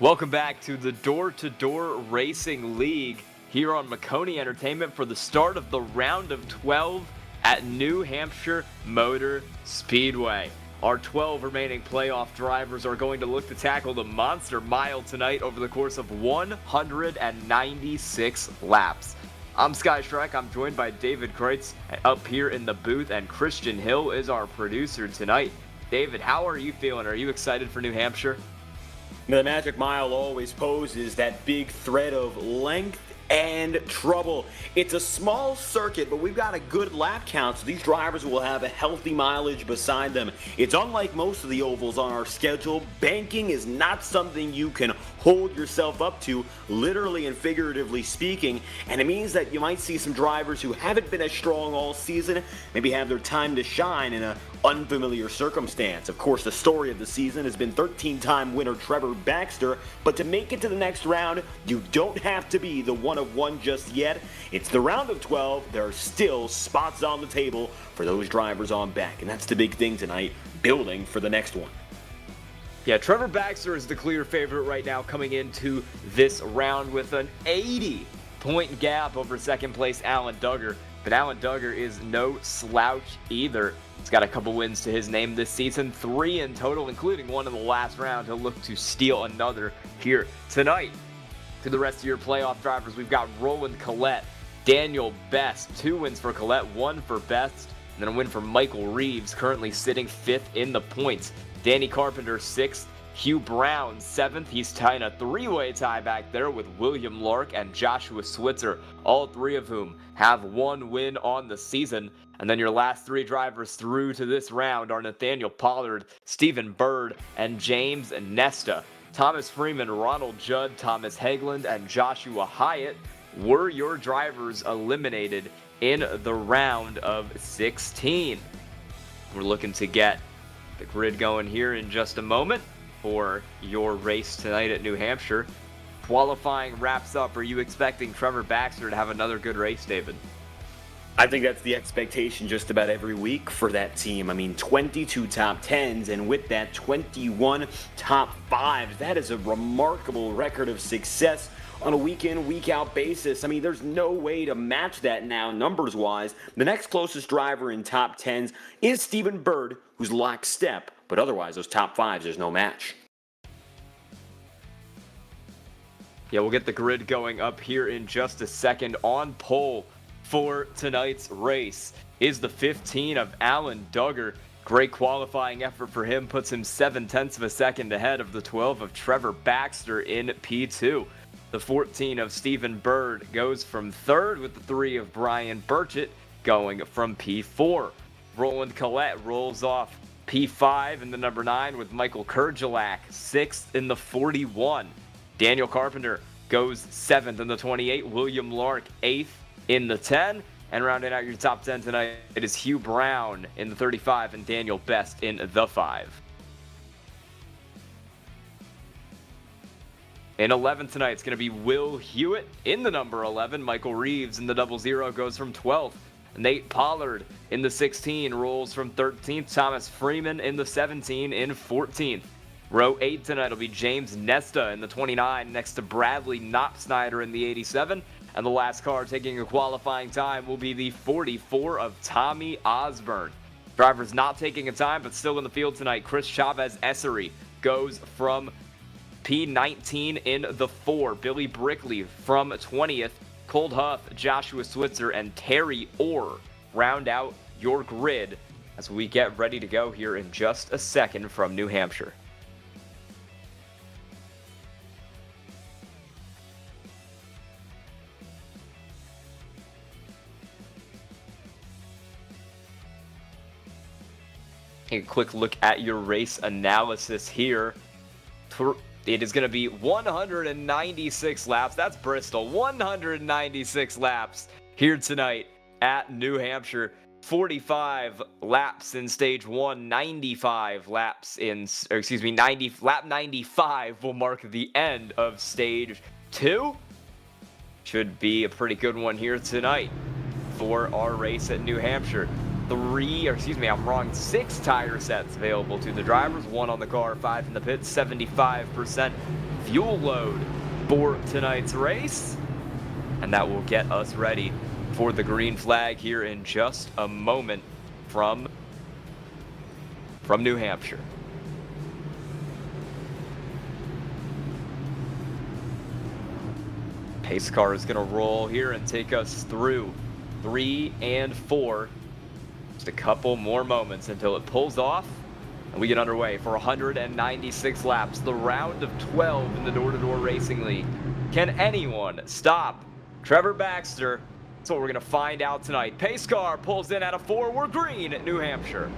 Welcome back to the Door Racing League here on Maconi Entertainment for the start of the round of 12 at New Hampshire Motor Speedway. Our 12 remaining playoff drivers are going to look to tackle the Monster Mile tonight over the course of 196 laps. I'm Sky Shrek. I'm joined by David Kreutz up here in the booth, and Christian Hill is our producer tonight. David, how are you feeling? Are you excited for New Hampshire? The Magic Mile always poses that big threat of length and trouble. It's a small circuit, but we've got a good lap count, so these drivers will have a healthy mileage beside them. It's unlike most of the ovals on our schedule. Banking is not something you can hold yourself up to, literally and figuratively speaking, and it means that you might see some drivers who haven't been as strong all season maybe have their time to shine in an unfamiliar circumstance. Of course, the story of the season has been 13-time winner Trevor Baxter, but to make it to the next round, you don't have to be the one of one just yet. It's the round of 12. There are still spots on the table for those drivers on back, and that's the big thing tonight, building for the next one. Yeah, Trevor Baxter is the clear favorite right now coming into this round with an 80-point gap over second place Alan Duggar. But Alan Duggar is no slouch either. He's got a couple wins to his name this season, 3 in total, including one in the last round. He'll look to steal another here tonight. To the rest of your playoff drivers, we've got Roland Collette, Daniel Best, 2 wins for Collette, 1 for Best, and then a win for Michael Reeves, currently sitting 5th in the points. Danny Carpenter, 6th. Hugh Brown, 7th. He's tying a 3-way tie back there with William Lark and Joshua Switzer, all 3 of whom have 1 win on the season. And then your last 3 drivers through to this round are Nathaniel Pollard, Stephen Bird, and James Nesta. Thomas Freeman, Ronald Judd, Thomas Hageland, and Joshua Hyatt were your drivers eliminated in the round of 16. We're looking to get the grid going here in just a moment for your race tonight at New Hampshire. Qualifying wraps up. Are you expecting Trevor Baxter to have another good race, David? I think that's the expectation just about every week for that team. I mean, 22 top 10s, and with that, 21 top 5s. That is a remarkable record of success on a week-in, week-out basis. I mean, there's no way to match that now, numbers-wise. The next closest driver in top 10s is Stephen Bird, who's lockstep, but otherwise, those top 5s, there's no match. Yeah, we'll get the grid going up here in just a second. On pole for tonight's race is the 15 of Alan Duggar. Great qualifying effort for him, puts him 0.7 of a second ahead of the 12 of Trevor Baxter in P2. The 14 of Stephen Bird goes from 3rd, with the 3 of Brian Burchett going from P4. Roland Collette rolls off P5 in the number 9 with Michael Kurgelak 6th in the 41. Daniel Carpenter goes 7th in the 28. William Lark 8th in the 10. And rounding out your top 10 tonight, it is Hugh Brown in the 35 and Daniel Best in the 5. In 11 tonight, it's going to be Will Hewitt in the number 11. Michael Reeves in the 00 goes from 12th. Nate Pollard in the 16 rolls from 13th. Thomas Freeman in the 17 in 14th. Row 8 tonight will be James Nesta in the 29 next to Bradley Knopsnyder in the 87. And the last car taking a qualifying time will be the 44 of Tommy Osborne. Drivers not taking a time but still in the field tonight. Chris Chavez Essery goes from P19 in the 4. Billy Brickley from 20th. Cold Huff, Joshua Switzer, and Terry Orr round out your grid as we get ready to go here in just a second from New Hampshire. Take a quick look at your race analysis here. It is going to be 196 laps. That's Bristol. 196 laps here tonight at New Hampshire. 45 laps in stage 1, 95 laps in, lap 95 will mark the end of stage 2. Should be a pretty good one here tonight for our race at New Hampshire. 6 tire sets available to the drivers, 1 on the car, 5 in the pits, 75% fuel load for tonight's race. And that will get us ready for the green flag here in just a moment from New Hampshire. Pace car is going to roll here and take us through 3 and 4. Just a couple more moments until it pulls off and we get underway for 196 laps, the round of 12 in the Door Racing League. Can anyone stop Trevor Baxter? That's what we're going to find out tonight. Pace car pulls in at a 4. We're green at New Hampshire.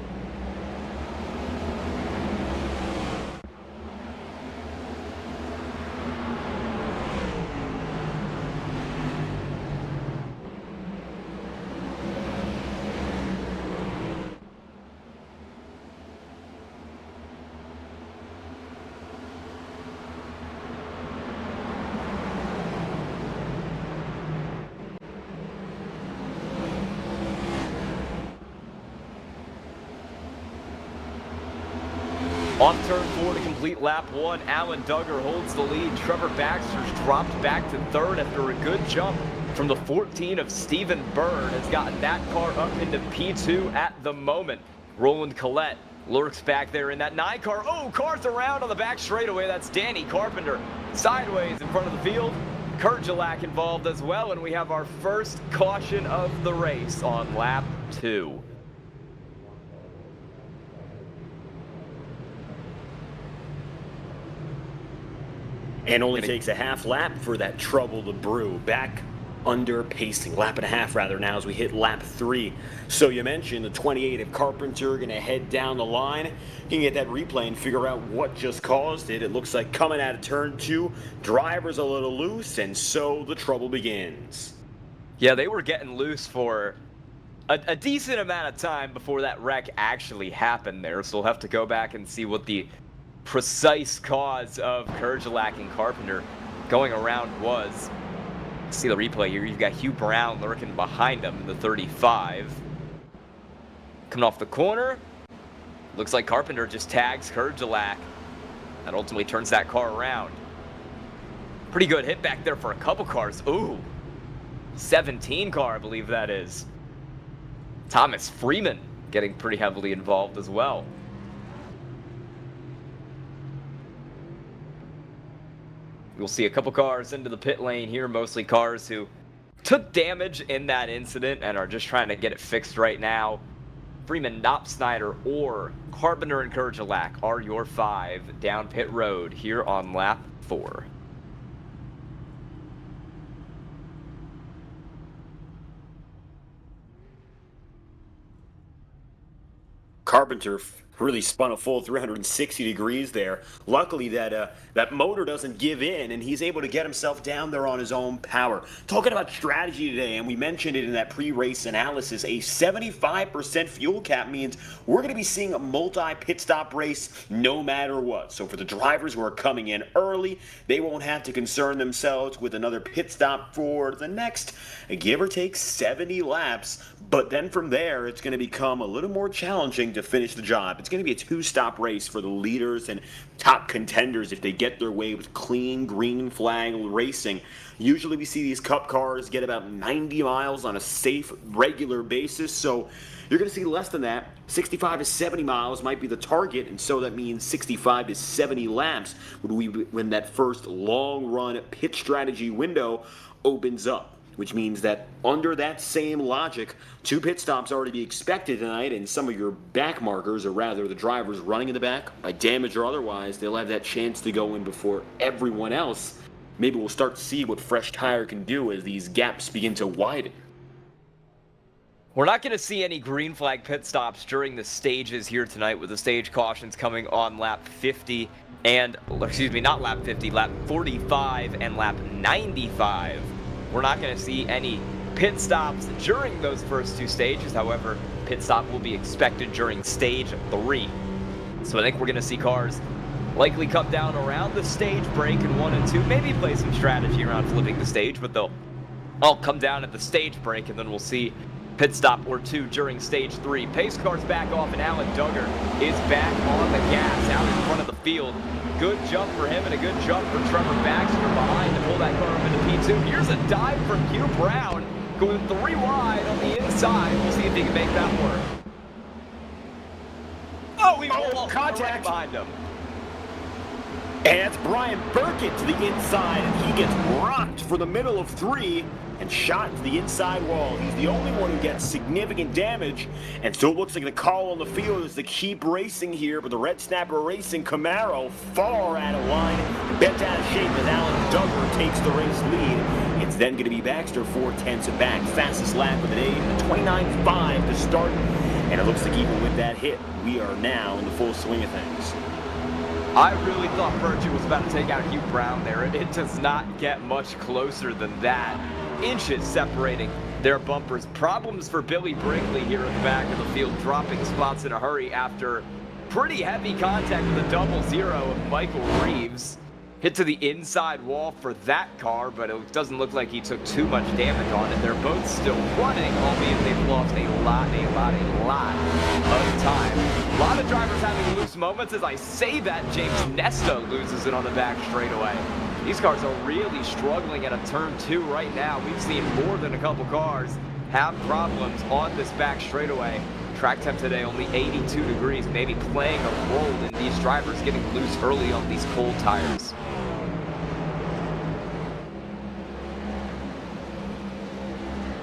On turn 4 to complete lap 1, Alan Duggar holds the lead. Trevor Baxter's dropped back to 3rd after a good jump from the 14 of Stephen Byrne. Has gotten that car up into P2 at the moment. Roland Collette lurks back there in that 9 car. Oh, cars around on the back straightaway. That's Danny Carpenter sideways in front of the field. Kurgelak involved as well, and we have our first caution of the race on lap 2. And only takes a half lap for that trouble to brew. Back under pacing. Lap and a half, rather, now as we hit lap 3. So you mentioned the 28 of Carpenter going to head down the line. You can get that replay and figure out what just caused it. It looks like coming out of turn 2, driver's a little loose, and so the trouble begins. Yeah, they were getting loose for a decent amount of time before that wreck actually happened there. So we'll have to go back and see what the precise cause of Kurgelak and Carpenter going around was. See the replay here. You've got Hugh Brown lurking behind him in the 35. Coming off the corner. Looks like Carpenter just tags Kurgelak. That ultimately turns that car around. Pretty good hit back there for a couple cars. Ooh. 17 car, I believe that is. Thomas Freeman getting pretty heavily involved as well. We'll see a couple cars into the pit lane here, mostly cars who took damage in that incident and are just trying to get it fixed right now. Freeman, Knopsnyder, or Carpenter and Kurgelak are your 5 down pit road here on lap 4. Carpenter really spun a full 360 degrees there. Luckily that motor doesn't give in, and he's able to get himself down there on his own power. Talking about strategy today, and we mentioned it in that pre-race analysis, a 75% fuel cap means we're going to be seeing a multi-pit stop race no matter what. So for the drivers who are coming in early, they won't have to concern themselves with another pit stop for the next, give or take, 70 laps. But then from there, it's going to become a little more challenging to finish the job. It's going to be a 2-stop race for the leaders and top contenders if they get their way with clean green flag racing. Usually we see these cup cars get about 90 miles on a safe, regular basis, so you're going to see less than that. 65 to 70 miles might be the target, and so that means 65 to 70 laps when that first long-run pit strategy window opens up. Which means that under that same logic, 2 pit stops are to be expected tonight, and some of your back markers, or rather the drivers running in the back, by damage or otherwise, they'll have that chance to go in before everyone else. Maybe we'll start to see what fresh tire can do as these gaps begin to widen. We're not going to see any green flag pit stops during the stages here tonight, with the stage cautions coming on lap 50 and, excuse me, not lap 50, lap 45 and lap 95. We're not going to see any pit stops during those first 2 stages. However, pit stop will be expected during stage 3. So I think we're going to see cars likely come down around the stage break in 1 and 2. Maybe play some strategy around flipping the stage, but they'll all come down at the stage break, and then we'll see pit stop or two during stage 3. Pace car's back off, and Alan Duggar is back on the gas out in front of the field. Good jump for him and a good jump for Trevor Baxter behind to pull that car up into P2. Here's a dive from Hugh Brown, going 3 wide on the inside. We'll see if he can make that work. Oh, he rolled contact right behind him. And it's Brian Burkett to the inside, and he gets rocked for the middle of 3 and shot to the inside wall. He's the only one who gets significant damage, and so it looks like the call on the field is to keep racing here, but the Red Snapper Racing Camaro far out of line, bent out of shape as Alan Duggar takes the race lead. It's then going to be Baxter 4/10 back, fastest lap of the day, 29.5 to start, and it looks like even with that hit, we are now in the full swing of things. I really thought Burgett was about to take out Hugh Brown there. It does not get much closer than that. Inches separating their bumpers. Problems for Billy Brinkley here at the back of the field, dropping spots in a hurry after pretty heavy contact with a 0-0 of Michael Reeves. Hit to the inside wall for that car, but it doesn't look like he took too much damage on it. They're both still running, albeit they've lost a lot of time. A lot of drivers having loose moments. As I say that, James Nesta loses it on the back straightaway. These cars are really struggling at a turn 2 right now. We've seen more than a couple cars have problems on this back straightaway. Track temp today only 82 degrees, maybe playing a role in these drivers getting loose early on these cold tires.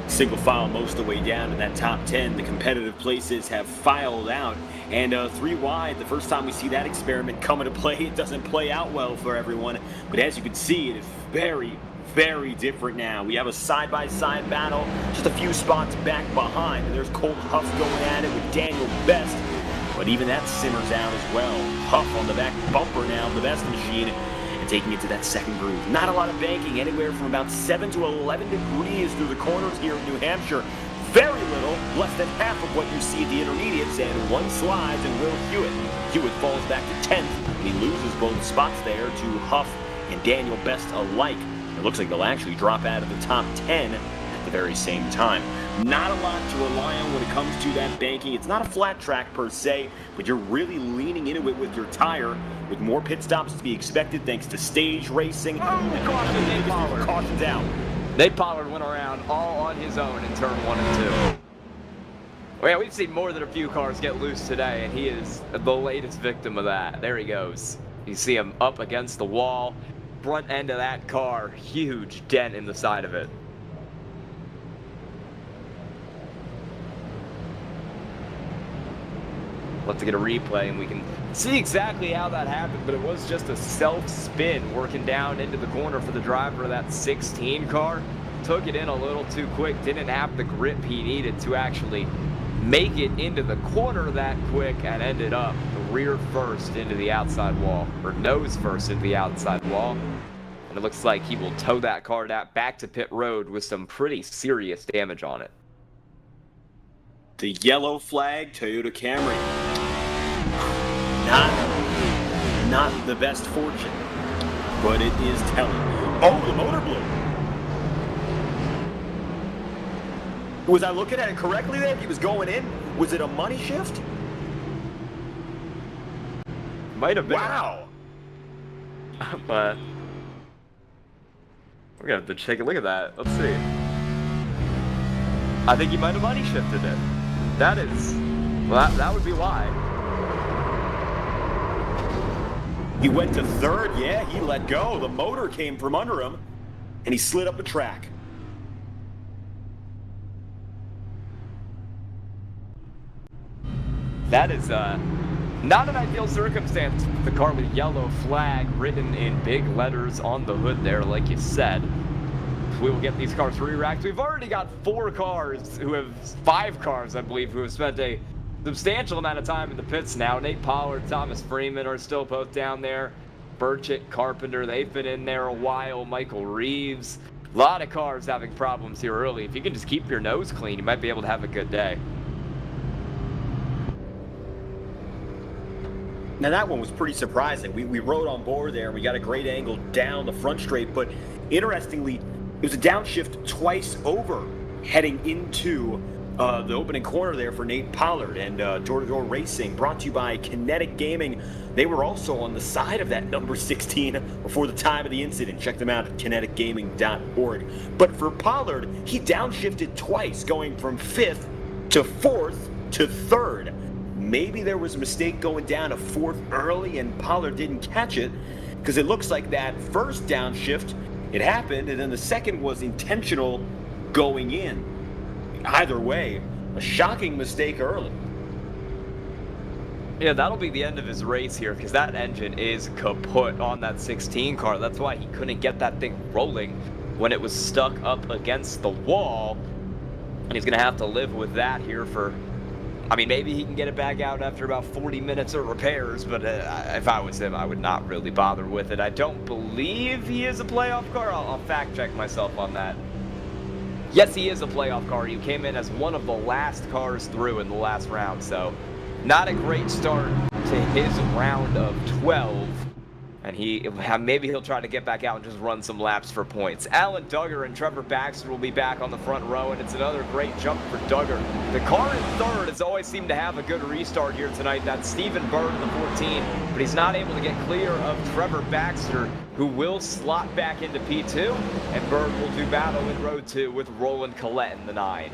Single file most of the way down to that top 10. The competitive places have filed out, and 3 wide, the first time we see that experiment come into play. It doesn't play out well for everyone, but as you can see, it is very, very different now. We have a side-by-side battle, just a few spots back behind, and there's Colt Huff going at it with Daniel Best, but even that simmers out as well. Huff on the back bumper now of the Best machine, and taking it to that second groove. Not a lot of banking, anywhere from about 7 to 11 degrees through the corners here in New Hampshire. Very little, less than half of what you see at the intermediates, and 1 slides and Will Hewitt. Hewitt falls back to 10th, and he loses both spots there to Huff and Daniel Best alike. It looks like they'll actually drop out of the top 10 at the very same time. Not a lot to rely on when it comes to that banking. It's not a flat track per se, but you're really leaning into it with your tire, with more pit stops to be expected thanks to stage racing. Caution's out. Nate Pollard went around all on his own in turn 1 and 2. Well, yeah, we've seen more than a few cars get loose today, and he is the latest victim of that. There he goes. You see him up against the wall. Front end of that car, huge dent in the side of it. Let's get a replay and we can see exactly how that happened, but it was just a self-spin working down into the corner for the driver of that 16 car. Took it in a little too quick, didn't have the grip he needed to actually make it into the corner that quick, and ended up rear first into the outside wall, or nose first into the outside wall. And it looks like he will tow that car back to pit road with some pretty serious damage on it. The yellow flag Toyota Camry. Not the best fortune, but it is telling. Oh, the motor blew. Was I looking at it correctly there? If he was going in, was it a money shift? Might have been. Wow. But we're gonna have to take a look at that. Let's see. I think he might have money shifted it. That is, well, that would be why. He went to third, yeah, he let go. The motor came from under him, and he slid up the track. That is not an ideal circumstance. The car with yellow flag written in big letters on the hood there, like you said. We will get these cars re-racked. We've already got 5 cars, I believe, who have spent a substantial amount of time in the pits now. Nate Pollard, Thomas Freeman are still both down there. Burchett, Carpenter, they've been in there a while. Michael Reeves. A lot of cars having problems here early. If you can just keep your nose clean, you might be able to have a good day. Now that one was pretty surprising. We rode on board there, and we got a great angle down the front straight, but interestingly, it was a downshift twice over heading into The opening corner there for Nate Pollard and Door Racing, brought to you by Kinetic Gaming. They were also on the side of that number 16 before the time of the incident. Check them out at kineticgaming.org. But for Pollard, he downshifted twice, going from 5th to 4th to 3rd. Maybe there was a mistake going down to 4th early and Pollard didn't catch it, because it looks like that first downshift, it happened, and then the second was intentional going in. Either way, a shocking mistake early. Yeah, that'll be the end of his race here, because that engine is kaput on that 16 car. That's why he couldn't get that thing rolling when it was stuck up against the wall. And he's going to have to live with that here for, I mean, maybe he can get it back out after about 40 minutes of repairs, but if I was him, I would not really bother with it. I don't believe he is a playoff car. I'll fact check myself on that. Yes, he is a playoff car. He came in as one of the last cars through in the last round, so not a great start to his round of 12. And maybe he'll try to get back out and just run some laps for points. Alan Duggar and Trevor Baxter will be back on the front row, and it's another great jump for Duggar. The car in 3rd has always seemed to have a good restart here tonight. That's Stephen Bird in the 14, but he's not able to get clear of Trevor Baxter, who will slot back into P2, and Bird will do battle in row 2 with Roland Collette in the 9.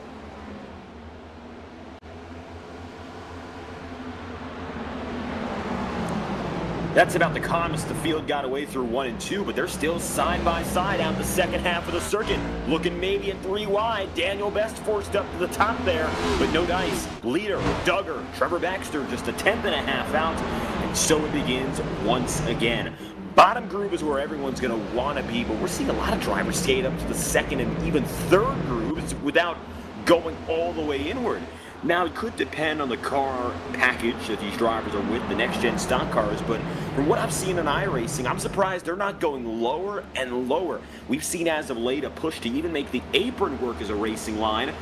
That's about the calmest the field got away through 1 and 2, but they're still side by side out the second half of the circuit. Looking maybe at 3 wide. Daniel Best forced up to the top there, but no dice. Leader, Duggar, Trevor Baxter just a 10th and a half out, and so it begins once again. Bottom group is where everyone's going to want to be, but we're seeing a lot of drivers skate up to the 2nd and even 3rd grooves without going all the way inward. Now, it could depend on the car package that these drivers are with, the next-gen stock cars, but from what I've seen in iRacing, I'm surprised they're not going lower and lower. We've seen as of late a push to even make the apron work as a racing line.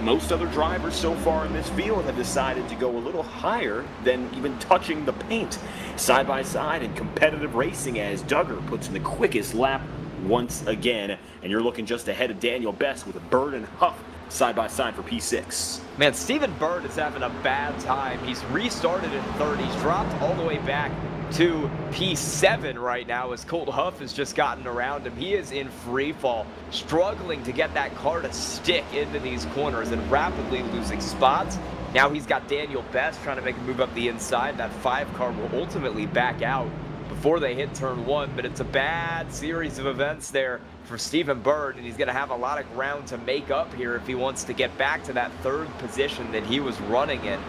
Most other drivers so far in this field have decided to go a little higher than even touching the paint. Side by side in competitive racing as Duggar puts in the quickest lap once again, and you're looking just ahead of Daniel Best with a Bird and Huff side by side for P6. Man, Stephen Bird is having a bad time. He's restarted in 3rd. He's dropped all the way back to P7 right now as Colt Huff has just gotten around him. He is in free fall, struggling to get that car to stick into these corners and rapidly losing spots. Now he's got Daniel Best trying to make a move up the inside. That 5 car will ultimately back out before they hit turn 1, but it's a bad series of events there for Stephen Bird, and he's going to have a lot of ground to make up here if he wants to get back to that 3rd position that he was running in.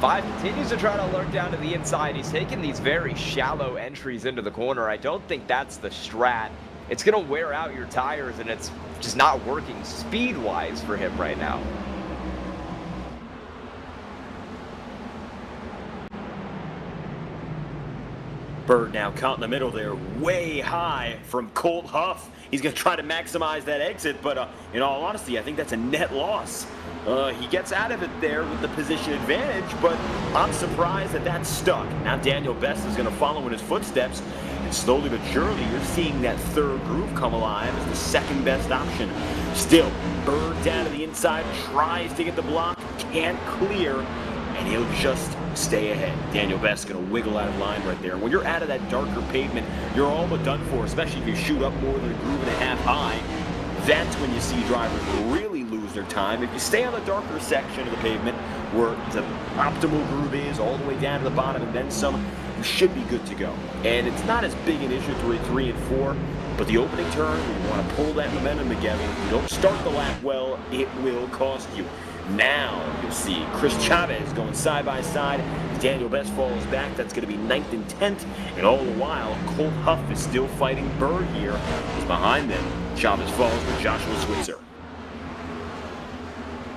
5 continues to try to lurk down to the inside. He's taking these very shallow entries into the corner. I don't think that's the strat. It's going to wear out your tires, and it's just not working speed-wise for him right now. Bird now caught in the middle there, way high from Colt Huff. He's going to try to maximize that exit, but in all honesty, I think that's a net loss. He gets out of it there with the position advantage, but I'm surprised that that's stuck. Now Daniel Best is going to follow in his footsteps, and slowly but surely you're seeing that 3rd groove come alive as the 2nd best option. Still, Bird down to the inside, tries to get the block, can't clear, and he'll just stay ahead. Daniel Best going to wiggle out of line right there. When you're out of that darker pavement, you're all but done for, especially if you shoot up more than a groove and a half high. That's when you see drivers really lose their time. If you stay on the darker section of the pavement where the optimal groove is all the way down to the bottom and then some, you should be good to go. And it's not as big an issue through 3 and 4, but the opening turn, you want to pull that momentum together. If you don't start the lap well, it will cost you. Now you'll see Chris Chavez going side by side. Daniel Best falls back. That's going to be 9th and 10th. And all the while, Colt Huff is still fighting Bird here. He's behind them. Chavez falls with Joshua Switzer.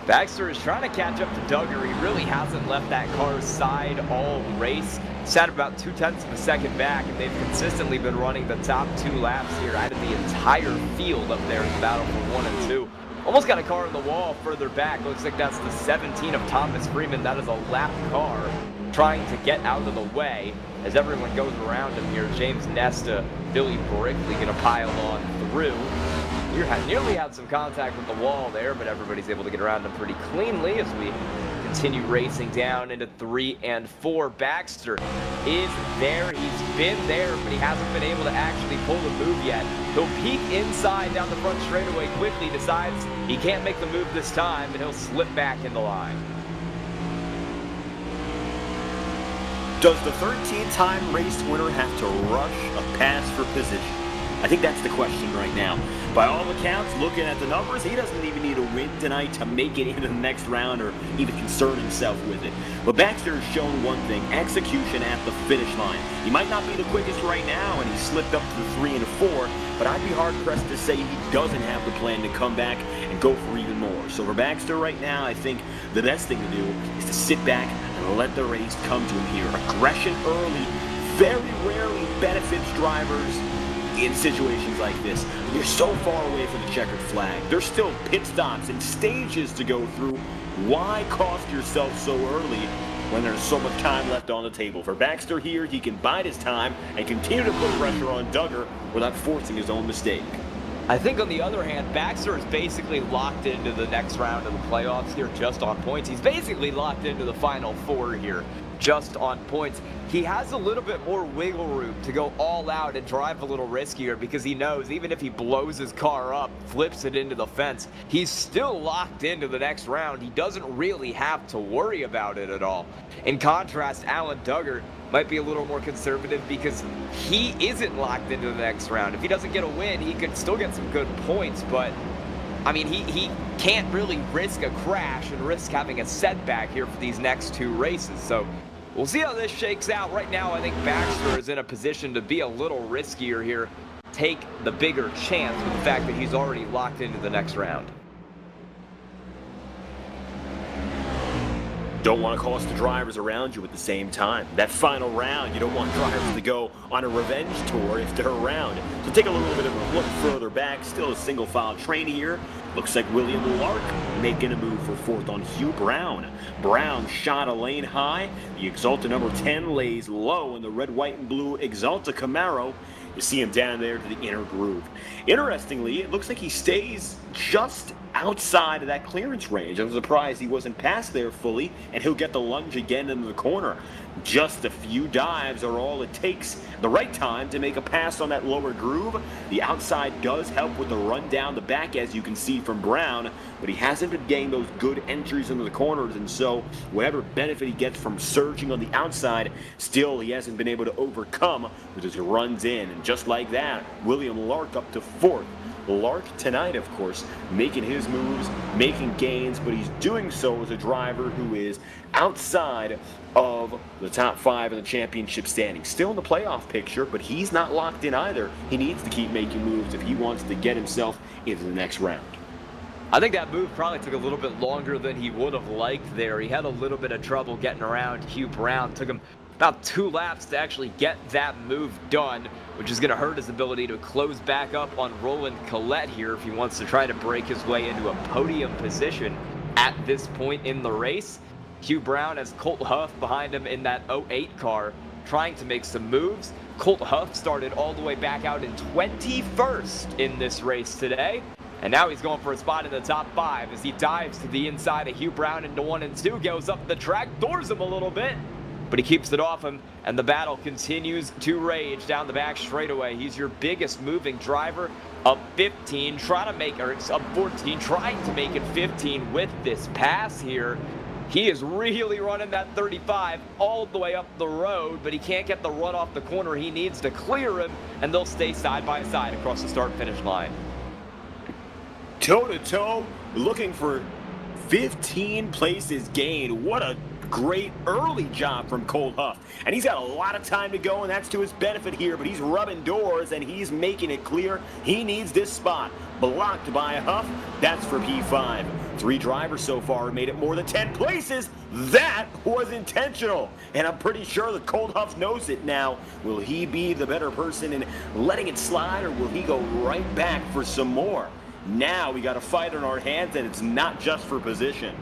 Baxter is trying to catch up to Duggar. He really hasn't left that car's side all race. Sat about 0.2 of a second back, and they've consistently been running the top 2 laps here out of the entire field up there in the battle for 1 and 2. Almost got a car in the wall further back. Looks like that's the 17 of Thomas Freeman. That is a lap car trying to get out of the way as everyone goes around him here. James Nesta, Billy Brickley going to pile on through. nearly had some contact with the wall there, but everybody's able to get around him pretty cleanly as we continue racing down into 3 and 4. Baxter is there. He's been there, but he hasn't been able to actually pull the move yet. He'll peek inside down the front straightaway quickly, decides he can't make the move this time, and he'll slip back in the line. Does the 13-time race winner have to rush a pass for position? I think that's the question right now. By all accounts, looking at the numbers, he doesn't even need a win tonight to make it into the next round or even concern himself with it. But Baxter has shown one thing, execution at the finish line. He might not be the quickest right now, and he slipped up to the 3 and 4, but I'd be hard-pressed to say he doesn't have the plan to come back and go for even more. So for Baxter right now, I think the best thing to do is to sit back and let the race come to him here. Aggression early very rarely benefits drivers in situations like this. You're so far away from the checkered flag. There's still pit stops and stages to go through. Why cost yourself so early when there's so much time left on the table? For Baxter here, he can bide his time and continue to put pressure on Duggar without forcing his own mistake. I think on the other hand, Baxter is basically locked into the next round of the playoffs here just on points. He's basically locked into the final 4 here just on points. He has a little bit more wiggle room to go all out and drive a little riskier because he knows even if he blows his car up, flips it into the fence, he's still locked into the next round. He doesn't really have to worry about it at all. In contrast, Alan Duggar might be a little more conservative because he isn't locked into the next round. If he doesn't get a win, he could still get some good points, but I mean, he can't really risk a crash and risk having a setback here for these next 2 races. So we'll see how this shakes out. Right now, I think Baxter is in a position to be a little riskier here, take the bigger chance with the fact that he's already locked into the next round. Don't want to cost the drivers around you at the same time. That final round, you don't want drivers to go on a revenge tour if they're around. So take a little bit of a look further back. Still a single file train here. Looks like William Lark making a move for 4th on Hugh Brown. Brown shot a lane high. The Exalta number 10 lays low in the red, white, and blue Exalta Camaro. You see him down there to the inner groove. Interestingly, it looks like he stays just outside of that clearance range. I'm surprised he wasn't past there fully, and he'll get the lunge again into the corner. Just a few dives are all it takes, the right time to make a pass on that lower groove. The outside does help with the run down the back, as you can see from Brown, but he hasn't been getting those good entries into the corners, and so whatever benefit he gets from surging on the outside, still he hasn't been able to overcome with his runs in. And just like that, William Lark up to 4th. Lark tonight, of course, making his moves, making gains, but he's doing so as a driver who is outside of the top 5 in the championship standings. Still in the playoff picture, but he's not locked in either. He needs to keep making moves if he wants to get himself into the next round. I think that move probably took a little bit longer than he would have liked there. He had a little bit of trouble getting around Hugh Brown. Took him about 2 laps to actually get that move done, which is going to hurt his ability to close back up on Roland Collette here if he wants to try to break his way into a podium position at this point in the race. Hugh Brown has Colt Huff behind him in that 08 car, trying to make some moves. Colt Huff started all the way back out in 21st in this race today, and now he's going for a spot in the top 5 as he dives to the inside of Hugh Brown into 1 and 2, goes up the track, doors him a little bit, but he keeps it off him, and the battle continues to rage down the back straightaway. He's your biggest moving driver, up 15, up 14, trying to make it 15 with this pass here. He is really running that 35 all the way up the road, but he can't get the run off the corner he needs to clear him, and they'll stay side by side across the start-finish line. Toe-to-toe, looking for 15 places gained. What a great early job from Colt Huff. And he's got a lot of time to go, and that's to his benefit here, but he's rubbing doors, and he's making it clear he needs this spot. Blocked by Huff. That's for P5. 3 drivers so far have made it more than 10 places. That was intentional, and I'm pretty sure that Colt Huff knows it now. Will he be the better person in letting it slide, or will he go right back for some more? Now we got a fight on our hands, and it's not just for position.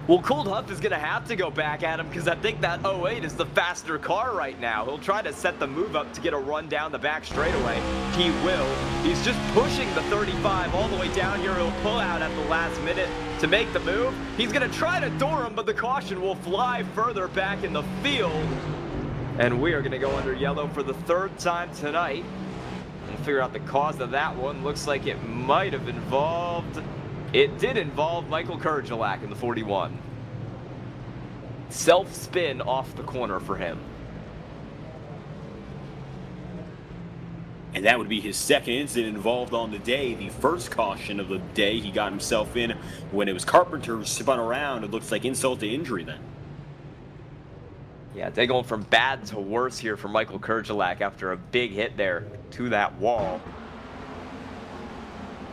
Well, Colt Huff is going to have to go back at him because I think that 08 is the faster car right now. He'll try to set the move up to get a run down the back straightaway. He will. He's just pushing the 35 all the way down here. He'll pull out at the last minute to make the move. He's going to try to door him, but the caution will fly further back in the field. And we are going to go under yellow for the third time tonight. We'll figure out the cause of that one. Looks like it might have involved... It did involve Michael Kurgelak in the 41. Self-spin off the corner for him. And that would be his second incident involved on the day. The first caution of the day he got himself in when it was Carpenter who spun around. It looks like insult to injury then. Yeah, they're going from bad to worse here for Michael Kurgelak after a big hit there to that wall.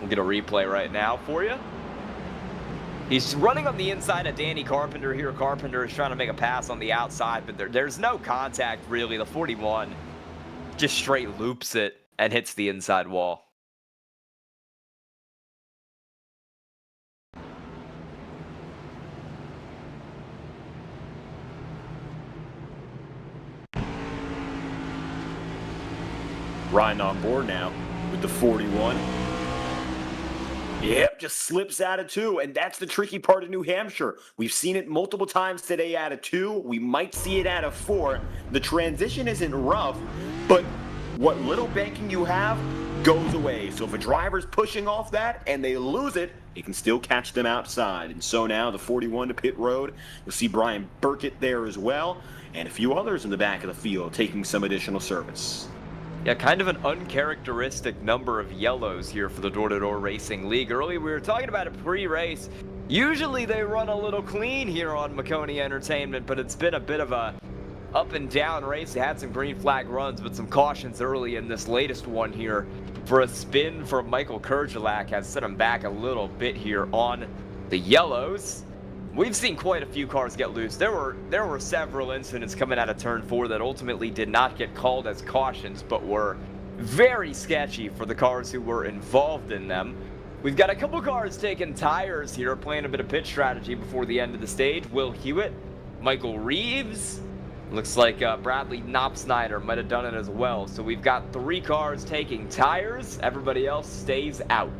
We'll get a replay right now for you. He's running on the inside of Danny Carpenter here. Carpenter is trying to make a pass on the outside, but there's no contact really. The 41 just straight loops it and hits the inside wall. Riding on board now with the 41. Yep, just slips out of 2, and that's the tricky part of New Hampshire. We've seen it multiple times today out of 2. We might see it out of 4. The transition isn't rough, but what little banking you have goes away. So if a driver's pushing off that and they lose it, it can still catch them outside. And so now the 41 to pit road. You'll see Brian Burkett there as well, and a few others in the back of the field taking some additional service. Yeah, kind of an uncharacteristic number of yellows here for the Door Racing League. Earlier we were talking about it pre-race. Usually they run a little clean here on Maconi Entertainment, but it's been a bit of a up and down race. They had some green flag runs, but some cautions early in this latest one here. For a spin from Michael Kurgelak has set him back a little bit here on the yellows. We've seen quite a few cars get loose. There were several incidents coming out of turn 4 that ultimately did not get called as cautions, but were very sketchy for the cars who were involved in them. We've got a couple cars taking tires here, playing a bit of pit strategy before the end of the stage. Will Hewitt, Michael Reeves, looks like Bradley Knopsnyder might have done it as well. So we've got 3 cars taking tires. Everybody else stays out.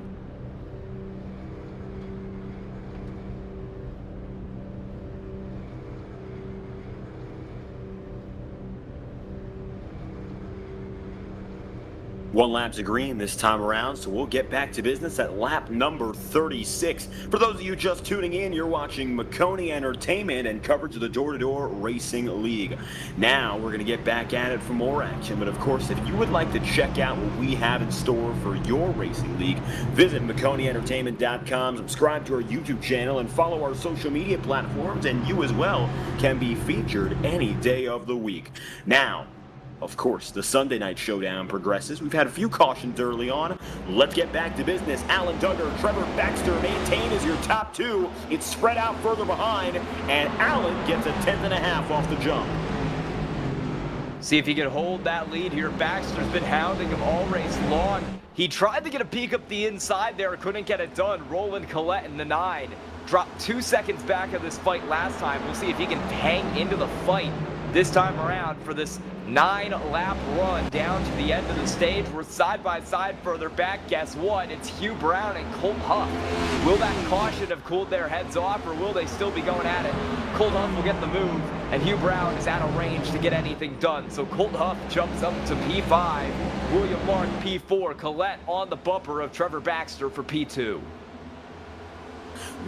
One lap's of green this time around, so we'll get back to business at lap number 36. For those of you just tuning in, you're watching Maconi Entertainment and coverage of the Door Racing League. Now, we're going to get back at it for more action, but of course, if you would like to check out what we have in store for your racing league, visit MaconiEntertainment.com, subscribe to our YouTube channel, and follow our social media platforms, and you as well can be featured any day of the week. Now, of course, the Sunday night showdown progresses. We've had a few cautions early on. Let's get back to business. Alan Duggar, Trevor Baxter maintain as your top 2. It's spread out further behind, and Alan gets a 10.5 off the jump. See if he can hold that lead here. Baxter's been hounding him all race long. He tried to get a peek up the inside there, couldn't get it done. Roland Collette in the 9. Dropped 2 seconds back of this fight last time. We'll see if he can hang into the fight this time around for this 9-lap run down to the end of the stage. We're side by side further back. Guess what? It's Hugh Brown and Colt Huff. Will that caution have cooled their heads off, or will they still be going at it? Colt Huff will get the move, and Hugh Brown is out of range to get anything done. So Colt Huff jumps up to P5. William Lark P4. Collette on the bumper of Trevor Baxter for P2.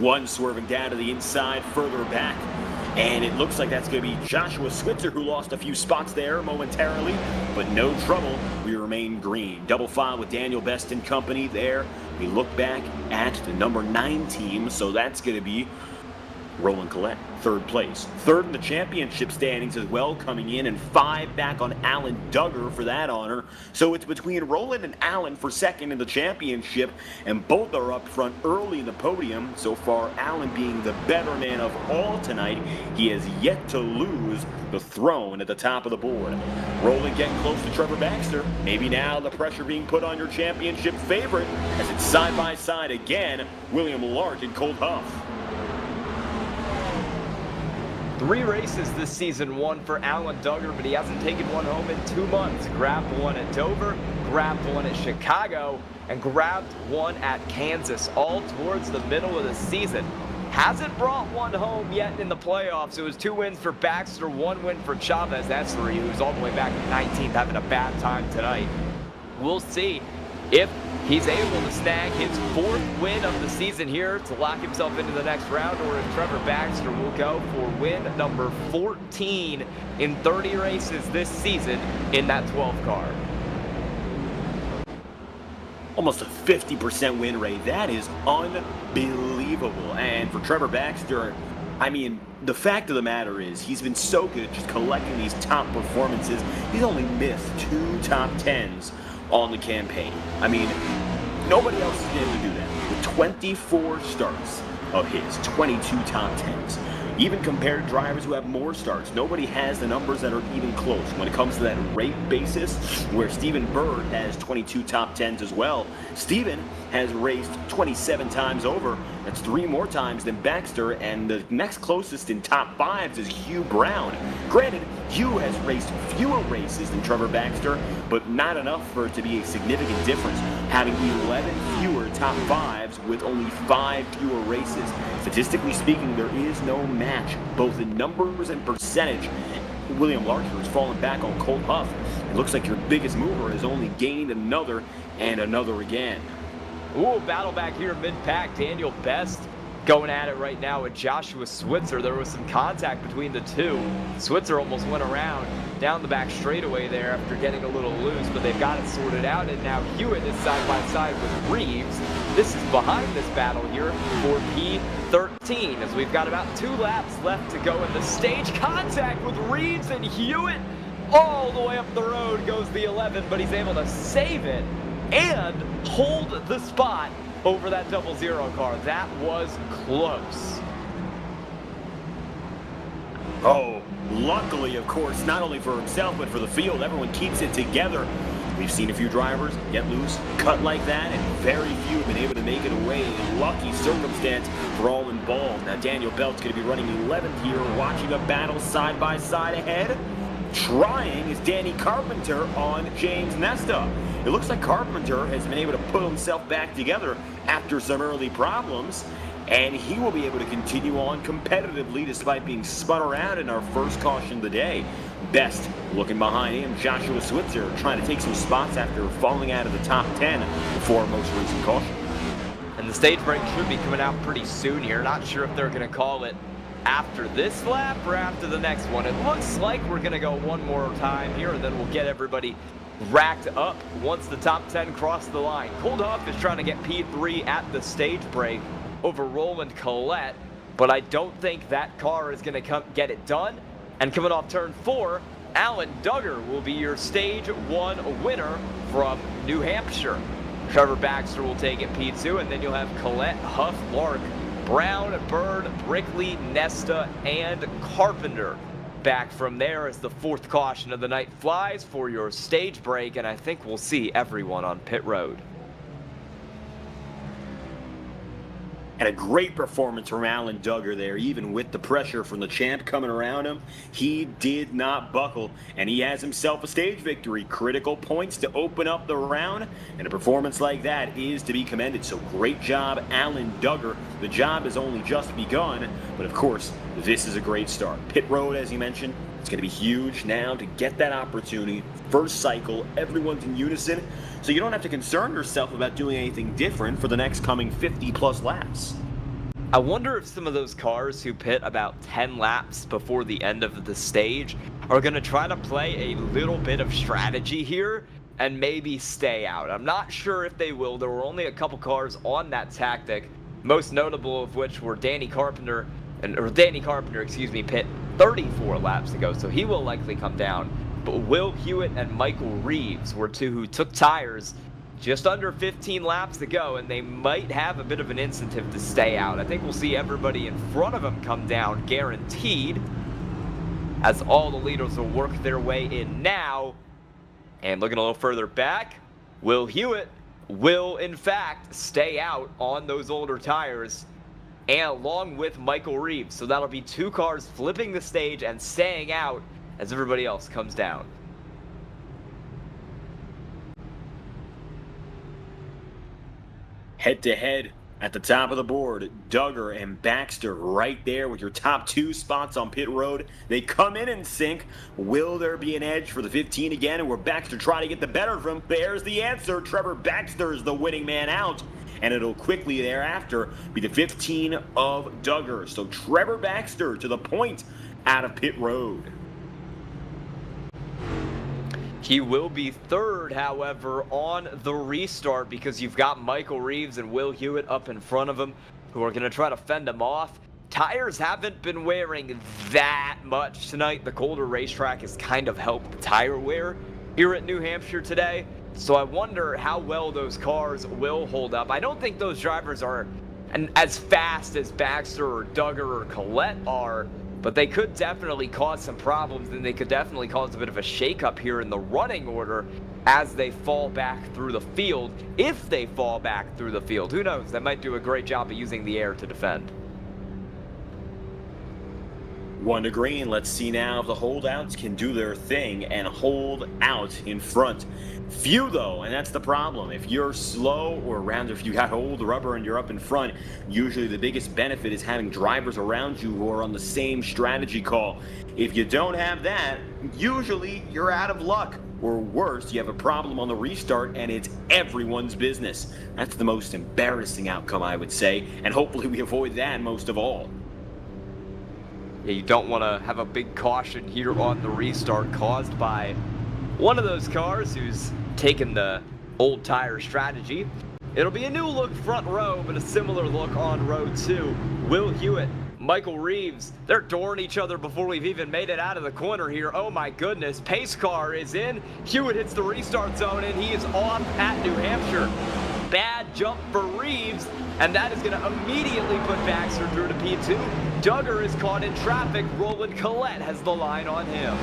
One swerving down to the inside further back. And it looks like that's going to be Joshua Switzer, who lost a few spots there momentarily, but no trouble. We remain green. Double file with Daniel Best and company there. We look back at the number 9 team, so that's going to be Roland Collette, 3rd place. 3rd in the championship standings as well, coming in, and 5 back on Alan Duggar for that honor. So it's between Roland and Alan for 2nd in the championship, and both are up front early in the podium. So far, Alan being the better man of all tonight. He has yet to lose the throne at the top of the board. Roland getting close to Trevor Baxter. Maybe now the pressure being put on your championship favorite, as it's side by side again, William Lark and Colt Huff. 3 races this season won for Alan Duggar, but he hasn't taken one home in 2 months. Grabbed one at Dover, grabbed one at Chicago, and grabbed one at Kansas, all towards the middle of the season. Hasn't brought one home yet in the playoffs. It was 2 wins for Baxter, 1 win for Chavez Esri, who's all the way back in 19th, having a bad time tonight. We'll see if he's able to snag his 4th win of the season here to lock himself into the next round, or if Trevor Baxter will go for win number 14 in 30 races this season in that 12 car. Almost a 50% win rate. That is unbelievable. And for Trevor Baxter, I mean, the fact of the matter is he's been so good at just collecting these top performances. He's only missed 2 top 10s on the campaign. I mean, nobody else has been able to do that. With 24 starts of his, 22 top 10s. Even compared to drivers who have more starts, nobody has the numbers that are even close. When it comes to that rate basis, where Stephen Bird has 22 top 10s as well, Stephen has raced 27 times over. That's 3 more times than Baxter, and the next closest in top 5s is Hugh Brown. Granted, Hugh has raced fewer races than Trevor Baxter, but not enough for it to be a significant difference, having 11 fewer top 5s with only 5 fewer races. Statistically speaking, there is no match, both in numbers and percentage. William Larcher has fallen back on Colt Huff. It looks like your biggest mover has only gained another and another again. Ooh, battle back here mid-pack. Daniel Best going at it right now with Joshua Switzer. There was some contact between the two. Switzer almost went around down the back straightaway there after getting a little loose, but they've got it sorted out, and now Hewitt is side by side with Reeves. This is behind this battle here for P13, as we've got about 2 laps left to go in the stage. Contact with Reeves, and Hewitt all the way up the road goes the 11, but he's able to save it and hold the spot over that 00 car. That was close. Oh, luckily, of course, not only for himself, but for the field, everyone keeps it together. We've seen a few drivers get loose, cut like that, and very few have been able to make it away. A lucky circumstance for all involved. Now, Daniel Belt's going to be running 11th here, watching a battle side by side ahead. Trying is Danny Carpenter on James Nesta. It looks like Carpenter has been able to put himself back together after some early problems, and he will be able to continue on competitively despite being spun around in our first caution of the day. Best looking behind him, Joshua Switzer, trying to take some spots after falling out of the top 10 before most recent caution. And the stage break should be coming out pretty soon here. Not sure if they're going to call it after this lap or after the next one. It looks like we're going to go one more time here, and then we'll get everybody racked up once the top 10 cross the line. Colt Huff is trying to get P3 at the stage break over Roland Collette, but I don't think that car is going to get it done. And coming off turn 4, Alan Duggar will be your stage 1 winner from New Hampshire. Trevor Baxter will take it P2, and then you'll have Collette, Huff, Lark, Brown, Bird, Brickley, Nesta, and Carpenter back from there as the 4th caution of the night flies for your stage break, and I think we'll see everyone on pit road. And a great performance from Alan Duggar there, even with the pressure from the champ coming around him. He did not buckle, and he has himself a stage victory. Critical points to open up the round, and a performance like that is to be commended. So great job, Alan Duggar. The job has only just begun, but of course, this is a great start. Pit road, as you mentioned, it's going to be huge now to get that opportunity. First cycle, everyone's in unison, so you don't have to concern yourself about doing anything different for the next coming 50-plus laps. I wonder if some of those cars who pit about 10 laps before the end of the stage are going to try to play a little bit of strategy here and maybe stay out. I'm not sure if they will. There were only a couple cars on that tactic, most notable of which were Danny Carpenter, pit 34 laps ago, so he will likely come down. But Will Hewitt and Michael Reeves were 2 who took tires just under 15 laps to go, and they might have a bit of an incentive to stay out. I think we'll see everybody in front of them come down guaranteed, as all the leaders will work their way in now. And looking a little further back, Will Hewitt will in fact stay out on those older tires and along with Michael Reeves. So that'll be 2 cars flipping the stage and staying out as everybody else comes down. Head-to-head at the top of the board, Duggar and Baxter right there with your top 2 spots on pit road. They come in sync. Will there be an edge for the 15 again, and will Baxter try to get the better of him? There's the answer. Trevor Baxter is the winning man out, and it'll quickly thereafter be the 15 of Duggar. So Trevor Baxter to the point out of pit road. He will be 3rd, however, on the restart because you've got Michael Reeves and Will Hewitt up in front of him who are going to try to fend him off. Tires haven't been wearing that much tonight. The colder racetrack has kind of helped the tire wear here at New Hampshire today. So I wonder how well those cars will hold up. I don't think those drivers are as fast as Baxter or Duggar or Collette are, but they could definitely cause some problems, and they could definitely cause a bit of a shakeup here in the running order as they fall back through the field. If they fall back through the field, who knows? They might do a great job of using the air to defend. 1 to green. Let's see now if the holdouts can do their thing and hold out in front. Few though, and that's the problem. If you're slow, or around, if you got old rubber and you're up in front, usually the biggest benefit is having drivers around you who are on the same strategy call. If you don't have that, usually you're out of luck. Or worse, you have a problem on the restart and it's everyone's business. That's the most embarrassing outcome, I would say, and hopefully we avoid that most of all. Yeah, you don't want to have a big caution here on the restart caused by one of those cars who's taken the old tire strategy. It'll be a new look front row, but a similar look on row 2. Will Hewitt, Michael Reeves, they're dooring each other before we've even made it out of the corner here. Oh my goodness, pace car is in. Hewitt hits the restart zone and he is off at New Hampshire. Bad jump for Reeves, and that is going to immediately put Baxter through to P2. Duggar is caught in traffic. Roland Collette has the line on him.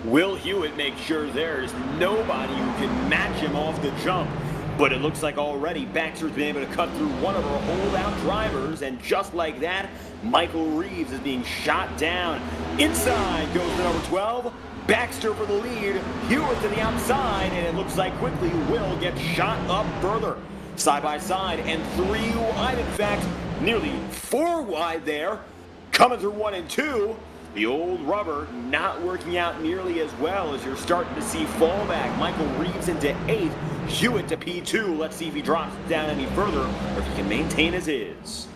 Will Hewitt makes sure there's nobody who can match him off the jump. But it looks like already Baxter's been able to cut through one of our holdout drivers, and just like that, Michael Reeves is being shot down. Inside goes the number 12. Baxter for the lead. Hewitt to the outside, and it looks like quickly Will gets shot up further. Side by side, and 3 wide, in fact, nearly 4 wide there. Coming through 1 and 2. The old rubber not working out nearly as well as you're starting to see fallback. Michael Reeves into 8th, Hewitt to P2. Let's see if he drops down any further or if he can maintain as is.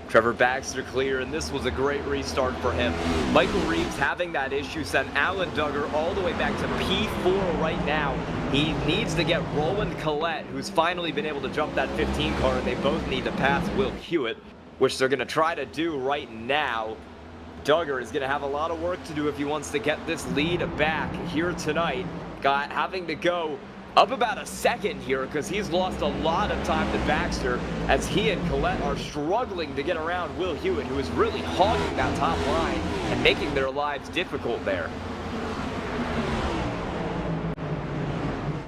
Trevor Baxter clear, and this was a great restart for him. Michael Reeves having that issue sent Alan Duggar all the way back to P4 right now. He needs to get Roland Collette, who's finally been able to jump that 15 car, and they both need to pass Will Hewitt, which they're going to try to do right now. Duggar is going to have a lot of work to do if he wants to get this lead back here tonight. Having to go up about a second here because he's lost a lot of time to Baxter as he and Collette are struggling to get around Will Hewitt, who is really hogging that top line and making their lives difficult there.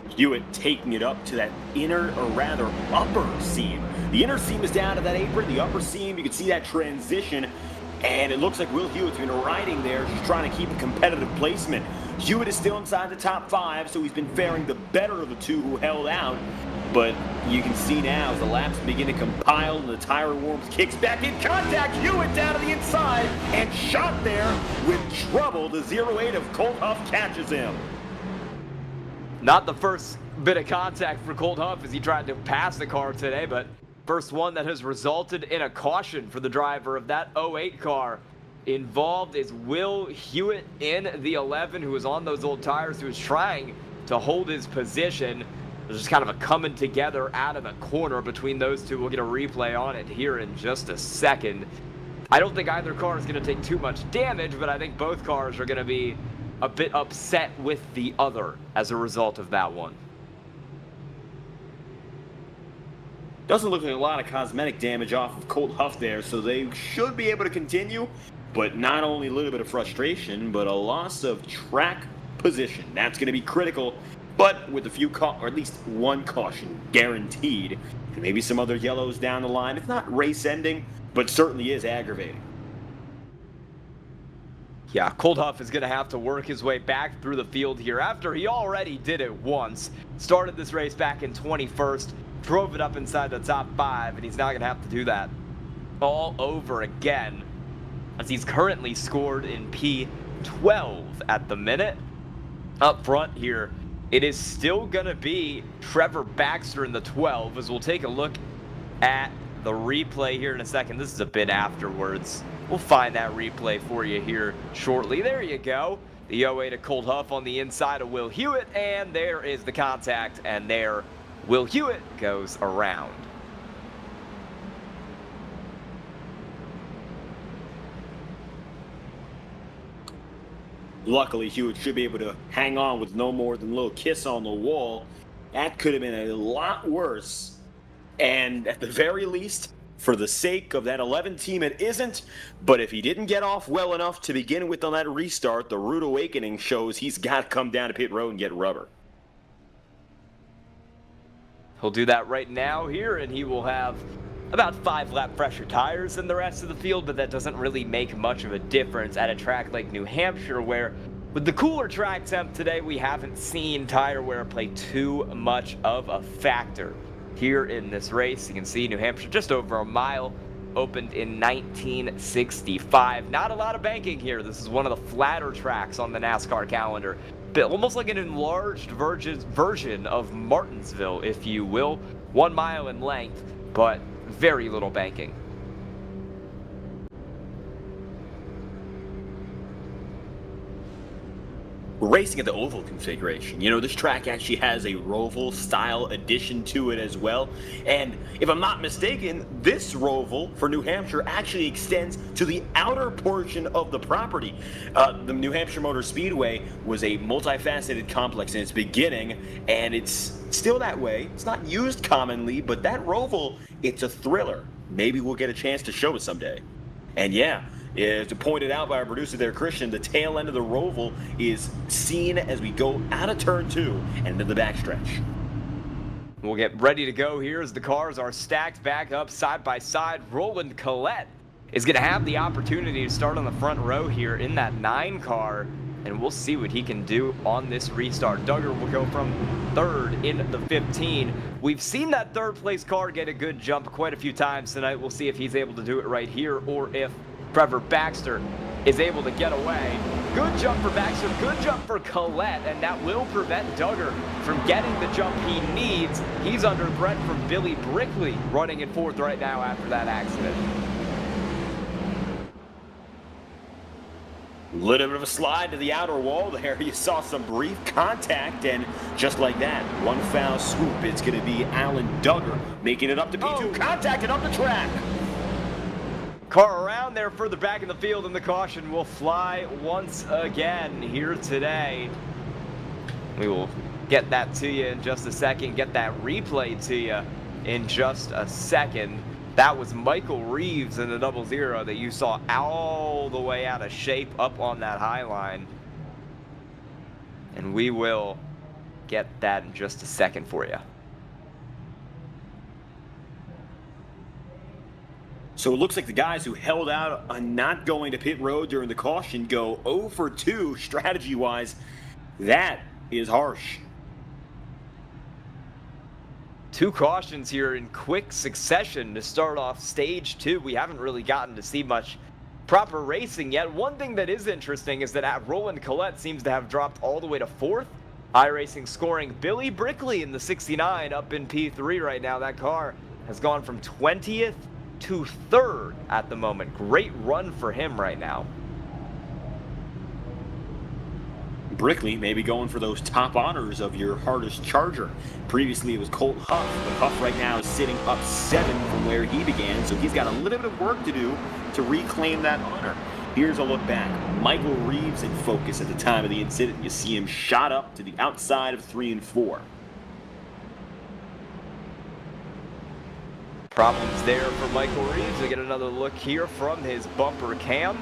Hewitt taking it up to that inner, or rather upper seam. The inner seam is down to that apron. The upper seam, you can see that transition. And it looks like Will Hewitt's been riding there, just trying to keep a competitive placement. Hewitt is still inside the top 5, so he's been faring the better of the 2 who held out. But you can see now as the laps begin to compile and the tire warms, kicks back in contact. Hewitt down to the inside and shot there with trouble. The 08 of Colt Huff catches him. Not the first bit of contact for Colt Huff as he tried to pass the car today, but first one that has resulted in a caution for the driver of that 08 car. Involved is Will Hewitt in the 11, who was on those old tires, who was trying to hold his position. There's just kind of a coming together out of the corner between those two. We'll get a replay on it here in just a second. I don't think either car is going to take too much damage, but I think both cars are going to be a bit upset with the other as a result of that one. Doesn't look like a lot of cosmetic damage off of Colt Huff there, so they should be able to continue. But not only a little bit of frustration, but a loss of track position. That's going to be critical. but with a few or at least one caution guaranteed, and maybe some other yellows down the line. It's not race-ending, but certainly is aggravating. Yeah, Colt Huff is going to have to work his way back through the field here after he already did it once. Started this race back in 21st, drove it up inside the top 5, and he's not going to have to do that all over again, as he's currently scored in P12 at the minute. Up front here, it is still going to be Trevor Baxter in the 12, as we'll take a look at the replay here in a second. This is a bit afterwards. We'll find that replay for you here shortly. There you go. The 08 to Colt Huff on the inside of Will Hewitt, and there is the contact, and there Will Hewitt goes around. Luckily, Hewitt should be able to hang on with no more than a little kiss on the wall. That could have been a lot worse. And at the very least, for the sake of that 11 team, it isn't. But if he didn't get off well enough to begin with on that restart, the rude awakening shows he's got to come down to pit road and get rubber. He'll do that right now here, and he will have about 5 lap fresher tires than the rest of the field, but that doesn't really make much of a difference at a track like New Hampshire, where with the cooler track temp today, we haven't seen tire wear play too much of a factor. Here in this race, you can see New Hampshire just over a mile, opened in 1965. Not a lot of banking here. This is one of the flatter tracks on the NASCAR calendar, but almost like an enlarged version of Martinsville, if you will. 1 mile in length, but very little banking. We're racing at the oval configuration. You know, this track actually has a Roval style addition to it as well. And if I'm not mistaken, this Roval for New Hampshire actually extends to the outer portion of the property. The New Hampshire Motor Speedway was a multifaceted complex in its beginning, and it's still that way. It's not used commonly, but that Roval, it's a thriller. Maybe we'll get a chance to show it someday. And yeah, as pointed out by our producer there, Christian, the tail end of the Roval is seen as we go out of turn 2 and into the backstretch. We'll get ready to go here as the cars are stacked back up side by side. Roland Collette is going to have the opportunity to start on the front row here in that 9 car, and we'll see what he can do on this restart. Duggar will go from 3rd in the 15. We've seen that 3rd place car get a good jump quite a few times tonight. We'll see if he's able to do it right here, or if Trevor Baxter is able to get away. Good jump for Baxter, good jump for Collette, and that will prevent Duggar from getting the jump he needs. He's under threat from Billy Brickley, running in 4th right now after that accident. Little bit of a slide to the outer wall there. You saw some brief contact, and just like that, one foul swoop, it's going to be Alan Duggar making it up to P2. Contact and up the track. Car around there further back in the field, and the caution will fly once again here today. We will get that to you in just a second, get that replay to you in just a second. That was Michael Reeves in the 00 that you saw all the way out of shape up on that high line. And we will get that in just a second for you. So it looks like the guys who held out on not going to pit road during the caution go 0 for 2 strategy-wise. That is harsh. 2 cautions here in quick succession to start off stage 2. We haven't really gotten to see much proper racing yet. One thing that is interesting is that Roland Collette seems to have dropped all the way to 4th. iRacing scoring Billy Brickley in the 69 up in P3 right now. That car has gone from 20th to 3rd at the moment. Great run for him right now. Brickley may be going for those top honors of your hardest charger. Previously it was Colt Huff, but Huff right now is sitting up 7 from where he began, so he's got a little bit of work to do to reclaim that honor. Here's a look back. Michael Reeves in focus at the time of the incident. You see him shot up to the outside of 3 and 4. Problems there for Michael Reeves. We get another look here from his bumper cam.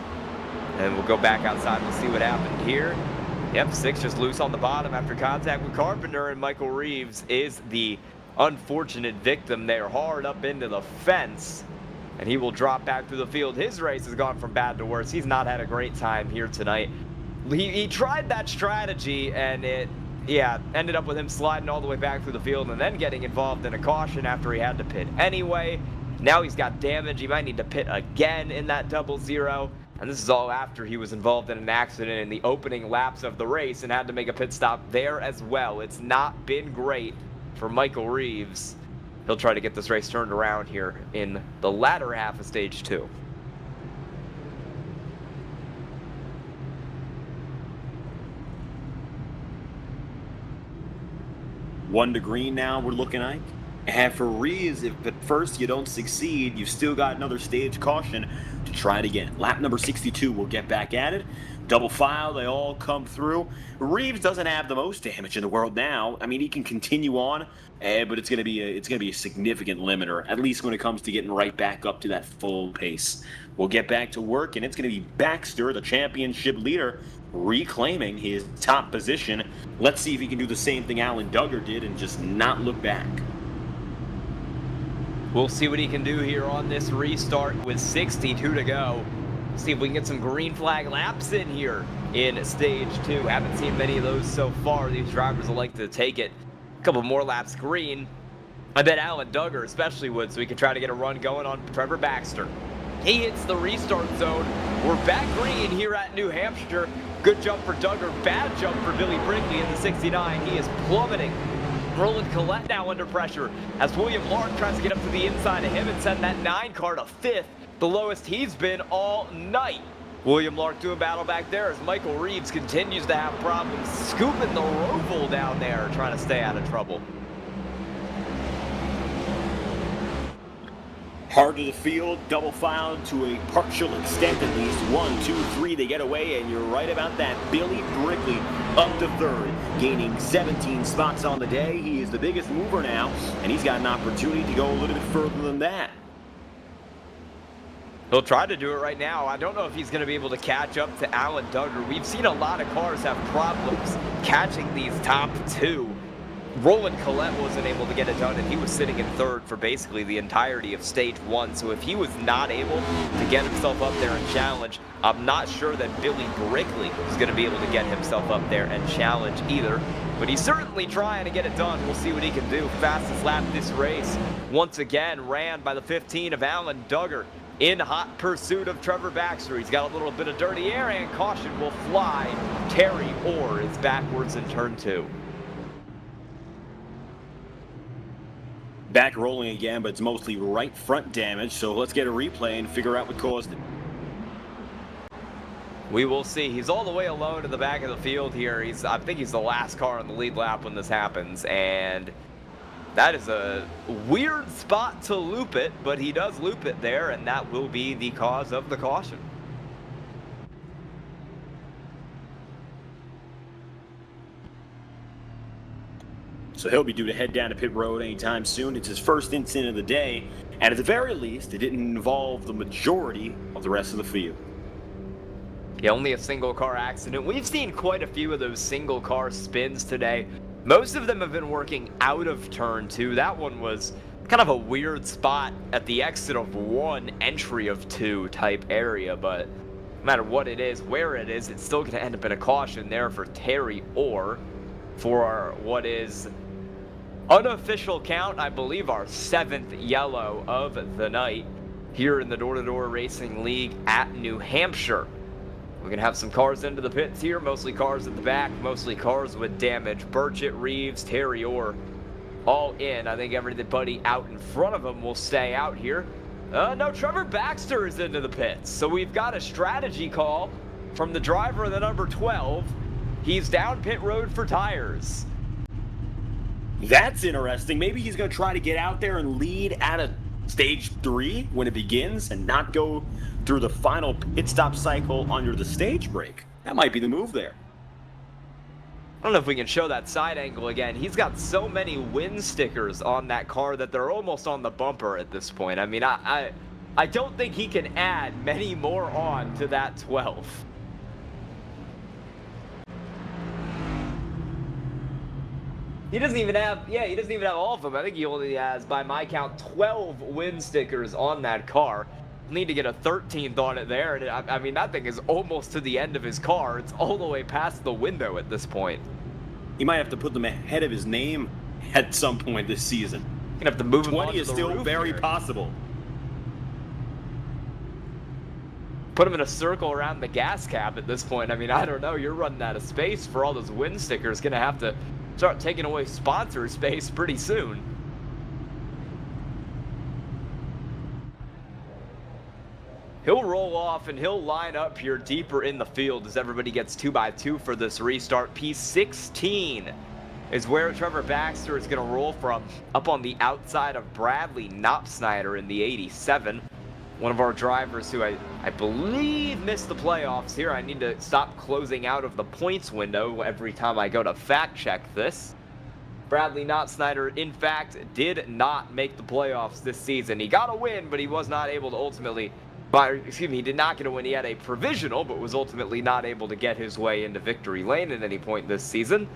And we'll go back outside and see what happened here. Yep, 6 just loose on the bottom after contact with Carpenter, and Michael Reeves is the unfortunate victim there, hard up into the fence, and he will drop back through the field. His race has gone from bad to worse. He's not had a great time here tonight. He tried that strategy, and it, ended up with him sliding all the way back through the field and then getting involved in a caution after he had to pit anyway. Now he's got damage. He might need to pit again in that 0-0. And this is all after he was involved in an accident in the opening laps of the race and had to make a pit stop there as well. It's not been great for Michael Reeves. He'll try to get this race turned around here in the latter half of stage 2. One to green now, we're looking like. And for Reeves, if at first you don't succeed, you've still got another stage caution to try it again. Lap number 62, we'll get back at it. Double file, they all come through. Reeves doesn't have the most damage in the world now. I mean, he can continue on, but it's gonna be a significant limiter, at least when it comes to getting right back up to that full pace. We'll get back to work, and it's gonna be Baxter, the championship leader, reclaiming his top position. Let's see if he can do the same thing Alan Duggar did and just not look back. We'll see what he can do here on this restart with 62 to go. See if we can get some green flag laps in here in stage 2. Haven't seen many of those so far. These drivers will like to take it a couple more laps green. I bet Alan Duggar especially would, so we can try to get a run going on Trevor Baxter. He hits the restart zone. We're back green here at New Hampshire. Good jump for Duggar, bad jump for Billy Brinkley in the 69. He is plummeting. Roland Collette now under pressure as William Lark tries to get up to the inside of him and send that 9 car to 5th, the lowest he's been all night. William Lark doing battle back there as Michael Reeves continues to have problems scooping the Roval down there, trying to stay out of trouble. Hard to the field, double filed to a partial extent at least. 1, 2, 3, they get away, and you're right about that. Billy Brinkley up to 3rd, gaining 17 spots on the day. He is the biggest mover now, and he's got an opportunity to go a little bit further than that. He'll try to do it right now. I don't know if he's going to be able to catch up to Alan Duggar. We've seen a lot of cars have problems catching these top 2. Roland Collette wasn't able to get it done, and he was sitting in 3rd for basically the entirety of stage 1. So if he was not able to get himself up there and challenge, I'm not sure that Billy Brinkley is going to be able to get himself up there and challenge either. But he's certainly trying to get it done. We'll see what he can do. Fastest lap this race, once again, ran by the 15 of Alan Duggar in hot pursuit of Trevor Baxter. He's got a little bit of dirty air, and caution will fly. Terry Orr is backwards in turn 2. Back rolling again, but it's mostly right front damage, so let's get a replay and figure out what caused it. We will see. He's all the way alone in the back of the field here. I think he's the last car on the lead lap when this happens, and that is a weird spot to loop it, but he does loop it there, and that will be the cause of the caution. So he'll be due to head down to pit road anytime soon. It's his first incident of the day, and at the very least, it didn't involve the majority of the rest of the field. Yeah, only a single car accident. We've seen quite a few of those single car spins today. Most of them have been working out of turn 2. That one was kind of a weird spot at the exit of 1, entry of 2 type area, but no matter what it is, where it is, it's still going to end up in a caution there for Terry Orr for what is unofficial count, I believe, our 7th yellow of the night here in the Door Racing League at New Hampshire. We're going to have some cars into the pits here, mostly cars at the back, mostly cars with damage. Burchett, Reeves, Terry Orr, all in. I think everybody out in front of them will stay out here. No, Trevor Baxter is into the pits. So we've got a strategy call from the driver of the number 12. He's down pit road for tires. That's interesting. Maybe he's going to try to get out there and lead out of stage 3 when it begins and not go through the final pit stop cycle under the stage break. That might be the move there. I don't know if we can show that side angle again. He's got so many win stickers on that car that they're almost on the bumper at this point. I mean, I don't think he can add many more on to that 12. He doesn't even have, yeah, he doesn't even have all of them. I think he only has, by my count, 12 win stickers on that car. Need to get a 13th on it there. And I mean, that thing is almost to the end of his car. It's all the way past the window at this point. He might have to put them ahead of his name at some point this season. You're gonna have to move him 20 is still very possible. Put him in a circle around the gas cap at this point. I mean, I don't know. You're running out of space for all those win stickers. Gonna have to start taking away sponsor space pretty soon. He'll roll off and he'll line up here deeper in the field as everybody gets 2x2 for this restart. P16 is where Trevor Baxter is going to roll from, up on the outside of Bradley Knopsnyder in the 87. One of our drivers who I believe missed the playoffs here. I need to stop closing out of the points window every time I go to fact check this. Bradley Knopsnyder, in fact, did not make the playoffs this season. He got a win, but he was not able to ultimately... he did not get a win. He had a provisional, but was ultimately not able to get his way into victory lane at any point this season.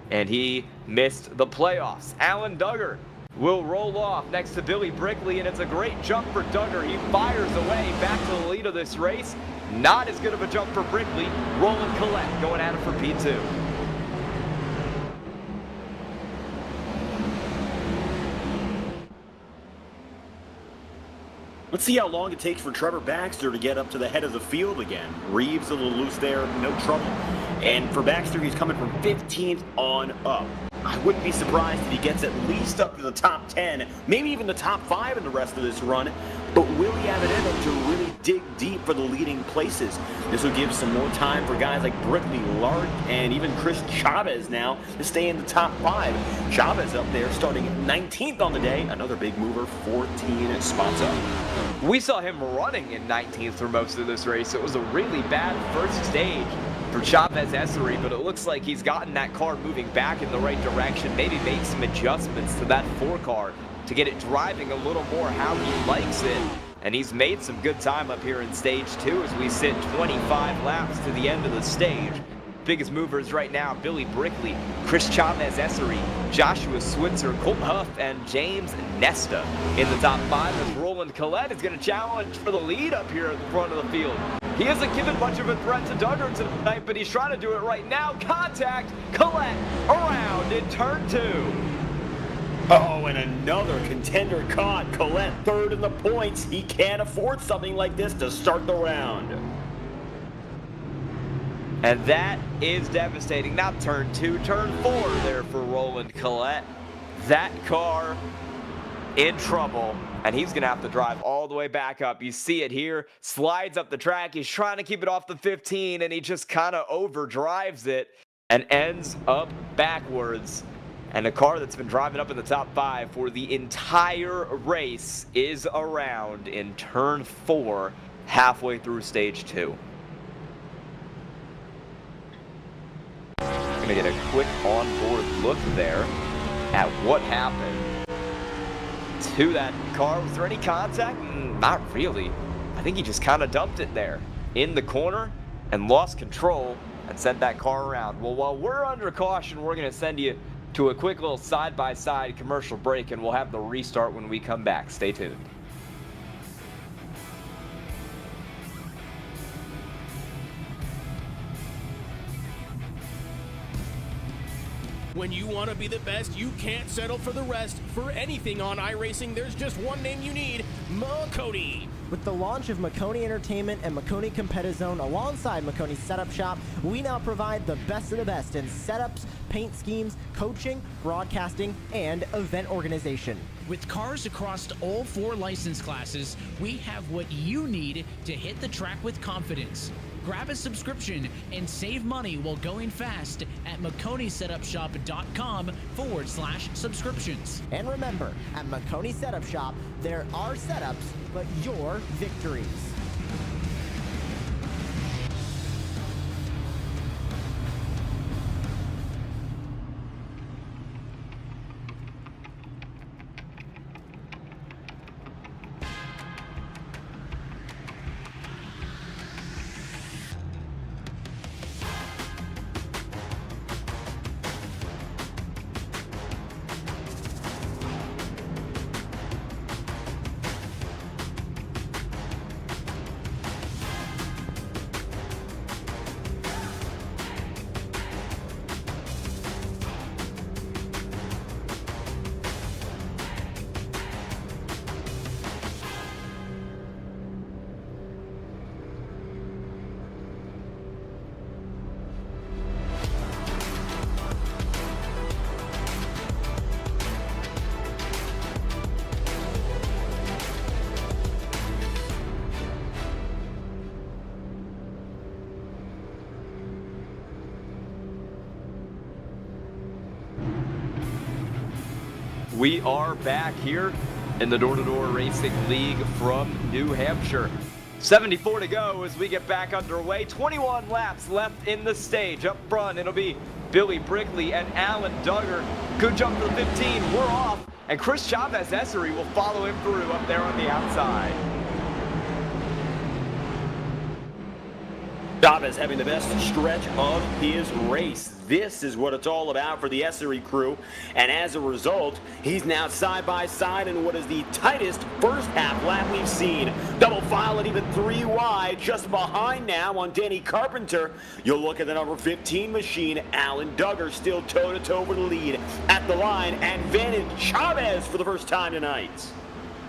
And he missed the playoffs. Alan Duggar will roll off next to Billy Brickley, and it's a great jump for Duggar. He fires away back to the lead of this race. Not as good of a jump for Brickley. Roland Collette going at it for P2. Let's see how long it takes for Trevor Baxter to get up to the head of the field again. Reeves a little loose there, no trouble. And for Baxter, he's coming from 15th on up. I wouldn't be surprised if he gets at least up to the top 10, maybe even the top 5 in the rest of this run. But will he have it in him to really dig deep for the leading places? This will give some more time for guys like Brickley, Lark, and even Chris Chavez now to stay in the top 5. Chavez up there starting 19th on the day. Another big mover, 14 spots up. We saw him running in 19th for most of this race. It was a really bad first stage for Chavez Essery, but it looks like he's gotten that car moving back in the right direction, maybe made some adjustments to that 4 car to get it driving a little more how he likes it. And he's made some good time up here in stage 2 as we sit 25 laps to the end of the stage. Biggest movers right now, Billy Brickley, Chris Chavez Essery, Joshua Switzer, Colton Huff, and James Nesta in the top 5 as Roland Collette is going to challenge for the lead up here at the front of the field. He hasn't given much of a threat to Duggar tonight, but he's trying to do it right now. Contact, Collette around in turn 2. Oh, and another contender caught. Collette third in the points. He can't afford something like this to start the round. And that is devastating. Now turn 2, turn 4 there for Roland Collette. That car in trouble, and he's going to have to drive all the way back up. You see it here, slides up the track. He's trying to keep it off the 15, and he just kind of overdrives it and ends up backwards. And the car that's been driving up in the top 5 for the entire race is around in turn 4, halfway through stage 2. Going to get a quick onboard look there at what happened to that car. Was there any contact? Not really. I think he just kind of dumped it there in the corner and lost control and sent that car around. Well, while we're under caution, we're going to send you to a quick little side-by-side commercial break, and we'll have the restart when we come back. Stay tuned. When you want to be the best, you can't settle for the rest. For anything on iRacing, there's just one name you need, Maconi. With the launch of Maconi Entertainment and Maconi Competizone alongside Maconi Setup Shop, we now provide the best of the best in setups, paint schemes, coaching, broadcasting, and event organization. With cars across all 4 license classes, we have what you need to hit the track with confidence. Grab a subscription and save money while going fast at MaconiSetupShop.com/subscriptions. And remember, at Maconi Setup Shop, there are setups, but your victories. we are back here in the Door Racing League from New Hampshire. 74 to go as we get back underway. 21 laps left in the stage. Up front, it'll be Billy Brickley and Alan Duggar. Good jump for the 15. We're off. And Chris Chavez-Essery will follow him through up there on the outside. Chavez having the best stretch of his race. This is what it's all about for the Essery crew, and as a result, he's now side by side in what is the tightest first half lap we've seen. Double file and even 3 wide, just behind now on Danny Carpenter. You'll look at the number 15 machine, Alan Duggar, still toe-to-toe for the lead at the line, and Vantage Chavez for the first time tonight.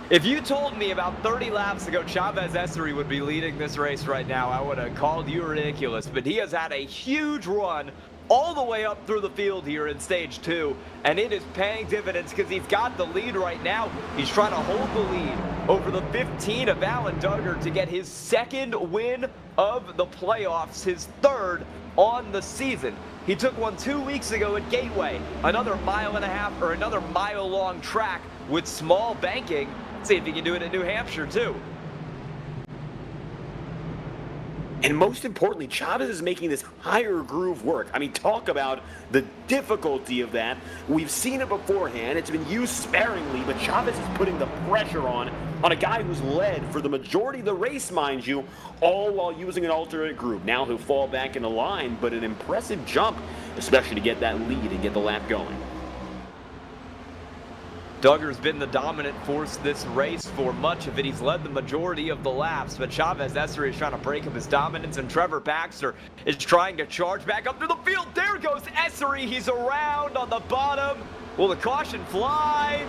If you told me about 30 laps ago Chavez-Essery would be leading this race right now, I would have called you ridiculous. But he has had a huge run all the way up through the field here in stage 2, and it is paying dividends because he's got the lead right now. He's trying to hold the lead over the 15 of Alan Duggar to get his 2nd win of the playoffs, his 3rd on the season. He took one 2 weeks ago at Gateway, another 1.5 mile or another mile-long track with small banking. See if he can do it in New Hampshire, too. And most importantly, Chavez is making this higher groove work. I mean, talk about the difficulty of that. We've seen it beforehand. It's been used sparingly, but Chavez is putting the pressure on a guy who's led for the majority of the race, mind you, all while using an alternate groove. Now he'll fall back in the line, but an impressive jump, especially to get that lead and get the lap going. Duggar's been the dominant force this race for much of it. He's led the majority of the laps, but Chavez-Essery is trying to break up his dominance, and Trevor Baxter is trying to charge back up to the field. There goes Essery. He's around on the bottom. Will the caution fly?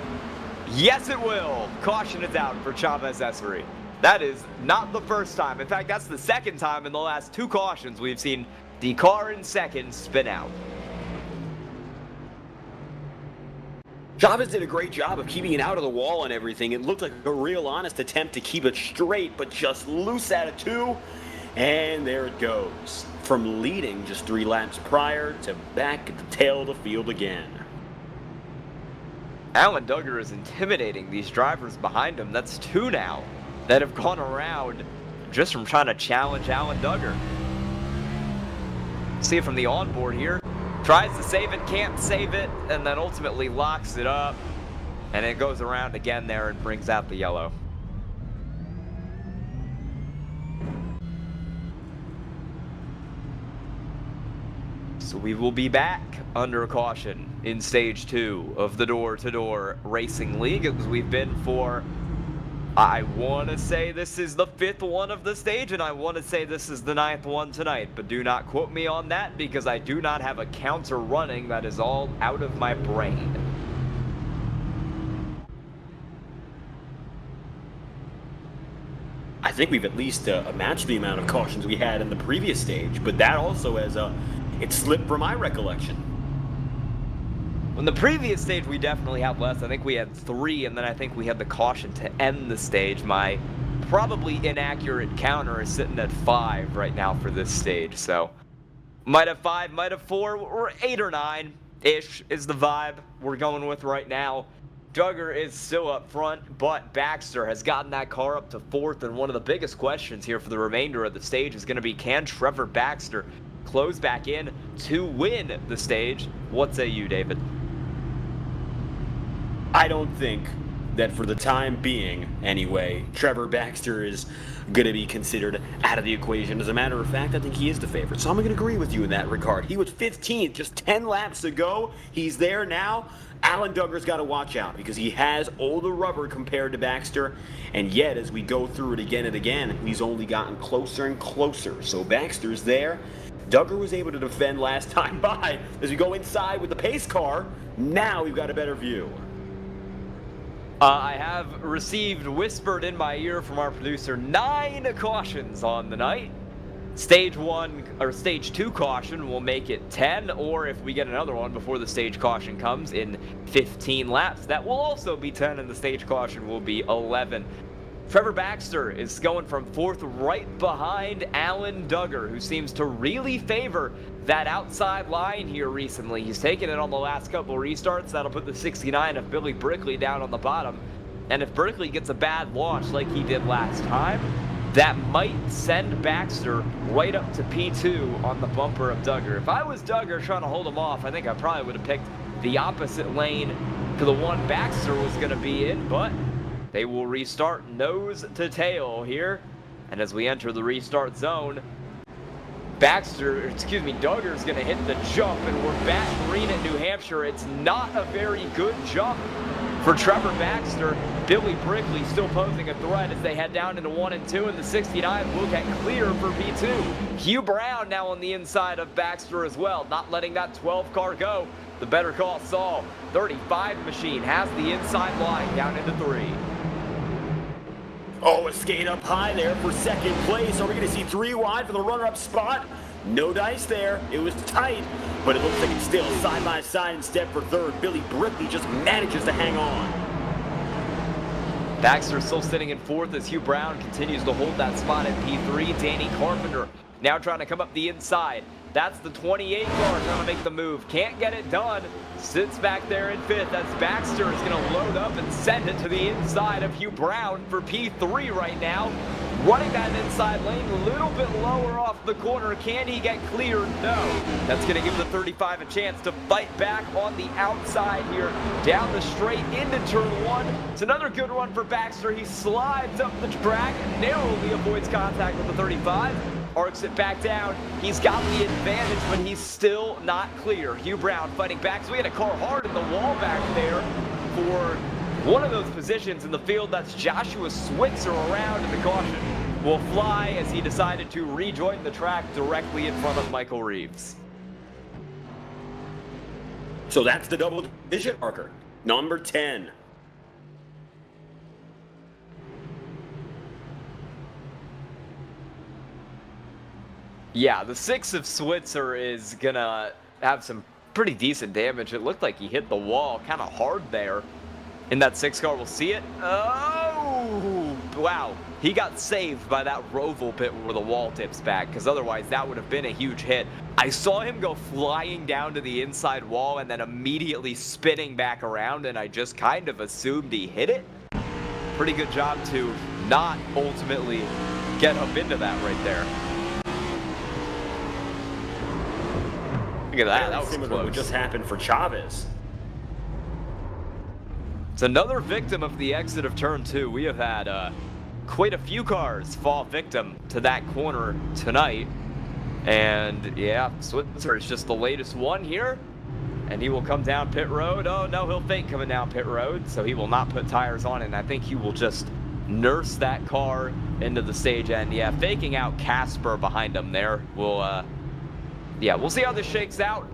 Yes, it will. Caution is out for Chavez-Essery. That is not the first time. In fact, that's the 2nd time in the last 2 cautions we've seen the car in 2nd spin out. Chavez did a great job of keeping it out of the wall and everything. It looked like a real honest attempt to keep it straight, but just loose at it too. And there it goes. From leading just 3 laps prior to back at the tail of the field again. Alan Duggar is intimidating these drivers behind him. That's 2 now that have gone around just from trying to challenge Alan Duggar. See it from the onboard here. Tries to save it, can't save it, and then ultimately locks it up. And it goes around again there and brings out the yellow. So we will be back under caution in stage 2 of the Door Racing League, as we've been for, I want to say this is the 5th one of the stage, and I want to say this is the 9th one tonight, but do not quote me on that because I do not have a counter running. That is all out of my brain. I think we've at least matched the amount of cautions we had in the previous stage, but that also has it slipped from my recollection. In the previous stage, we definitely had less. I think we had 3, and then I think we had the caution to end the stage. My probably inaccurate counter is sitting at 5 right now for this stage. So, might have 5, might have 4, or 8 or 9-ish is the vibe we're going with right now. Duggar is still up front, but Baxter has gotten that car up to 4th, and one of the biggest questions here for the remainder of the stage is going to be, can Trevor Baxter close back in to win the stage? What say you, David? I don't think that for the time being, anyway, Trevor Baxter is going to be considered out of the equation. As a matter of fact, I think he is the favorite. So I'm going to agree with you in that regard. He was 15th just 10 laps ago. He's there now. Alan Duggar's got to watch out because he has all the rubber compared to Baxter. And yet, as we go through it again and again, he's only gotten closer and closer. So Baxter's there. Duggar was able to defend last time by. As we go inside with the pace car, now we've got a better view. I have received whispered in my ear from our producer 9 cautions on the night. Stage 1 or stage 2 caution will make it 10, or if we get another one before the stage caution comes in 15 laps, that will also be 10, and the stage caution will be 11. Trevor Baxter is going from 4th right behind Alan Duggar, who seems to really favor that outside line here recently. He's taken it on the last couple restarts. That'll put the 69 of Billy Brickley down on the bottom. And if Brickley gets a bad launch like he did last time, that might send Baxter right up to P2 on the bumper of Duggar. If I was Duggar trying to hold him off, I think I probably would have picked the opposite lane to the one Baxter was going to be in, but they will restart nose to tail here. And as we enter the restart zone, Duggar's going to hit the jump, and we're back green at New Hampshire. It's not a very good jump for Trevor Baxter. Billy Brickley still posing a threat as they head down into 1 and 2, and the 69 will get clear for P2. Hugh Brown now on the inside of Baxter as well, not letting that 12 car go. The better call, Saul. 35 machine has the inside line down into 3. Oh, a skate up high there for second place. Are we going to see 3 wide for the runner-up spot? No dice there. It was tight, but it looks like it's still side by side instead for 3rd. Billy Brickley just manages to hang on. Baxter still sitting in 4th as Hugh Brown continues to hold that spot at P3. Danny Carpenter now trying to come up the inside. That's the 28 car trying to make the move. Can't get it done. Sits back there in 5th as Baxter is going to load up and send it to the inside of Hugh Brown for P3 right now. Running that inside lane a little bit lower off the corner. Can he get clear? No. That's going to give the 35 a chance to fight back on the outside here. Down the straight into turn 1. It's another good run for Baxter. He slides up the track and narrowly avoids contact with the 35. Arcs it back down. He's got the advantage, but he's still not clear. Hugh Brown fighting back. So we had a car hard in the wall back there for one of those positions in the field. That's Joshua Switzer around, and the caution will fly as he decided to rejoin the track directly in front of Michael Reeves. So that's the double-digit marker, number 10. Yeah, the 6 of Switzer is gonna have some pretty decent damage. It looked like he hit the wall kind of hard there in that 6 car. We'll see it. Oh, wow. He got saved by that roval pit where the wall tips back, because otherwise that would have been a huge hit. I saw him go flying down to the inside wall and then immediately spinning back around, and I just kind of assumed he hit it. Pretty good job to not ultimately get up into that right there. Look at that. That was similar close. to what just happened for Chavez. It's another victim of the exit of turn 2. We have had quite a few cars fall victim to that corner tonight. And yeah, Switzer is just the latest one here. And he will come down pit road. Oh no, he'll fake coming down pit road. So he will not put tires on it. And I think he will just nurse that car into the stage end. Yeah, faking out Casper behind him there. Yeah, we'll see how this shakes out.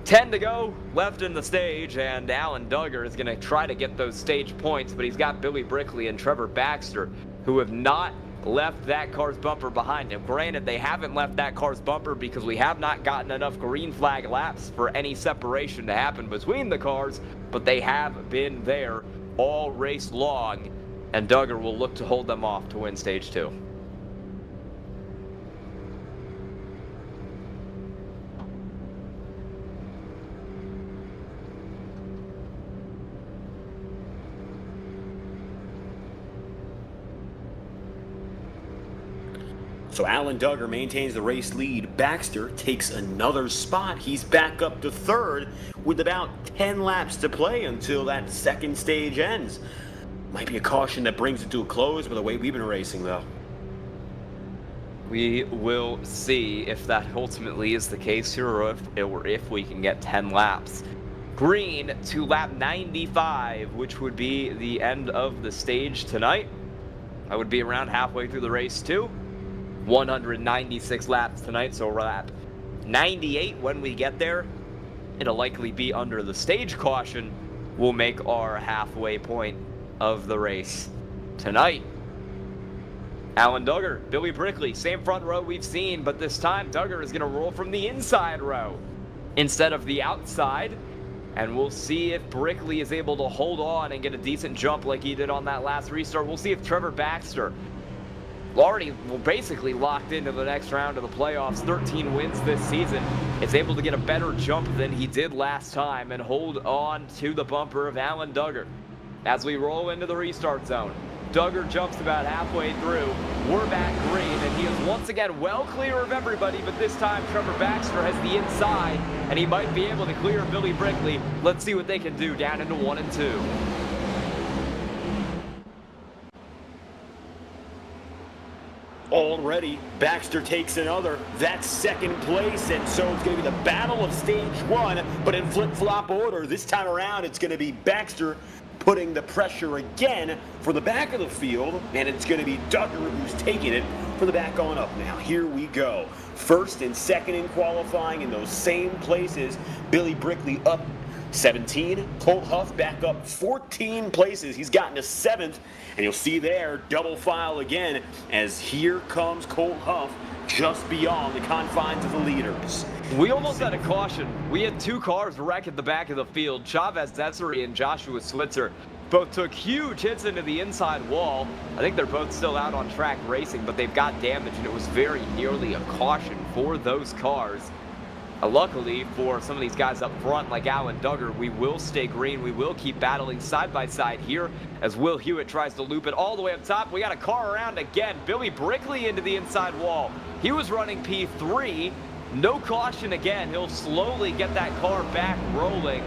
10 to go left in the stage, and Alan Duggar is going to try to get those stage points, but he's got Billy Brickley and Trevor Baxter, who have not left that car's bumper behind him. Granted, they haven't left that car's bumper because we have not gotten enough green flag laps for any separation to happen between the cars, but they have been there all race long, and Duggar will look to hold them off to win stage 2. So Alan Duggar maintains the race lead. Baxter takes another spot. He's back up to 3rd with about 10 laps to play until that second stage ends. Might be a caution that brings it to a close by the way we've been racing, though. We will see if that ultimately is the case here, or if we can get 10 laps. Green to lap 95, which would be the end of the stage tonight. I would be around halfway through the race too. 196 laps tonight, so lap 98 when we get there. It'll likely be under the stage caution. We'll make our halfway point of the race tonight. Alan Duggar, Billy Brickley, same front row we've seen, but this time Duggar is going to roll from the inside row instead of the outside. And we'll see if Brickley is able to hold on and get a decent jump like he did on that last restart. We'll see if Trevor Baxter, already basically locked into the next round of the playoffs, 13 wins this season, is able to get a better jump than he did last time and hold on to the bumper of Alan Duggar. As we roll into the restart zone, Duggar jumps about halfway through. We're back green, and he is once again well clear of everybody, but this time Trevor Baxter has the inside, and he might be able to clear Billy Brickley. Let's see what they can do down into 1 and 2. Already, Baxter takes another. That's second place, and so it's going to be the battle of stage 1, but in flip-flop order. This time around, it's going to be Baxter putting the pressure again for the back of the field, and it's going to be Duggar who's taking it for the back on up now. Here we go. First and second in qualifying in those same places. Billy Brickley up 17. Colt Huff back up 14 places. He's gotten to 7th, and you'll see there, double file again, as here comes Colt Huff just beyond the confines of the leaders. We almost had a caution. We had 2 cars wreck at the back of the field. Chavez Desiree and Joshua Switzer both took huge hits into the inside wall. I think they're both still out on track racing, but they've got damage, and it was very nearly a caution for those cars. Luckily for some of these guys up front, like Alan Duggar, we will stay green. We will keep battling side by side here as Will Hewitt tries to loop it all the way up top. We got a car around again. Billy Brickley into the inside wall. He was running P3. No caution again. He'll slowly get that car back rolling.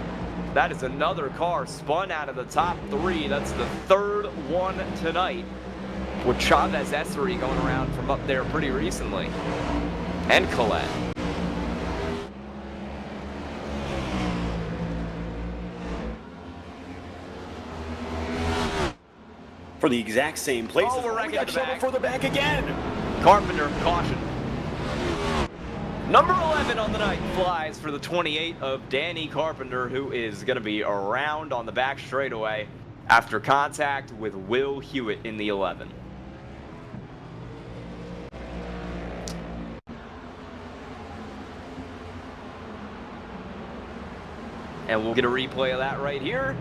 That is another car spun out of the top 3. That's the 3rd one tonight, with Chavez Essery going around from up there pretty recently. And Collette. For the exact same places. Oh, we're we got trouble for the back again. Carpenter, caution. Number 11 on the night flies for the 28 of Danny Carpenter, who is going to be around on the back straightaway after contact with Will Hewitt in the 11. And we'll get a replay of that right here.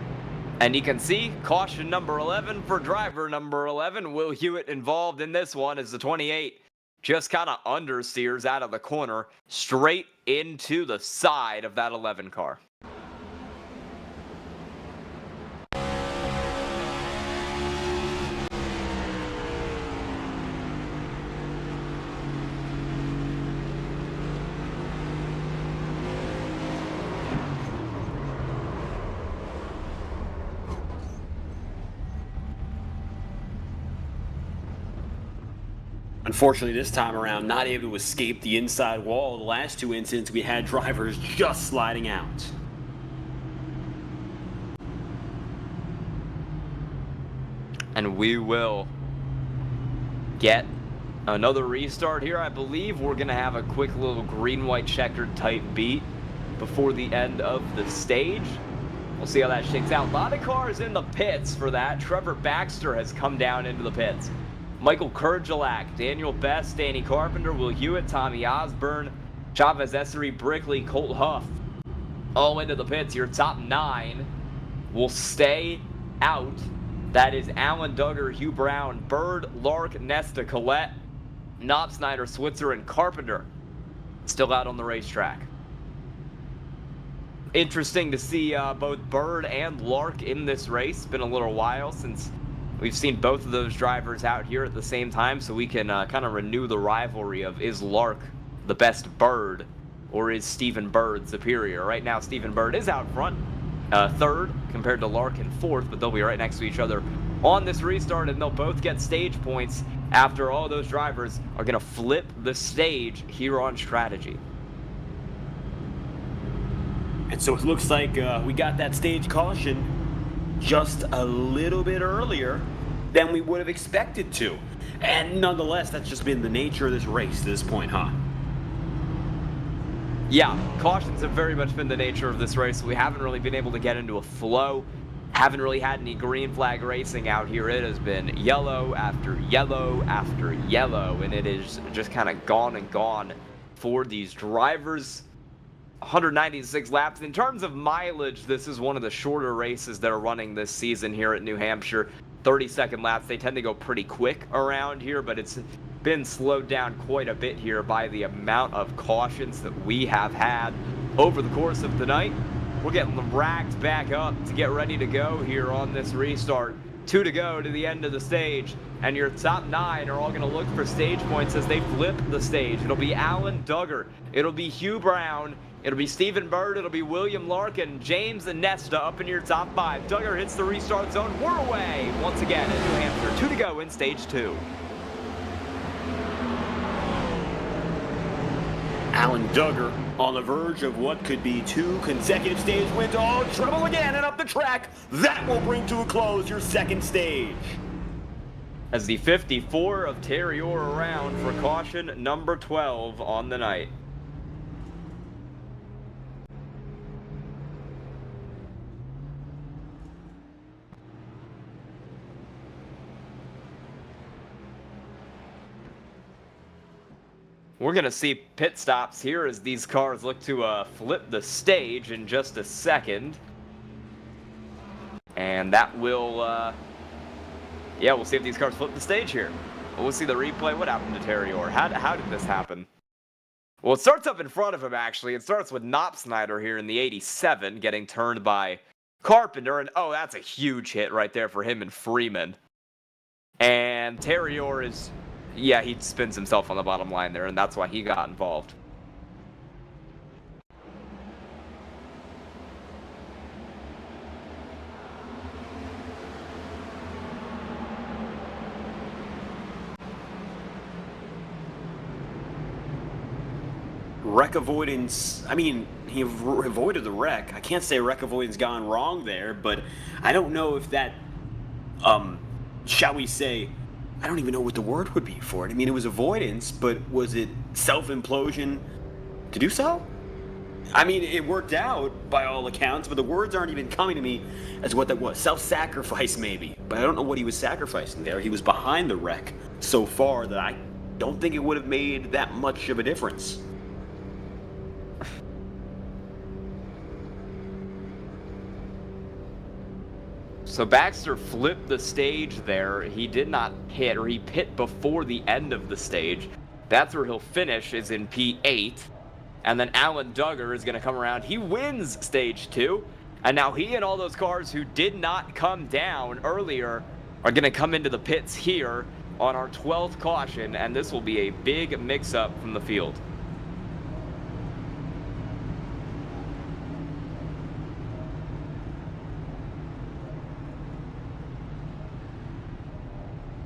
And you can see caution number 11 for driver number 11. Will Hewitt involved in this one as the 28 just kind of understeers out of the corner straight into the side of that 11 car. Unfortunately, this time around, not able to escape the inside wall. The last 2 incidents, we had drivers just sliding out. And we will get another restart here. I believe we're going to have a quick little green-white checkered type beat before the end of the stage. We'll see how that shakes out. A lot of cars in the pits for that. Trevor Baxter has come down into the pits. Michael Kurgelak, Daniel Best, Danny Carpenter, Will Hewitt, Tommy Osborne, Chavez Essery, Brickley, Colt Huff, all into the pits. Your top 9 will stay out. That is Alan Duggar, Hugh Brown, Bird, Lark, Nesta, Collette, Knopp, Snyder, Switzer, and Carpenter still out on the racetrack. Interesting to see both Bird and Lark in this race. It's been a little while since we've seen both of those drivers out here at the same time, so we can kind of renew the rivalry of, is Lark the best Bird, or is Stephen Bird superior? Right now, Stephen Bird is out front, 3rd, compared to Lark in 4th, but they'll be right next to each other on this restart, and they'll both get stage points after all those drivers are going to flip the stage here on strategy. And so it looks like we got that stage caution just a little bit earlier than we would have expected to. And nonetheless, that's just been the nature of this race to this point, huh? Yeah, cautions have very much been the nature of this race. We haven't really been able to get into a flow. Haven't really had any green flag racing out here. It has been yellow after yellow after yellow, and it is just kind of gone and gone for these drivers. 196 laps. In terms of mileage, this is one of the shorter races that are running this season here at New Hampshire. 30-second laps. They tend to go pretty quick around here, but it's been slowed down quite a bit here by the amount of cautions that we have had over the course of the night. We're getting racked back up to get ready to go here on this restart. 2 to go to the end of the stage, and your top 9 are all going to look for stage points as they flip the stage. It'll be Alan Duggar, it'll be Hugh Brown, it'll be Stephen Bird, it'll be William Larkin, James and Nesta up in your top 5. Duggar hits the restart zone. We're away once again at New Hampshire. 2 to go in stage 2. Alan Duggar on the verge of what could be 2 consecutive stage wins. Oh, trouble again and up the track. That will bring to a close your second stage. As the 54 of Terry Orr around for caution number 12 on the night. We're going to see pit stops here as these cars look to flip the stage in just a second. And that will, yeah, we'll see if these cars flip the stage here. We'll see the replay. What happened to Terry Orr? How did this happen? Well, it starts up in front of him, actually. It starts with Knopsnyder here in the 87 getting turned by Carpenter. And, oh, that's a huge hit right there for him and Freeman. And Terry Orr is... yeah, he spins himself on the bottom line there, and that's why he got involved. Wreck avoidance, I mean, he avoided the wreck. I can't say wreck avoidance gone wrong there, but I don't know if that, shall we say, I don't even know what the word would be for it. I mean, it was avoidance, but was it self-implosion to do so? I mean, it worked out by all accounts, but the words aren't even coming to me as what that was. Self-sacrifice, maybe. But I don't know what he was sacrificing there. He was behind the wreck so far that I don't think it would have made that much of a difference. So Baxter flipped the stage there. He did not hit, or he pit before the end of the stage. That's where he'll finish, is in P8. And then Alan Duggar is going to come around. He wins stage 2. And now he and all those cars who did not come down earlier are going to come into the pits here on our 12th caution. And this will be a big mix-up from the field.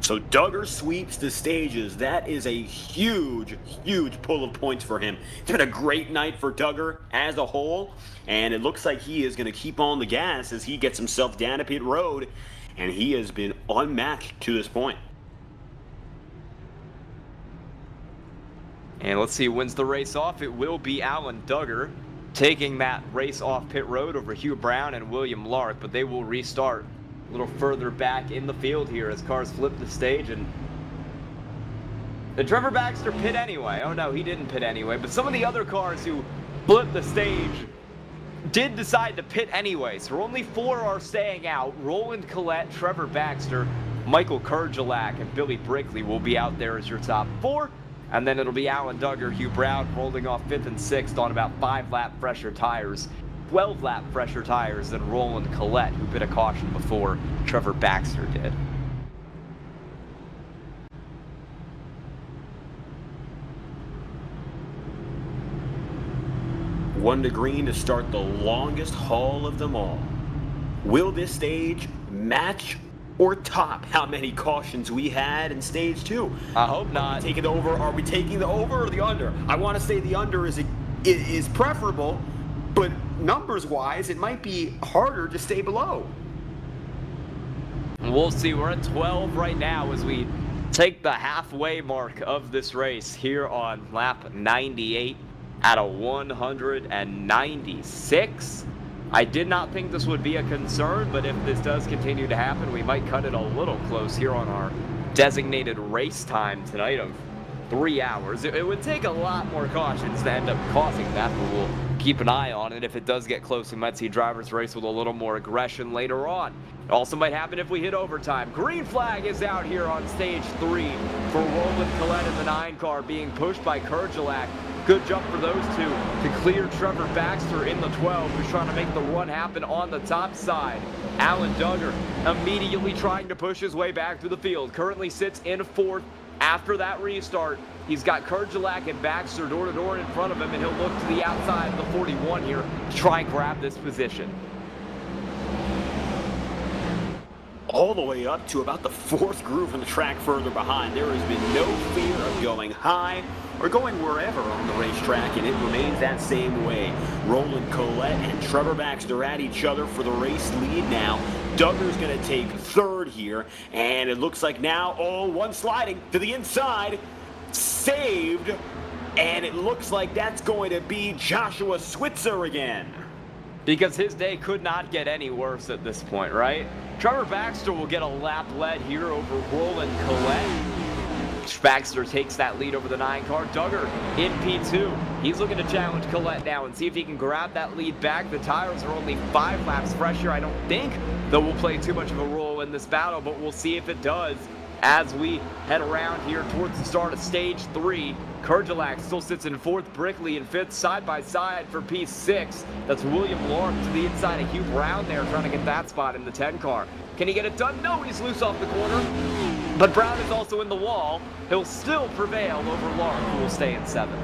So Duggar sweeps the stages. That is a huge, huge pull of points for him. It's been a great night for Duggar as a whole, and it looks like he is going to keep on the gas as he gets himself down to pit road, and he has been unmatched to this point. And let's see who wins the race off. It will be Alan Duggar taking that race off pit road over Hugh Brown and William Lark, but they will restart a little further back in the field here as cars flip the stage. And did Trevor Baxter pit anyway? Oh no, he didn't pit anyway, but some of the other cars who flipped the stage did decide to pit anyway. So only 4 are staying out. Roland Collette, Trevor Baxter, Michael Kurgelak, and Billy Brickley will be out there as your top 4. And then it'll be Alan Duggar, Hugh Brown rolling off 5th and 6th on about 5-lap fresher tires. 12-lap fresher tires than Roland Collette, who pit a caution before Trevor Baxter did. One to green to start the longest haul of them all. Will this stage match or top how many cautions we had in stage 2? I hope not. Are we taking the over? Are we taking the over or the under? I want to say the under is preferable, but numbers-wise, it might be harder to stay below. We'll see. We're at 12 right now as we take the halfway mark of this race here on lap 98 at a 196. I did not think this would be a concern, but if this does continue to happen, we might cut it a little close here on our designated race time tonight of 3 hours. It would take a lot more cautions to end up causing that, but we'll keep an eye on it. If it does get close, we might see drivers race with a little more aggression later on. It also might happen if we hit overtime. Green flag is out here on stage 3 for Roland Collette in the 9 car, being pushed by Kurjalak. Good jump for those two to clear Trevor Baxter in the 12, who's trying to make the run happen on the top side. Alan Duggar immediately trying to push his way back through the field. Currently sits in 4th after that restart. He's got Kurjalak and Baxter door to door in front of him, and he'll look to the outside of the 41 here to try and grab this position. All the way up to about the 4th groove in the track further behind. There has been no fear of going high or going wherever on the racetrack, and it remains that same way. Roland Collette and Trevor Baxter at each other for the race lead now. Duggar's going to take 3rd here, and it looks like now, one sliding to the inside, saved, and it looks like that's going to be Joshua Switzer again. Because his day could not get any worse at this point, right? Trevor Baxter will get a lap lead here over Roland Collette. Baxter takes that lead over the 9 car. Duggar in P2. He's looking to challenge Collette now and see if he can grab that lead back. The tires are only 5 laps fresher. I don't think that will play too much of a role in this battle, but we'll see if it does as we head around here towards the start of stage 3. Kurjalak still sits in 4th, Brickley in 5th, side by side for P6. That's William Lark to the inside of Hugh Brown there, trying to get that spot in the 10 car. Can he get it done? No, he's loose off the corner. But Brown is also in the wall. He'll still prevail over Lark, who will stay in 7th.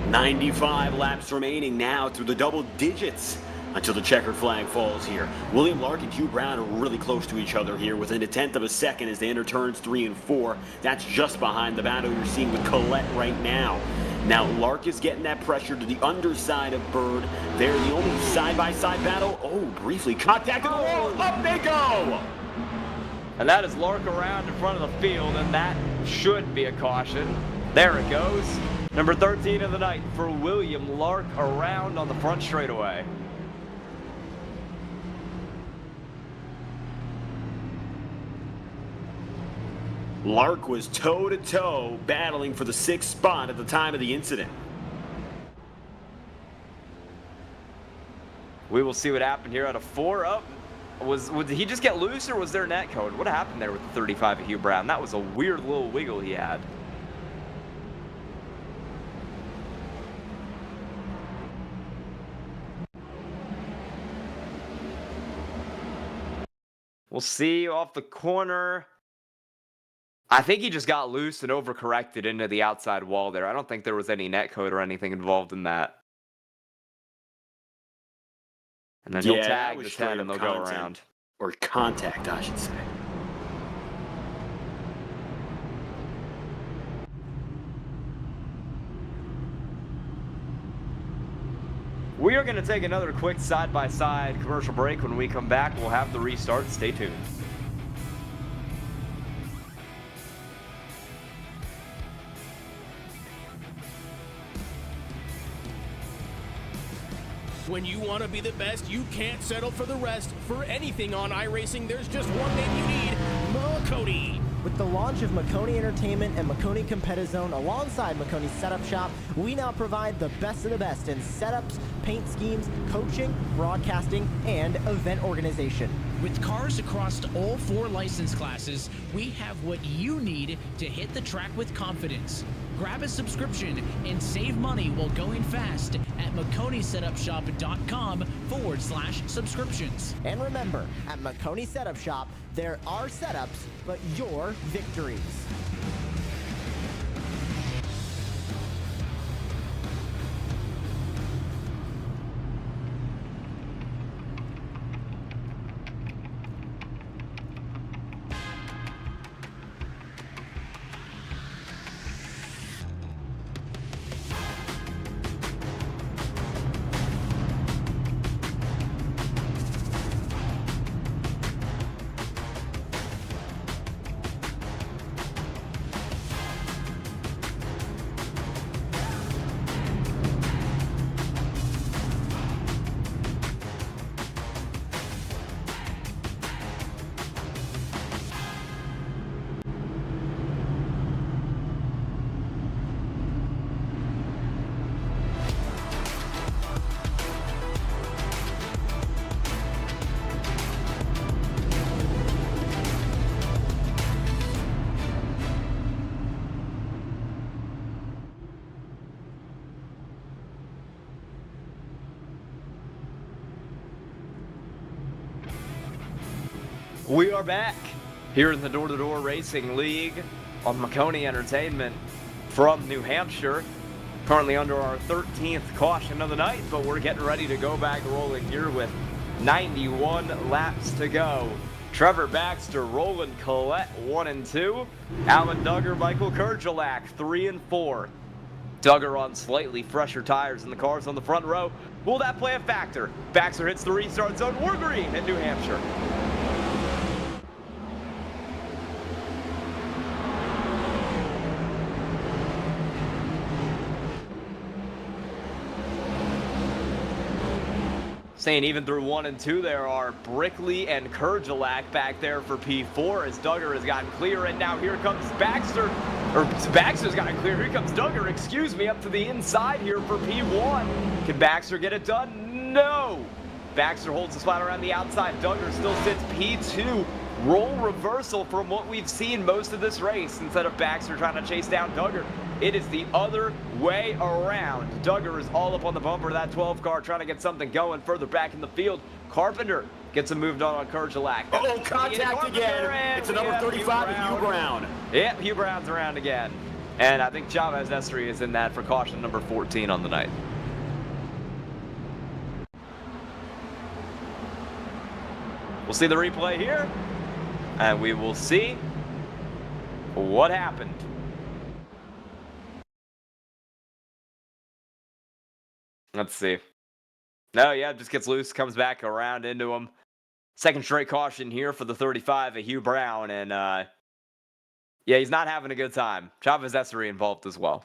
"95 laps remaining now through the double digits until the checkered flag falls here. William Lark and Hugh Brown are really close to each other here, within 1/10 of a second as they enter turns 3 and 4. That's just behind the battle you're seeing with Collette right now. Now Lark is getting that pressure to the underside of Bird. They're the only side-by-side battle. Briefly contacted the wall. Up they go! And that is Lark around in front of the field, and that should be a caution. There it goes. Number 13 of the night for William Lark around on the front straightaway. Lark was toe-to-toe battling for the 6th spot at the time of the incident. We will see what happened here out of 4. Did he just get loose, or was there net code? What happened there with the 35 of Hugh Brown? That was a weird little wiggle he had. We'll see off the corner. I think he just got loose and overcorrected into the outside wall there. I don't think there was any net code or anything involved in that. And then he'll tag the 10 and they'll go around. Or contact, I should say. We are going to take another quick side-by-side commercial break. When we come back, we'll have the restart. Stay tuned. When you want to be the best, you can't settle for the rest. For anything on iRacing, there's just one name you need: Maconi. With the launch of Maconi Entertainment and Maconi Competizone alongside Maconi Setup Shop, we now provide the best of the best in setups, paint schemes, coaching, broadcasting, and event organization. With cars across all 4 license classes, we have what you need to hit the track with confidence. Grab a subscription and save money while going fast at MaconiSetupShop.com/subscriptions. And remember, at Maconi Setup Shop, there are setups, but your victories. We are back here in the Door Racing League on Maconi Entertainment from New Hampshire. Currently under our 13th caution of the night, but we're getting ready to go back rolling here with 91 laps to go. Trevor Baxter, Roland Collette, 1 and 2. Alan Duggar, Michael Kurgelak, 3 and 4. Duggar on slightly fresher tires than the cars on the front row. Will that play a factor? Baxter hits the restart zone. We're green in New Hampshire. Saying even through 1 and 2, there are Brickley and Kurgelak back there for P4 as Duggar has gotten clear, and now here comes Baxter. Or Baxter's gotten clear. Here comes Duggar, excuse me, up to the inside here for P1. Can Baxter get it done? No! Baxter holds the spot around the outside. Duggar still sits P2. Role reversal from what we've seen most of this race. Instead of Baxter trying to chase down Duggar, it is the other way around. Duggar is all up on the bumper of that 12 car, trying to get something going further back in the field. Carpenter gets a move done on Kurgelak. Oh, contact again. It's a number 35 of Hugh Brown. Yep, Hugh Brown's around again. And I think Chavez Esri is in that for caution number 14 on the night. We'll see the replay here, and we will see what happened. Let's see. No, yeah, just gets loose, comes back around into him. Second straight caution here for the 35 of Hugh Brown, and yeah, he's not having a good time. Chavez Esri involved as well.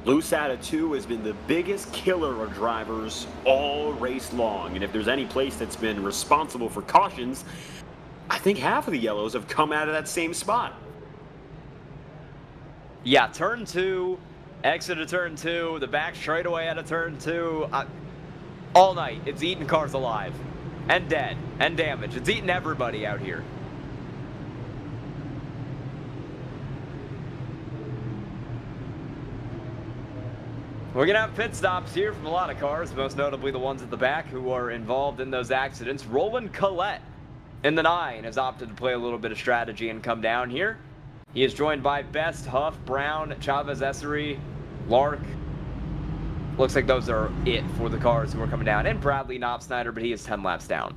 Loose out of 2 has been the biggest killer of drivers all race long, and if there's any place that's been responsible for cautions, I think half of the yellows have come out of that same spot. Yeah, turn 2, exit of turn 2, the back straightaway out of turn 2. All night, it's eating cars alive, and dead, and damaged. It's eating everybody out here. We're going to have pit stops here from a lot of cars, most notably the ones at the back who are involved in those accidents. Roland Collette in the 9 has opted to play a little bit of strategy and come down here. He is joined by Best, Huff, Brown, Chavez Esri, Lark. Looks like those are it for the cars who are coming down. And Bradley Knopsnyder, but he is 10 laps down.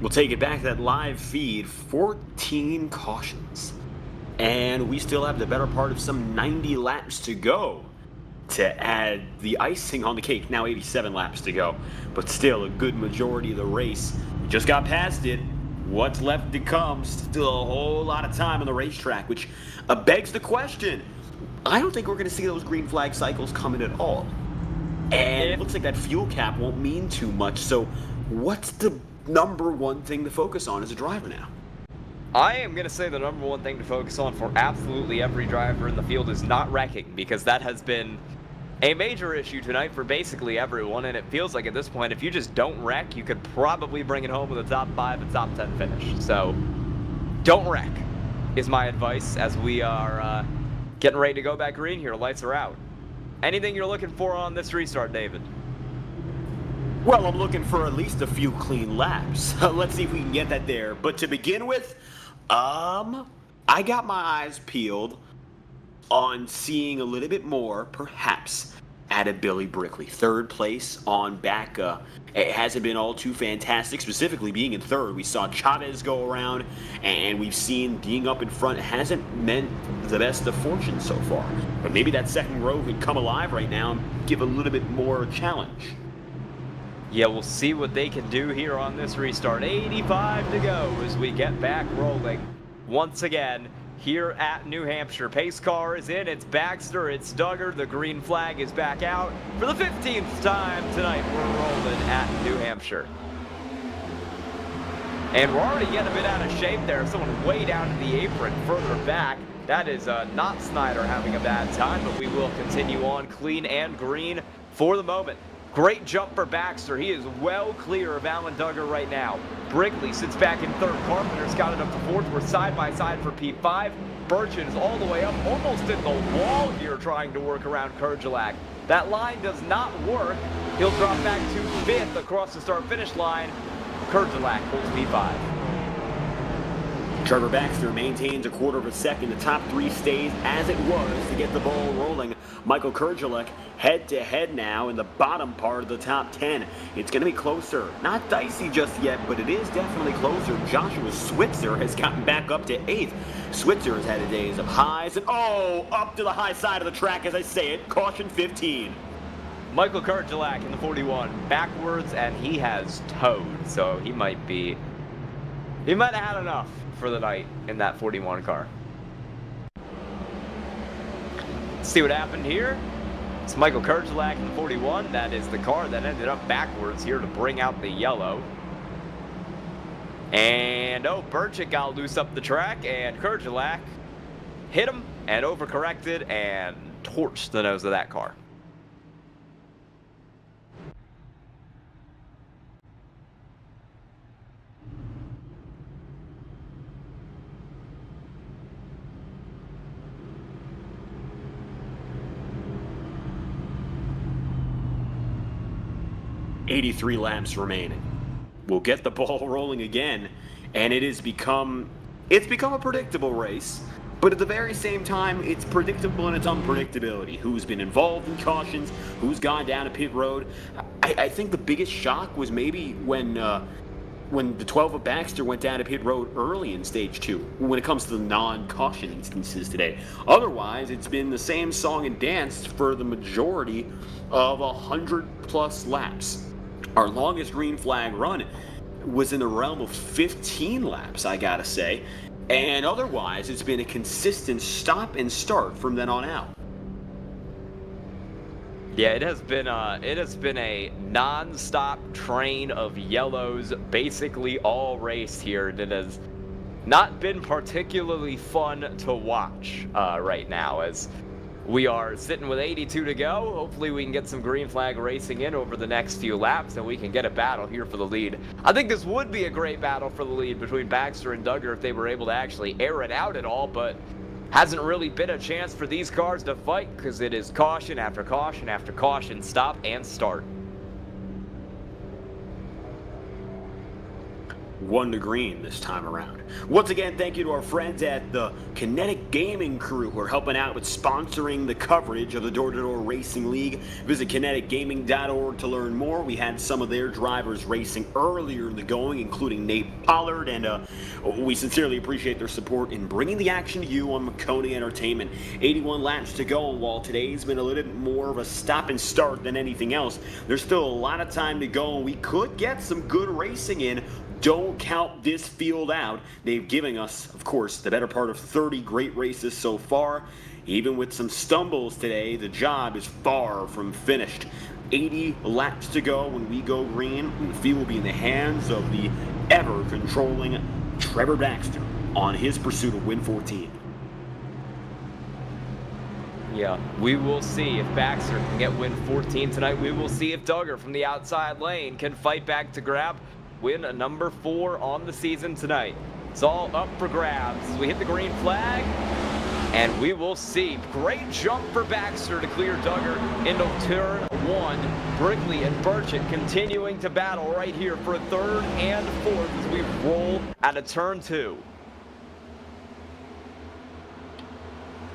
We'll take it back to that live feed, 14 cautions. And we still have the better part of some 90 laps to go to add the icing on the cake. Now 87 laps to go, but still a good majority of the race. We just got past it. What's left to come? Still a whole lot of time on the racetrack, which begs the question. I don't think we're going to see those green flag cycles coming at all. And it looks like that fuel cap won't mean too much. So what's the number one thing to focus on as a driver now? I am going to say the number one thing to focus on for absolutely every driver in the field is not wrecking, because that has been a major issue tonight for basically everyone, and it feels like at this point, if you just don't wreck, you could probably bring it home with a top 5 and top 10 finish. So, don't wreck is my advice as we are getting ready to go back green here. Lights are out. Anything you're looking for on this restart, David? Well, I'm looking for at least a few clean laps. Let's see if we can get that there. But to begin with, I got my eyes peeled on seeing a little bit more, perhaps, out of Billy Brickley. 3rd place on back. It hasn't been all too fantastic, specifically being in 3rd. We saw Chavez go around, and we've seen being up in front hasn't meant the best of fortune so far. But maybe that second row could come alive right now and give a little bit more challenge. Yeah, we'll see what they can do here on this restart. 85 to go as we get back rolling once again here at New Hampshire. Pace car is in. It's Baxter. It's Duggar. The green flag is back out for the 15th time tonight. We're rolling at New Hampshire. And we're already getting a bit out of shape there. Someone way down in the apron further back. That is not Snyder having a bad time, but we will continue on clean and green for the moment. Great jump for Baxter. He is well clear of Alan Duggar right now. Brickley sits back in third. Carpenter's got it up to fourth. We're side by side for P5. Burchett is all the way up, almost in the wall here, trying to work around Kurjalak. That line does not work. He'll drop back to fifth across the start-finish line. Kurjalak pulls P5. Trevor Baxter maintains a quarter of a second. The top three stays as it was to get the ball rolling. Michael Kurjalak head-to-head now in the bottom part of the top 10. It's going to be closer. Not dicey just yet, but it is definitely closer. Joshua Switzer has gotten back up to 8th. Switzer has had a days of highs and, up to the high side of the track as I say it. Caution 15. Michael Kurjalak in the 41 backwards, and he has towed, so he might have had enough for the night in that 41 car. Let's see what happened here. It's Michael Kurjalak in the 41. That is the car that ended up backwards here to bring out the yellow. And Burchett got loose up the track, and Kurjalak hit him and overcorrected and torched the nose of that car. .83 laps remaining. We'll get the ball rolling again, and it's become a predictable race, but at the very same time, it's predictable in its unpredictability. Who's been involved in cautions, who's gone down a pit road. I think the biggest shock was maybe when the 12 of Baxter went down a pit road early in stage 2, when it comes to the non-caution instances today. Otherwise, it's been the same song and dance for the majority of 100+ laps. Our longest green flag run was in the realm of 15 laps, I gotta say. And otherwise, it's been a consistent stop and start from then on out. Yeah, it has been a non-stop train of yellows basically all race here. It has not been particularly fun to watch right now, as we are sitting with 82 to go. Hopefully we can get some green flag racing in over the next few laps and we can get a battle here for the lead. I think this would be a great battle for the lead between Baxter and Duggar if they were able to actually air it out at all, but hasn't really been a chance for these cars to fight because it is caution after caution after caution, stop and start. 1 to green this time around. Once again, thank you to our friends at the Kinetic Gaming crew who are helping out with sponsoring the coverage of the Door Racing League. Visit kineticgaming.org to learn more. We had some of their drivers racing earlier in the going, including Nate Pollard, and we sincerely appreciate their support in bringing the action to you on Maconi Entertainment. 81 laps to go, and while today's been a little bit more of a stop and start than anything else, there's still a lot of time to go, and we could get some good racing in. Don't count this field out. They've given us, of course, the better part of 30 great races so far. Even with some stumbles today, the job is far from finished. 80 laps to go when we go green. The field will be in the hands of the ever-controlling Trevor Baxter on his pursuit of win 14. Yeah, we will see if Baxter can get win 14 tonight. We will see if Duggar from the outside lane can fight back to grab win a number 4 on the season tonight. It's all up for grabs as we hit the green flag, and we will see. Great jump for Baxter to clear Duggar into turn 1. Brickley and Burchett continuing to battle right here for 3rd and 4th as we roll out of turn 2.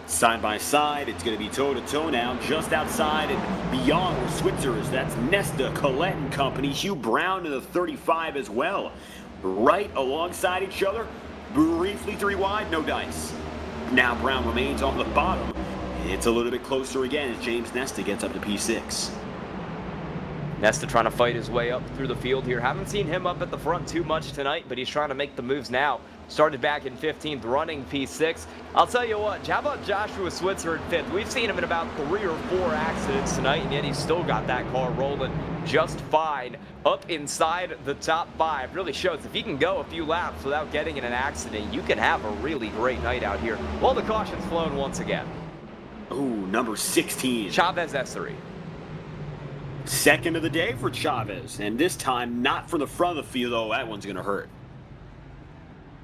Side by side, it's going to be toe-to-toe now, just outside and beyond where Switzer is. That's Nesta, Collette and Company. Hugh Brown in the 35 as well. Right alongside each other, briefly 3 wide, no dice. Now Brown remains on the bottom. It's a little bit closer again as James Nesta gets up to P6. Nesta trying to fight his way up through the field here. Haven't seen him up at the front too much tonight, but he's trying to make the moves now. Started back in 15th, running P6. I'll tell you what, how about Joshua Switzer in 5th? We've seen him in about 3 or 4 accidents tonight, and yet he's still got that car rolling just fine up inside the top 5. Really shows if he can go a few laps without getting in an accident, you can have a really great night out here. Well, the caution's flown once again. Ooh, number 16. Chavez S3. Second of the day for Chavez, and this time not from the front of the field. Oh, that one's going to hurt.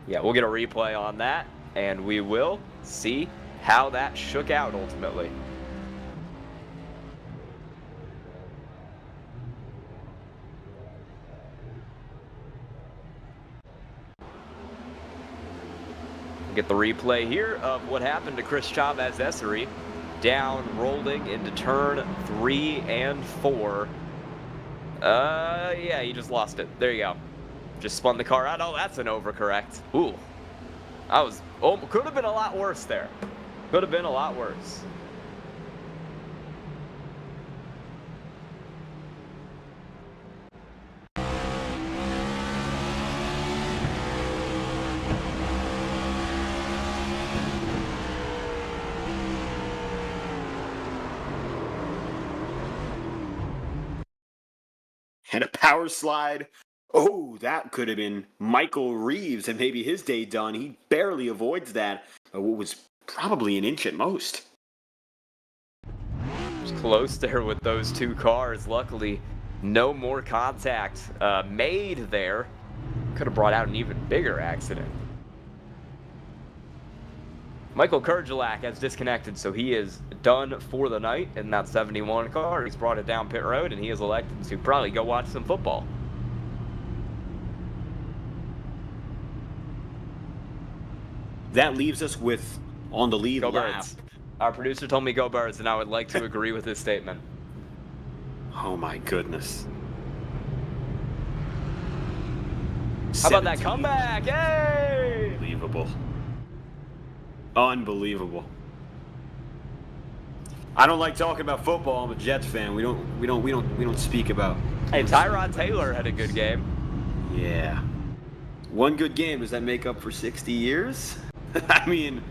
Yeah, we'll get a replay on that, and we will see how that shook out ultimately. Get the replay here of what happened to Chris Chavez-Essery. Down, rolling into turn 3 and 4. Yeah, he just lost it. There you go. Just spun the car out. Oh, that's an overcorrect. Ooh. Could have been a lot worse there. Could have been a lot worse. And a power slide. Oh, that could have been Michael Reeves and maybe his day done. He barely avoids that. What was probably an inch at most. It was close there with those two cars. Luckily, no more contact made there. Could have brought out an even bigger accident. Michael Kurgelak has disconnected, so he is done for the night in that 71 car. He's brought it down pit road, and he is elected to probably go watch some football. That leaves us with on the lead Go lap. Birds. Our producer told me go Birds, and I would like to agree with his statement. Oh my goodness. How about that comeback? Yay! Unbelievable. Unbelievable. I don't like talking about football. I'm a Jets fan. We don't speak about. Hey, Tyrod Taylor had a good game. Yeah. One good game. Does that make up for 60 years? I mean,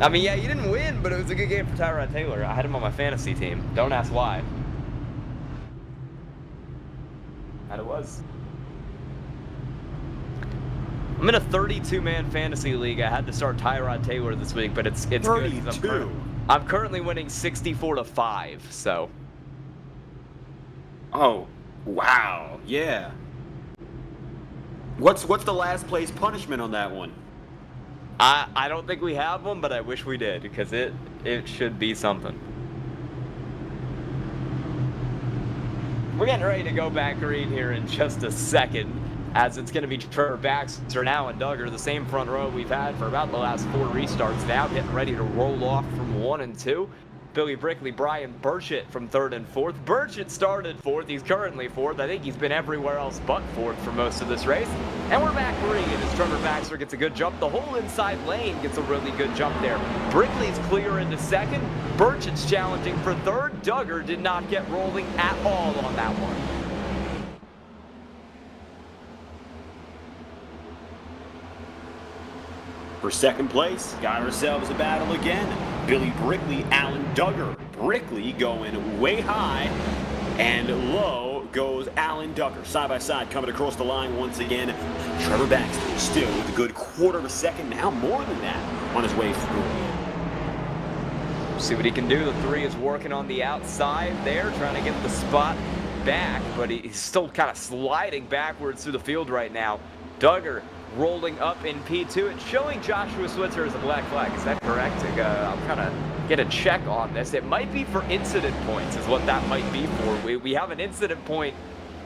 yeah, you didn't win, but it was a good game for Tyrod Taylor. I had him on my fantasy team. Don't ask why. And it was. I'm in a 32-man fantasy league. I had to start Tyrod Taylor this week, but it's 32. Good. I'm currently winning 64-5. So. Oh, wow. Yeah. What's the last place punishment on that one? I don't think we have one, but I wish we did because it should be something. We're getting ready to go back green here in just a second, as it's going to be Trevor Baxter and Alan Duggar, the same front row we've had for about the last 4 restarts now, getting ready to roll off from 1 and 2. Billy Brickley, Brian Burchett from 3rd and 4th. Burchett started 4th. He's currently 4th. I think he's been everywhere else but 4th for most of this race. And we're back green as Trevor Baxter gets a good jump. The whole inside lane gets a really good jump there. Brickley's clear into 2nd. Burchett's challenging for 3rd. Duggar did not get rolling at all on that one. For 2nd place, got ourselves a battle again. Billy Brickley, Alan Duggar. Brickley going way high, and low goes Alan Duggar. Side by side, coming across the line once again. Trevor Baxter still with a good 1/4 of a second, now more than that, on his way through. See what he can do. The 3 is working on the outside there, trying to get the spot back, but he's still kind of sliding backwards through the field right now. Duggar rolling up in P2. It's showing Joshua Switzer as a black flag. Is that correct? I'm trying to get a check on this. It might be for incident points is what that might be for. We have an incident point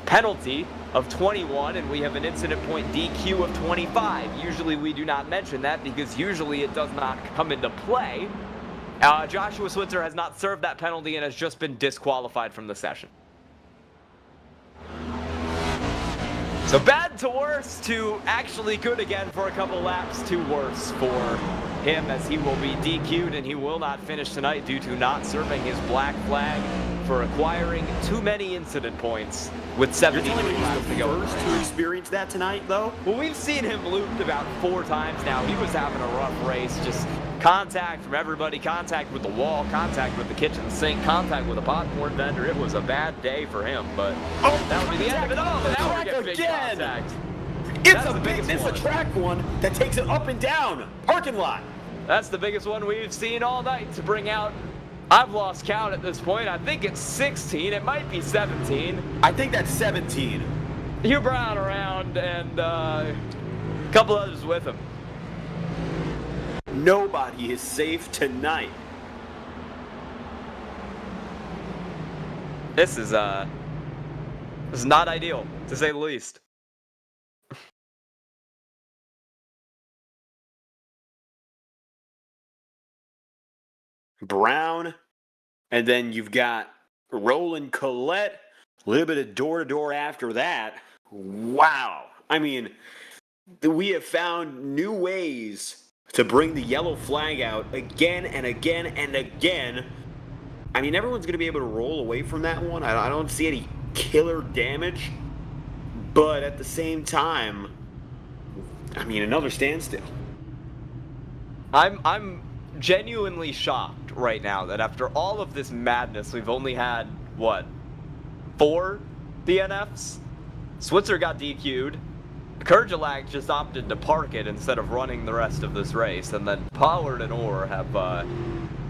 penalty of 21, and we have an incident point DQ of 25. Usually we do not mention that because usually it does not come into play. Joshua Switzer has not served that penalty and has just been disqualified from the session. So bad to worse to actually good again for a couple laps to worse for him, as he will be DQ'd and he will not finish tonight due to not serving his black flag for acquiring too many incident points with 73 laps to go. First to experience that tonight, though? Well, we've seen him looped about 4 times now. He was having a rough race, just contact from everybody, contact with the wall, contact with the kitchen sink, contact with a popcorn vendor. It was a bad day for him, but that would be the end of it all. Now we get big contact. It's a track one that takes it up and down. Parking lot. That's the biggest one we've seen all night to bring out I've lost count at this point. I think it's 16. It might be 17. I think that's 17. Hugh Brown around and a couple others with him. Nobody is safe tonight. This is not ideal, to say the least. Brown, and then you've got Roland Collette, a little bit of door-to-door after that. Wow. I mean, we have found new ways to bring the yellow flag out again and again and again. I mean, everyone's going to be able to roll away from that one. I don't see any killer damage, but at the same time, I mean, another standstill. I'm genuinely shocked right now that after all of this madness, we've only had, what, 4 DNFs? Switzer got DQ'd. Kerjalak just opted to park it instead of running the rest of this race. And then Pollard and Orr have,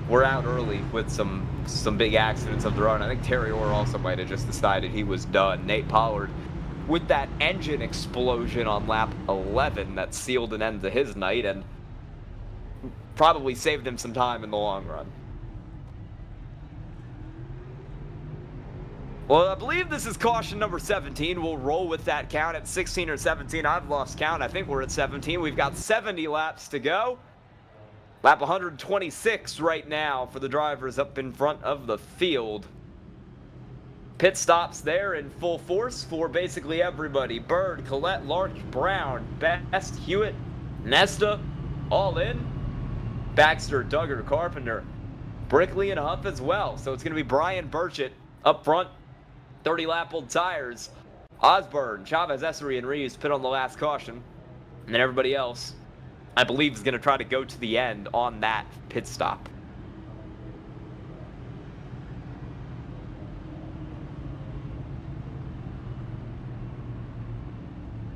were out early with some big accidents of their own. I think Terry Orr also might have just decided he was done. Nate Pollard, with that engine explosion on lap 11 that sealed an end to his night and probably saved him some time in the long run. Well, I believe this is caution number 17. We'll roll with that count at 16 or 17. I've lost count. I think we're at 17. We've got 70 laps to go. Lap 126 right now for the drivers up in front of the field. Pit stops there in full force for basically everybody. Bird, Collette, Larch, Brown, Best, Hewitt, Nesta, all in. Baxter, Duggar, Carpenter, Brickley, and Huff as well. So it's going to be Brian Burchett up front. 30-lap-old tires. Osborne, Chavez, Essery, and Reeves pit on the last caution. And then everybody else, I believe, is going to try to go to the end on that pit stop.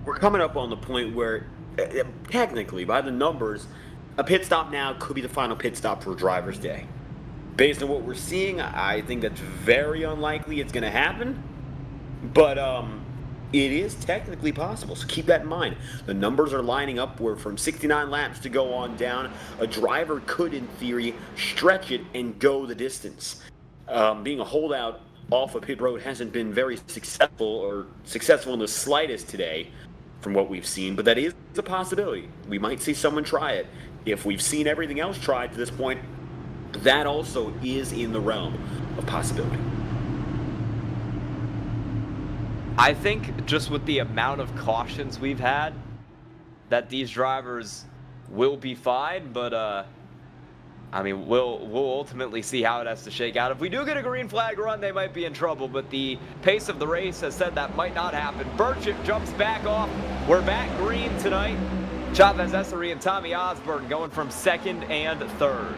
We're coming up on the point where, technically, by the numbers, a pit stop now could be the final pit stop for driver's day. Based on what we're seeing, I think that's very unlikely it's going to happen. But it is technically possible, so keep that in mind. The numbers are lining up where from 69 laps to go on down, a driver could, in theory, stretch it and go the distance. Being a holdout off of pit road hasn't been very successful in the slightest today from what we've seen, but that is a possibility. We might see someone try it. If we've seen everything else tried to this point, that also is in the realm of possibility. I think just with the amount of cautions we've had, that these drivers will be fine, but I mean, we'll ultimately see how it has to shake out. If we do get a green flag run, they might be in trouble, but the pace of the race has said that might not happen. Burchett jumps back off. We're back green tonight. Chavez, Essery, and Tommy Osborne going from 2nd and 3rd.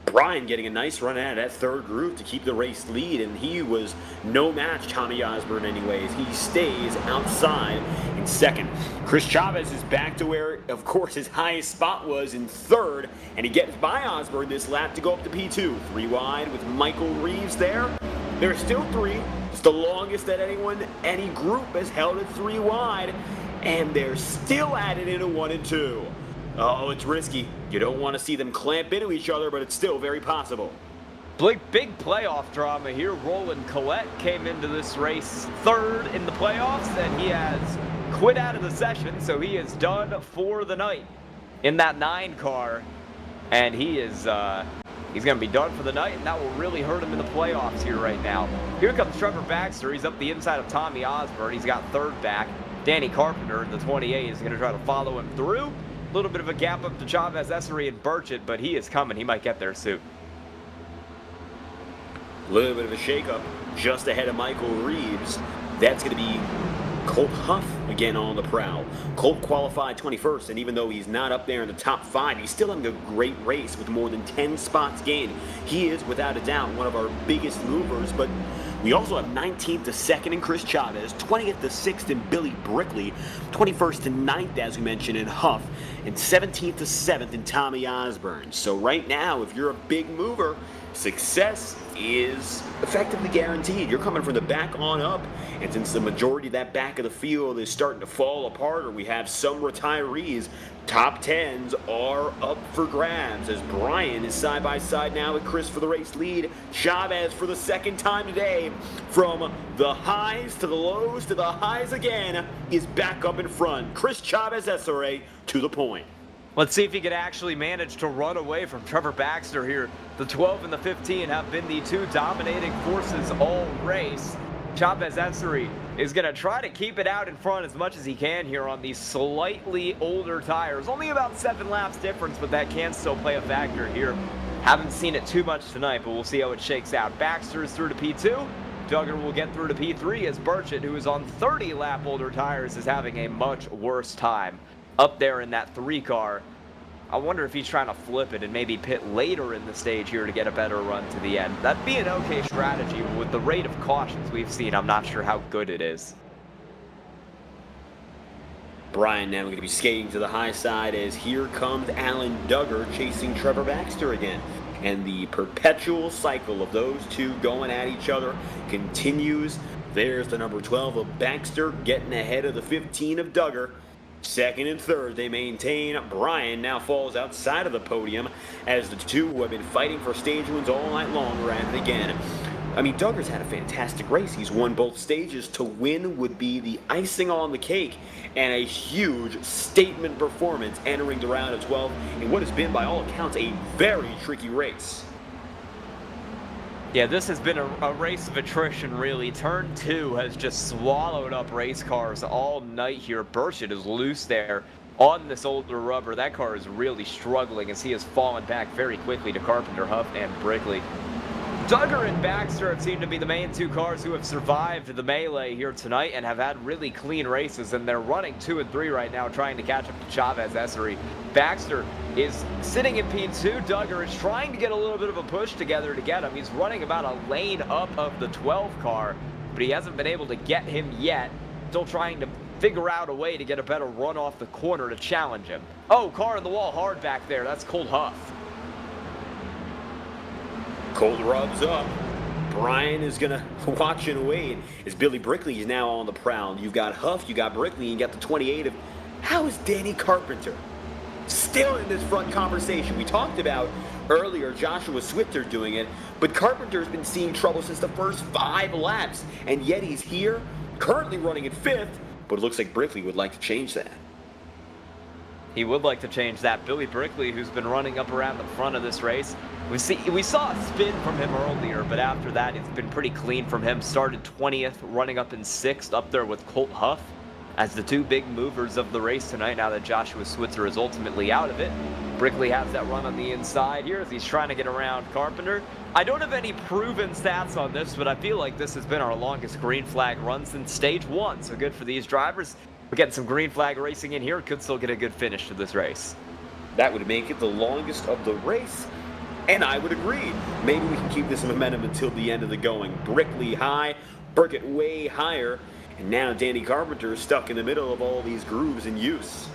Brian getting a nice run out of that 3rd group to keep the race lead, and he was no match, Tommy Osborne, anyways. He stays outside in 2nd. Chris Chavez is back to where, of course, his highest spot was in 3rd, and he gets by Osborne this lap to go up to P2. 3 wide with Michael Reeves there. There's still 3. It's the longest that any group has held at 3 wide, and they're still at it into 1 and 2. Oh, it's risky. You don't want to see them clamp into each other, but it's still very possible. Big playoff drama here. Roland Collette came into this race 3rd in the playoffs, and he has quit out of the session, so he is done for the night in that 9 car, and he is he's going to be done for the night, and that will really hurt him in the playoffs here right now. Here comes Trevor Baxter. He's up the inside of Tommy Osborne. He's got 3rd back. Danny Carpenter in the 28 is going to try to follow him through. A little bit of a gap up to Chavez, Essery, and Burchett, but he is coming. He might get there soon. A little bit of a shakeup just ahead of Michael Reeves. That's going to be Colt Huff again on the prowl. Colt qualified 21st, and even though he's not up there in the top 5, he's still having a great race with more than 10 spots gained. He is, without a doubt, one of our biggest movers, but we also have 19th to 2nd in Chris Chavez, 20th to 6th in Billy Brickley, 21st to 9th, as we mentioned, in Huff, and 17th to 7th in Tommy Osborne. So right now, if you're a big mover, success is effectively guaranteed. You're coming from the back on up, and since the majority of that back of the field is starting to fall apart, or we have some retirees, top 10s are up for grabs as Brian is side by side now with Chris for the race lead. Chavez for the second time today, from the highs to the lows to the highs again, is back up in front. Chris Chavez SRA to the point. Let's see if he could actually manage to run away from Trevor Baxter here. The 12 and the 15 have been the two dominating forces all race. Chavez Essery is going to try to keep it out in front as much as he can here on these slightly older tires. Only about 7 laps difference, but that can still play a factor here. Haven't seen it too much tonight, but we'll see how it shakes out. Baxter is through to P2. Duggar will get through to P3 as Burchett, who is on 30 lap older tires, is having a much worse time up there in that 3 car. I wonder if he's trying to flip it and maybe pit later in the stage here to get a better run to the end. That'd be an okay strategy. With the rate of cautions we've seen, I'm not sure how good it is. Brian now going to be skating to the high side as here comes Alan Duggar chasing Trevor Baxter again. And the perpetual cycle of those two going at each other continues. There's the number 12 of Baxter getting ahead of the 15 of Duggar. Second and third, they maintain. Brian now falls outside of the podium as the two who have been fighting for stage wins all night long are at it again. I mean, Duggar's had a fantastic race. He's won both stages. To win would be the icing on the cake and a huge statement performance entering the round of 12 in what has been, by all accounts, a very tricky race. Yeah, this has been a race of attrition, really. Turn 2 has just swallowed up race cars all night here. Burchett is loose there on this older rubber. That car is really struggling as he has fallen back very quickly to Carpenter, Huff, and Brickley. Duggar and Baxter have seemed to be the main 2 cars who have survived the melee here tonight and have had really clean races, and they're running 2 and 3 right now, trying to catch up to Chavez Essery. Baxter is sitting in P2. Duggar is trying to get a little bit of a push together to get him. He's running about a lane up of the 12 car, but he hasn't been able to get him yet. Still trying to figure out a way to get a better run off the corner to challenge him. Oh, car in the wall hard back there. That's Colt Huff. Colt rubs up. Brian is going to watch and wait as Billy Brickley is now on the prowl. You've got Huff, you got Brickley, and you got the 28 of... How is Danny Carpenter still in this front conversation? We talked about earlier Joshua Switzer doing it, but Carpenter's been seeing trouble since the first 5 laps, and yet he's here, currently running in 5th, but it looks like Brickley would like to change that. He would like to change that. Billy Brickley, who's been running up around the front of this race. We saw a spin from him earlier, but after that, it's been pretty clean from him. Started 20th, running up in 6th, up there with Colt Huff as the 2 big movers of the race tonight now that Joshua Switzer is ultimately out of it. Brickley has that run on the inside here as he's trying to get around Carpenter. I don't have any proven stats on this, but I feel like this has been our longest green flag run since stage 1, so good for these drivers. We're getting some green flag racing in here. Could still get a good finish to this race. That would make it the longest of the race, and I would agree. Maybe we can keep this momentum until the end of the going. Brickley high, Burkett way higher, and now Danny Carpenter is stuck in the middle of all these grooves in use.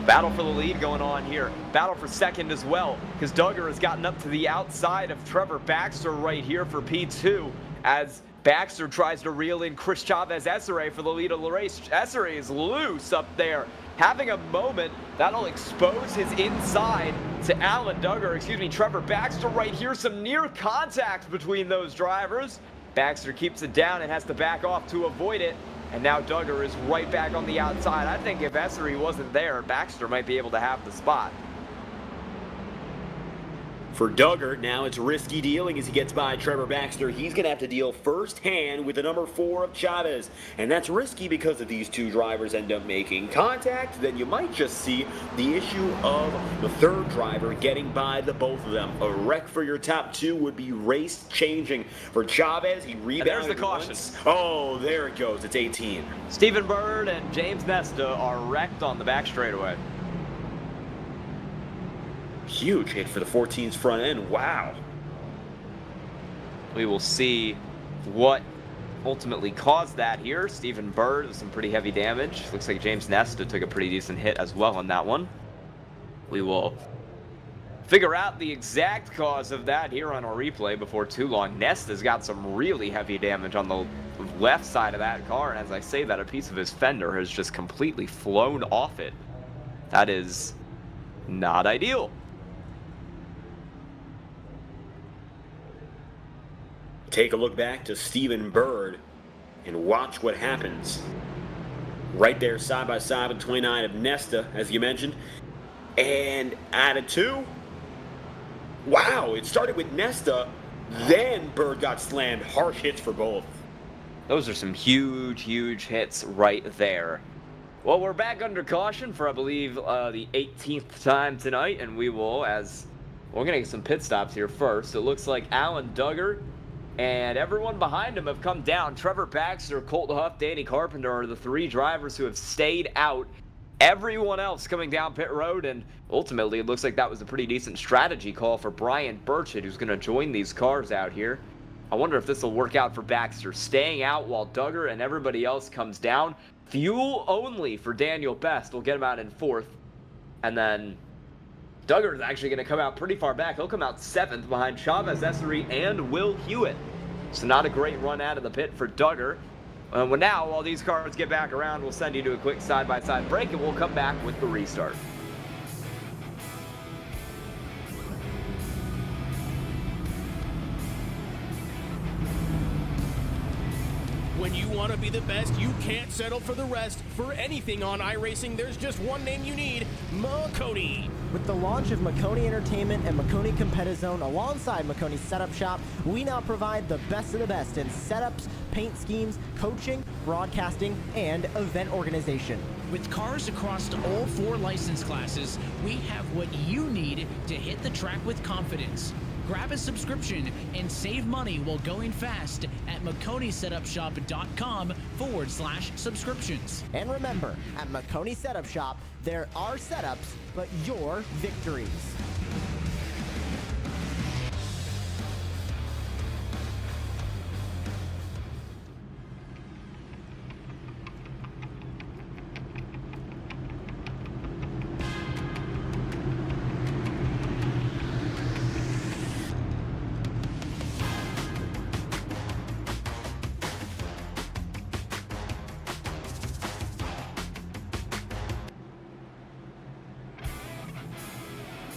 Battle for the lead going on here. Battle for second as well, because Duggar has gotten up to the outside of Trevor Baxter right here for P2 as Baxter tries to reel in Chris Chavez Essery for the lead of the race. Essery is loose up there, having a moment. That'll expose his inside to Trevor Baxter right here. Some near contact between those drivers. Baxter keeps it down and has to back off to avoid it. And now Duggar is right back on the outside. I think if Essery wasn't there, Baxter might be able to have the spot. For Duggar, now it's risky dealing as he gets by Trevor Baxter. He's going to have to deal firsthand with the number 4 of Chavez. And that's risky because if these two drivers end up making contact, then you might just see the issue of the third driver getting by the both of them. A wreck for your top 2 would be race changing. For Chavez, he rebounded. And there's the caution. Once. Oh, there it goes. It's 18. Stephen Bird and James Nesta are wrecked on the back straightaway. Huge hit for the 14's front end. Wow. We will see what ultimately caused that here. Stephen Bird with some pretty heavy damage. Looks like James Nesta took a pretty decent hit as well on that one. We will figure out the exact cause of that here on our replay before too long. Nesta's got some really heavy damage on the left side of that car, and as I say that, a piece of his fender has just completely flown off it. That is not ideal. Take a look back to Stephen Bird and watch what happens. Right there, side by side with 29 of Nesta, as you mentioned. And out of 2, wow, it started with Nesta, then Bird got slammed. Harsh hits for both. Those are some huge, huge hits right there. Well, we're back under caution for, I believe, the 18th time tonight, and we will, as we're going to get some pit stops here first. It looks like Alan Duggar and everyone behind him have come down. Trevor Baxter, Colt Huff, Danny Carpenter are the 3 drivers who have stayed out. Everyone else coming down pit road, and ultimately it looks like that was a pretty decent strategy call for Brian Burchett, who's going to join these cars out here. I wonder if this will work out for Baxter, staying out while Duggar and everybody else comes down. Fuel only for Daniel Best will get him out in 4th, and then Duggar is actually going to come out pretty far back. He'll come out 7th behind Chavez Essery and Will Hewitt. So not a great run out of the pit for Duggar. Well, now, while these cars get back around, we'll send you to a quick side-by-side break, and we'll come back with the restart. When you want to be the best, you can't settle for the rest. For anything on iRacing, there's just one name you need, Maconi. With the launch of Maconi Entertainment and Maconi Competizone alongside Maconi Setup Shop, we now provide the best of the best in setups, paint schemes, coaching, broadcasting, and event organization. With cars across all 4 license classes, we have what you need to hit the track with confidence. Grab a subscription and save money while going fast at MaconiSetupShop.com/subscriptions. And remember, at Maconi Setup Shop, there are setups, but your victories.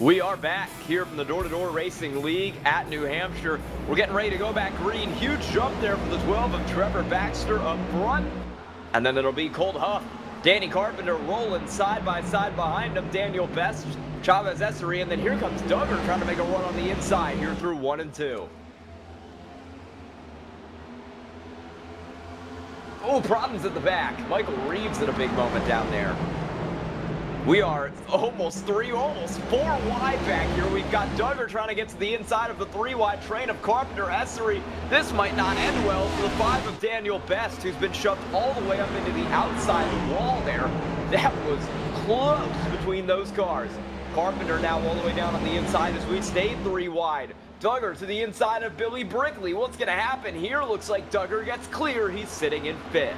We are back here from the Door Racing League at New Hampshire. We're getting ready to go back green. Huge jump there for the 12 of Trevor Baxter up front. And then it'll be Colt Huff, Danny Carpenter rolling side by side behind him. Daniel Best, Chavez Essery, and then here comes Duggar trying to make a run on the inside here through 1 and 2. Oh, problems at the back. Michael Reeves at a big moment down there. We are almost 4 wide back here. We've got Duggar trying to get to the inside of the 3 wide train of Carpenter Essery. This might not end well for the 5 of Daniel Best, who's been shoved all the way up into the outside wall there. That was close between those cars. Carpenter now all the way down on the inside as we stayed 3 wide. Duggar to the inside of Billy Brickley. What's going to happen here? Looks like Duggar gets clear. He's sitting in 5th.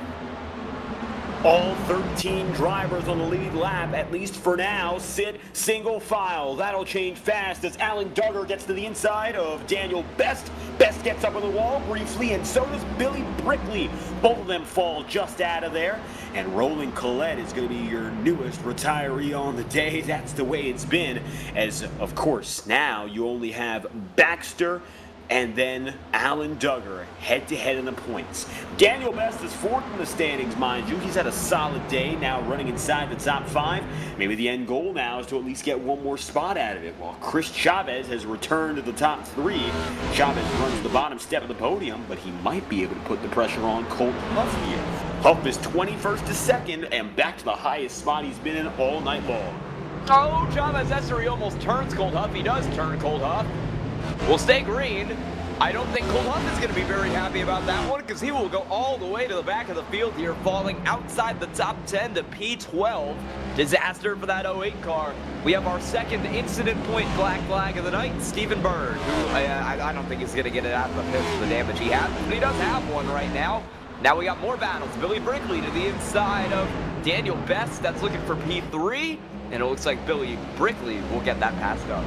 All 13 drivers on the lead lap, at least for now, sit single file. That'll change fast as Alan Duggar gets to the inside of Daniel Best. Best gets up on the wall briefly, and so does Billy Brickley. Both of them fall just out of there. And Roland Collette is going to be your newest retiree on the day. That's the way it's been, as, of course, now you only have Baxter and then Alan Duggar head-to-head in the points. Daniel Best is fourth in the standings, mind you. He's had a solid day, now running inside the top 5. Maybe the end goal now is to at least get one more spot out of it, while Chris Chavez has returned to the top 3. Chavez runs the bottom step of the podium, but he might be able to put the pressure on Colt Huff here. Huff is 21st to 2nd, and back to the highest spot he's been in all night long. Oh, Chavez Essery almost turns Colt Huff. He does turn Colt Huff. Will stay green. I don't think Colt Huff is going to be very happy about that one because he will go all the way to the back of the field here, falling outside the top 10 to P12. Disaster for that 08 car. We have our second incident point black flag of the night, Stephen Bird, who I don't think he's going to get it out of the pits for the damage he has, but he does have one right now. Now we got more battles. Billy Brickley to the inside of Daniel Best. That's looking for P3, and it looks like Billy Brickley will get that passed up.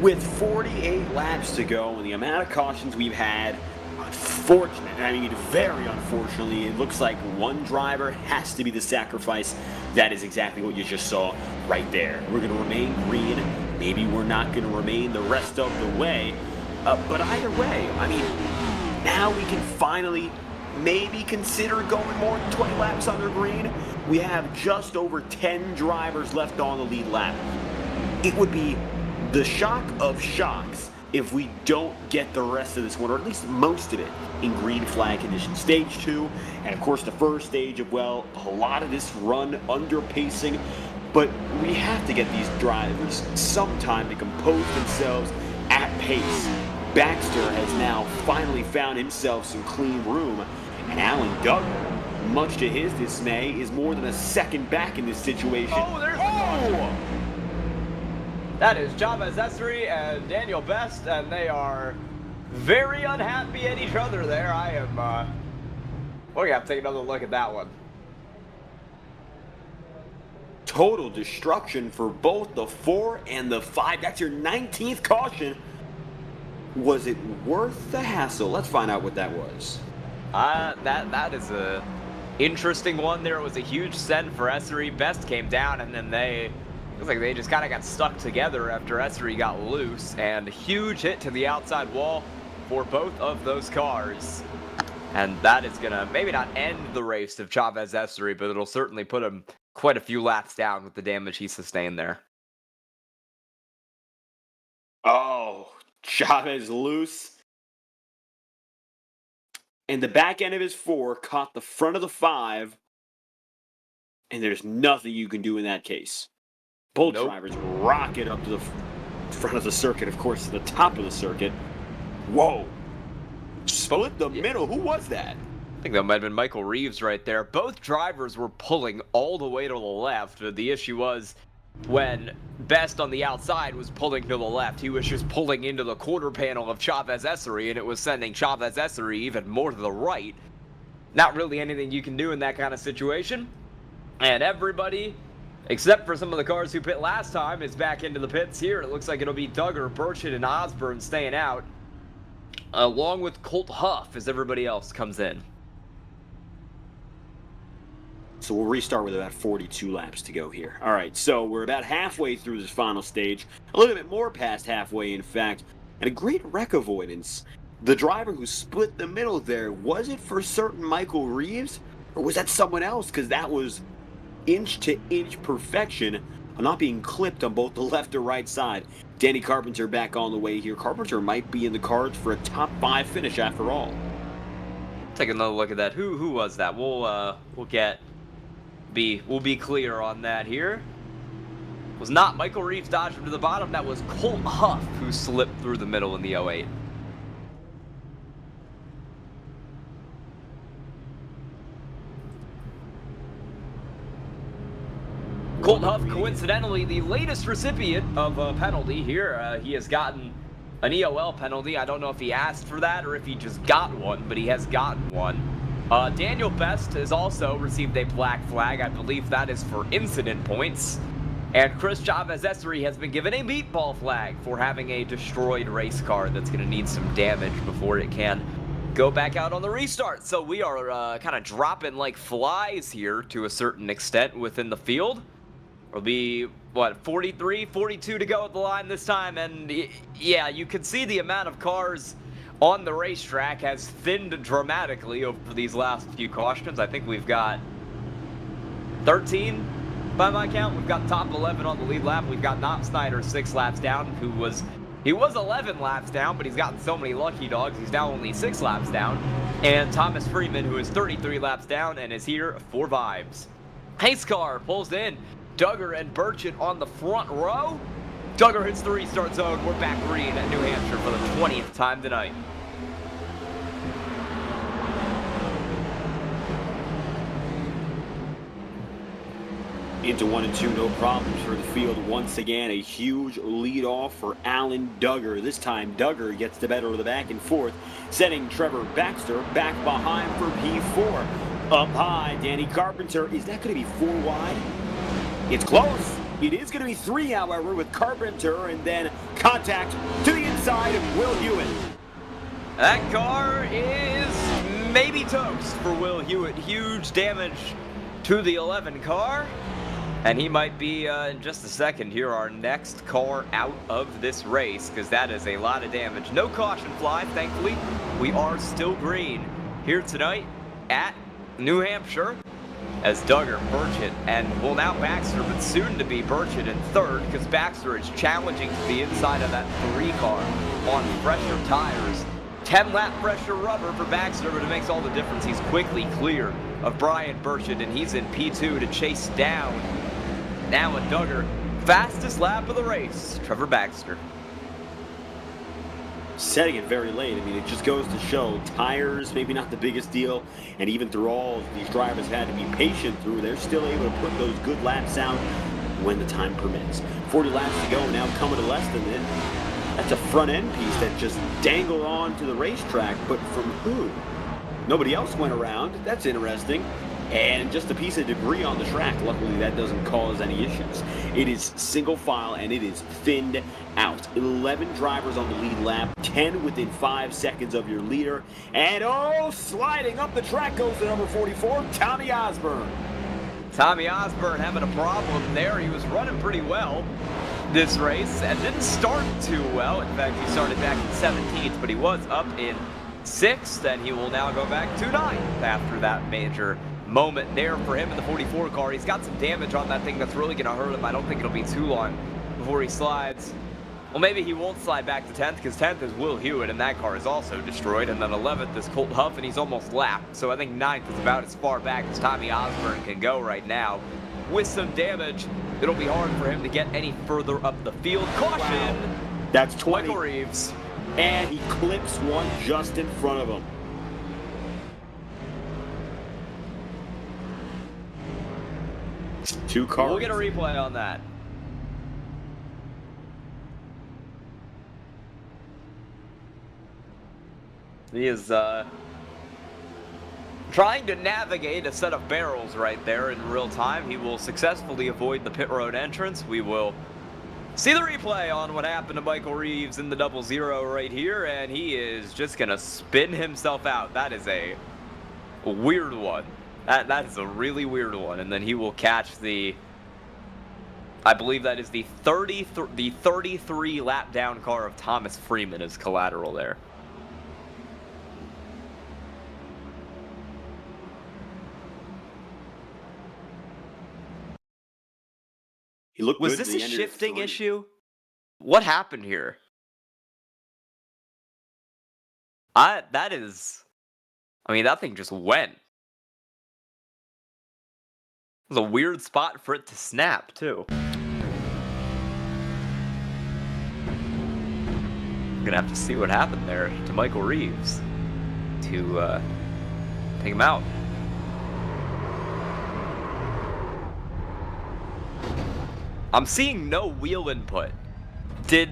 With 48 laps to go and the amount of cautions we've had, very unfortunately, it looks like one driver has to be the sacrifice. That is exactly what you just saw right there. We're going to remain green. Maybe we're not going to remain the rest of the way. But either way, now we can finally maybe consider going more than 20 laps under green. We have just over 10 drivers left on the lead lap. It would be the shock of shocks if we don't get the rest of this one, or at least most of it, in green flag conditions. Stage 2, and of course the first stage of, well, a lot of this run under pacing, but we have to get these drivers some time to compose themselves at pace. Baxter has now finally found himself some clean room, and Alan Duggar, much to his dismay, is more than a second back in this situation. Oh, there's the caution. That is Chavez Essery and Daniel Best, and they are very unhappy at each other there. We're gonna have to take another look at that one. Total destruction for both the 4 and the 5. That's your 19th caution. Was it worth the hassle? Let's find out what that was. That is a interesting one there. It was a huge send for Essery. Best came down, and then looks like they just kind of got stuck together after Essery got loose, and a huge hit to the outside wall for both of those cars. And that is going to maybe not end the race of Chavez Essery, but it'll certainly put him quite a few laps down with the damage he sustained there. Oh, Chavez loose. And the back end of his 4 caught the front of the 5, and there's nothing you can do in that case. Both drivers rocket up to the front of the circuit, of course, to the top of the circuit. Whoa. Split the middle. Who was that? I think that might have been Michael Reeves right there. Both drivers were pulling all the way to the left. The issue was when Best on the outside was pulling to the left, he was just pulling into the quarter panel of Chavez Essery, and it was sending Chavez Essery even more to the right. Not really anything you can do in that kind of situation. And everybody, except for some of the cars who pit last time, is back into the pits here. It looks like it'll be Duggar, Burchett, and Osborne staying out, along with Colt Huff as everybody else comes in. So we'll restart with about 42 laps to go here. All right, so we're about halfway through this final stage. A little bit more past halfway, in fact. And a great wreck avoidance. The driver who split the middle there, was it for certain Michael Reeves? Or was that someone else? Because that was inch-to-inch perfection, not being clipped on both the left or right side. Danny Carpenter back on the way here. Carpenter might be in the cards for a top 5 finish after all. Take another look at that. Who was that? We'll be clear on that here. It was not Michael Reeves dodged him to the bottom. That was Colt Huff who slipped through the middle in the 08. Colt Huff, coincidentally, the latest recipient of a penalty here. He has gotten an EOL penalty. I don't know if he asked for that or if he just got one, but he has gotten one. Daniel Best has also received a black flag. I believe that is for incident points. And Chris Chavez Essery has been given a meatball flag for having a destroyed race car that's going to need some damage before it can go back out on the restart. So we are kind of dropping like flies here to a certain extent within the field. It'll be, 43, 42 to go at the line this time. And yeah, you can see the amount of cars on the racetrack has thinned dramatically over these last few cautions. I think we've got 13 by my count. We've got top 11 on the lead lap. We've got Knott Snyder 6 laps down, he was 11 laps down, but he's gotten so many lucky dogs, he's now only 6 laps down. And Thomas Freeman, who is 33 laps down and is here for vibes. Pace car pulls in. Duggar and Burchett on the front row. Duggar hits the restart zone. We're back green at New Hampshire for the 20th time tonight. Into 1 and 2, no problems for the field. Once again, a huge lead off for Alan Duggar. This time, Duggar gets the better of the back and forth, setting Trevor Baxter back behind for P4. Up high, Danny Carpenter. Is that going to be 4 wide? It's close. It is going to be 3, however, with Carpenter, and then contact to the inside of Will Hewitt. That car is maybe toast for Will Hewitt. Huge damage to the 11 car. And he might be, in just a second here, our next car out of this race, because that is a lot of damage. No caution fly, thankfully. We are still green here tonight at New Hampshire, as Duggar, Burchett, and, well, now Baxter, but soon to be Burchett in third, because Baxter is challenging to the inside of that 3 car on fresher tires. 10-lap fresher rubber for Baxter, but it makes all the difference. He's quickly clear of Brian Burchett, and he's in P2 to chase down now a Duggar. Fastest lap of the race, Trevor Baxter. Setting it very late. I mean, it just goes to show tires, maybe not the biggest deal, and even through all these drivers had to be patient through, they're still able to put those good laps out when the time permits. 40 laps to go, now coming to less than it. That's a front end piece that just dangled on to the racetrack, but from who? Nobody else went around. That's interesting. And just a piece of debris on the track. Luckily, that doesn't cause any issues. It is single file, and it is thinned out. 11 drivers on the lead lap, 10 within 5 seconds of your leader. And, oh, sliding up the track goes to number 44, Tommy Osborne. Tommy Osborne having a problem there. He was running pretty well this race and didn't start too well. In fact, he started back in 17th, but he was up in 6th, and he will now go back to 9th after that major moment there for him in the 44 car. He's got some damage on that thing that's really going to hurt him. I don't think it'll be too long before he slides. Well, maybe he won't slide back to 10th, because 10th is Will Hewitt, and that car is also destroyed. And then 11th is Colt Huff, and he's almost lapped. So I think 9th is about as far back as Tommy Osborne can go right now. With some damage, it'll be hard for him to get any further up the field. Caution! Wow. That's 20. Michael Reeves. And he clips one just in front of him. Two cars. We'll get a replay on that. He is trying to navigate a set of barrels right there in real time. He will successfully avoid the pit road entrance. We will see the replay on what happened to Michael Reeves in the 00 right here, and he is just going to spin himself out. That is a weird one. That is a really weird one. And then he will catch the, I believe that is the 33 lap down car of Thomas Freeman as collateral there. He looked Was good this at the a end of shifting the issue? What happened here? That thing just went. It was a weird spot for it to snap, too. I'm gonna have to see what happened there to Michael Reeves to take him out. I'm seeing no wheel input. Did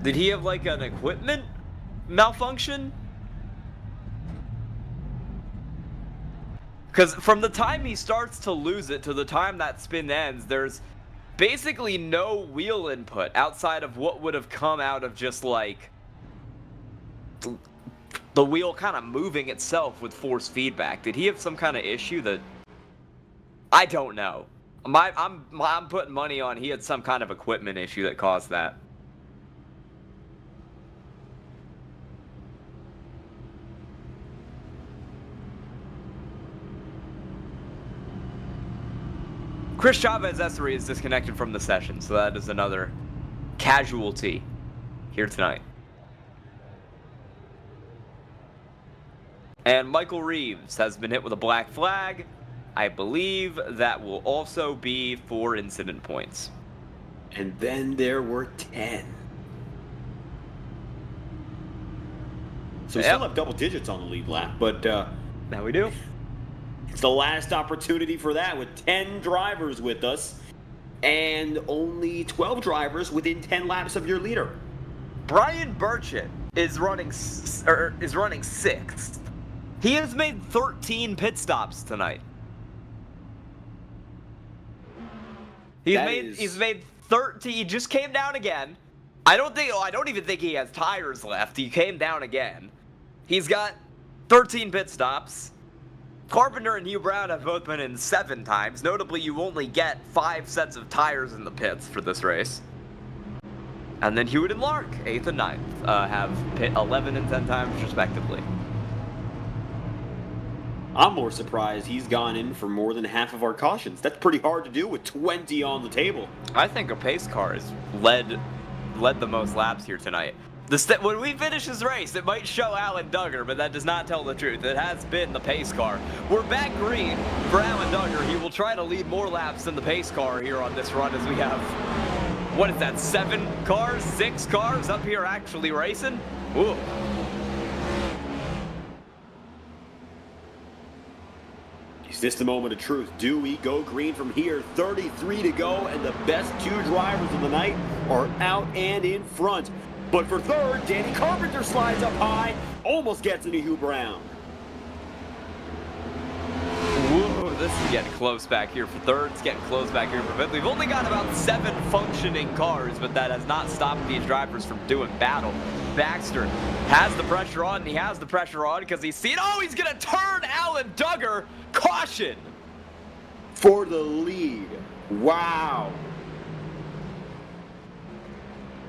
he have like an equipment malfunction? Because from the time he starts to lose it to the time that spin ends, there's basically no wheel input outside of what would have come out of just like the wheel kind of moving itself with force feedback. Did he have some kind of issue that... I don't know. I'm putting money on he had some kind of equipment issue that caused that. Chris Chavez-Essery is disconnected from the session, so that is another casualty here tonight. And Michael Reeves has been hit with a black flag. I believe that will also be for incident points. And then there were 10. So we still have double digits on the lead lap, but now we do. It's the last opportunity for that with 10 drivers with us and only 12 drivers within 10 laps of your leader. Brian Burchett is running sixth. He has made 13 pit stops tonight. He's made 13. He just came down again. I don't even think he has tires left. He came down again. He's got 13 pit stops. Carpenter and Hugh Brown have both been in 7 times. Notably, you only get 5 sets of tires in the pits for this race. And then Hewitt and Lark, 8th and 9th, have pit 11 and 10 times respectively. I'm more surprised he's gone in for more than half of our cautions. That's pretty hard to do with 20 on the table. I think a pace car has led the most laps here tonight. When we finish this race, it might show Alan Duggar, but that does not tell the truth. It has been the pace car. We're back green for Alan Duggar. He will try to lead more laps than the pace car here on this run as we have, what is that, 7 cars, 6 cars up here actually racing? Ooh. Is this the moment of truth? Do we go green from here? 33 to go, and the best 2 drivers of the night are out and in front. But for third, Danny Carpenter slides up high, almost gets into Hugh Brown. Whoa, this is getting close back here for third. It's getting close back here for fifth. We've only got about 7 functioning cars, but that has not stopped these drivers from doing battle. Baxter has the pressure on, and he has the pressure on because he's seen, oh, he's going to turn Alan Duggar. Caution! For the lead. Wow.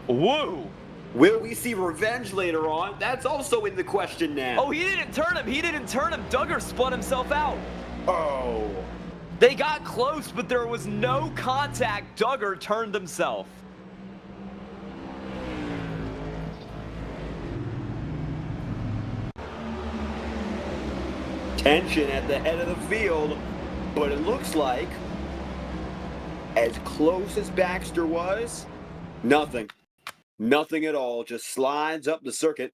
Whoa. Will we see revenge later on? That's also in the question now. Oh, he didn't turn him. He didn't turn him. Duggar spun himself out. Oh. They got close, but there was no contact. Duggar turned himself. Tension at the head of the field, but it looks like, as close as Baxter was, nothing. Nothing at all. Just slides up the circuit.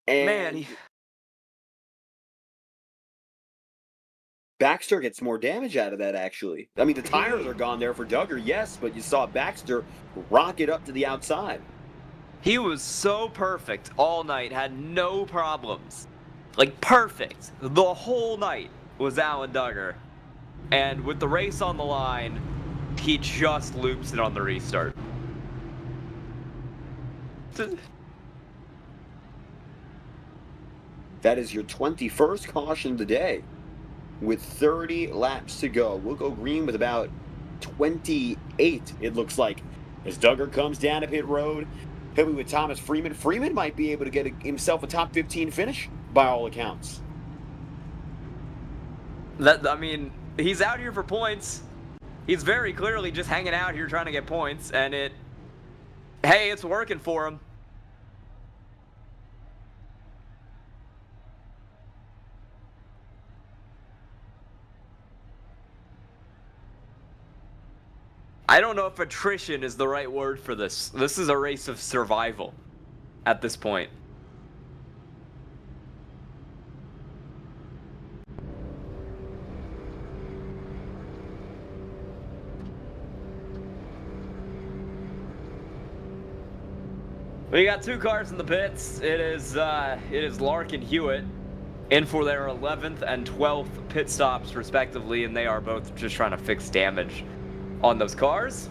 And Man, Baxter gets more damage out of that, actually. I mean, the tires are gone there for Duggar, yes, but you saw Baxter rocket up to the outside. he was so perfect all night, had no problems. Like, perfect. The whole night was Alan Duggar. And with the race on the line, he just loops it on the restart. That is your 21st caution of the day. With 30 laps to go. We'll go green with about 28, it looks like. As Duggar comes down to pit road, he'll be with Thomas Freeman. Freeman might be able to get himself a top 15 finish, by all accounts. I mean, he's out here for points. He's very clearly just hanging out here trying to get points, and hey, it's working for him. I don't know if attrition is the right word for this. This is a race of survival at this point. We got 2 cars in the pits. It is Lark and Hewitt in for their 11th and 12th pit stops respectively, and they are both just trying to fix damage on those cars.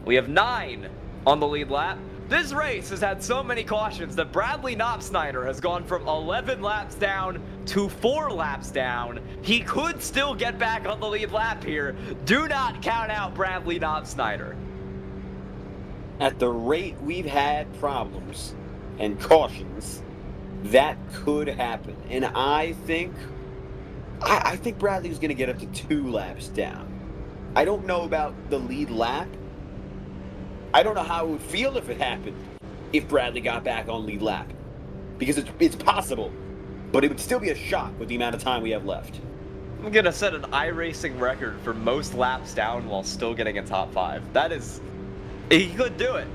We have 9 on the lead lap. This race has had so many cautions that Bradley Knopfsnyder has gone from 11 laps down to 4 laps down. He could still get back on the lead lap here. Do not count out Bradley Knopfsnyder. At the rate we've had problems and cautions, that could happen. And I think Bradley's going to get up to 2 laps down. I don't know about the lead lap. I don't know how it would feel if it happened, if Bradley got back on lead lap. Because it's possible, but it would still be a shock with the amount of time we have left. I'm going to set an iRacing record for most laps down while still getting a top 5. That is... He could do it.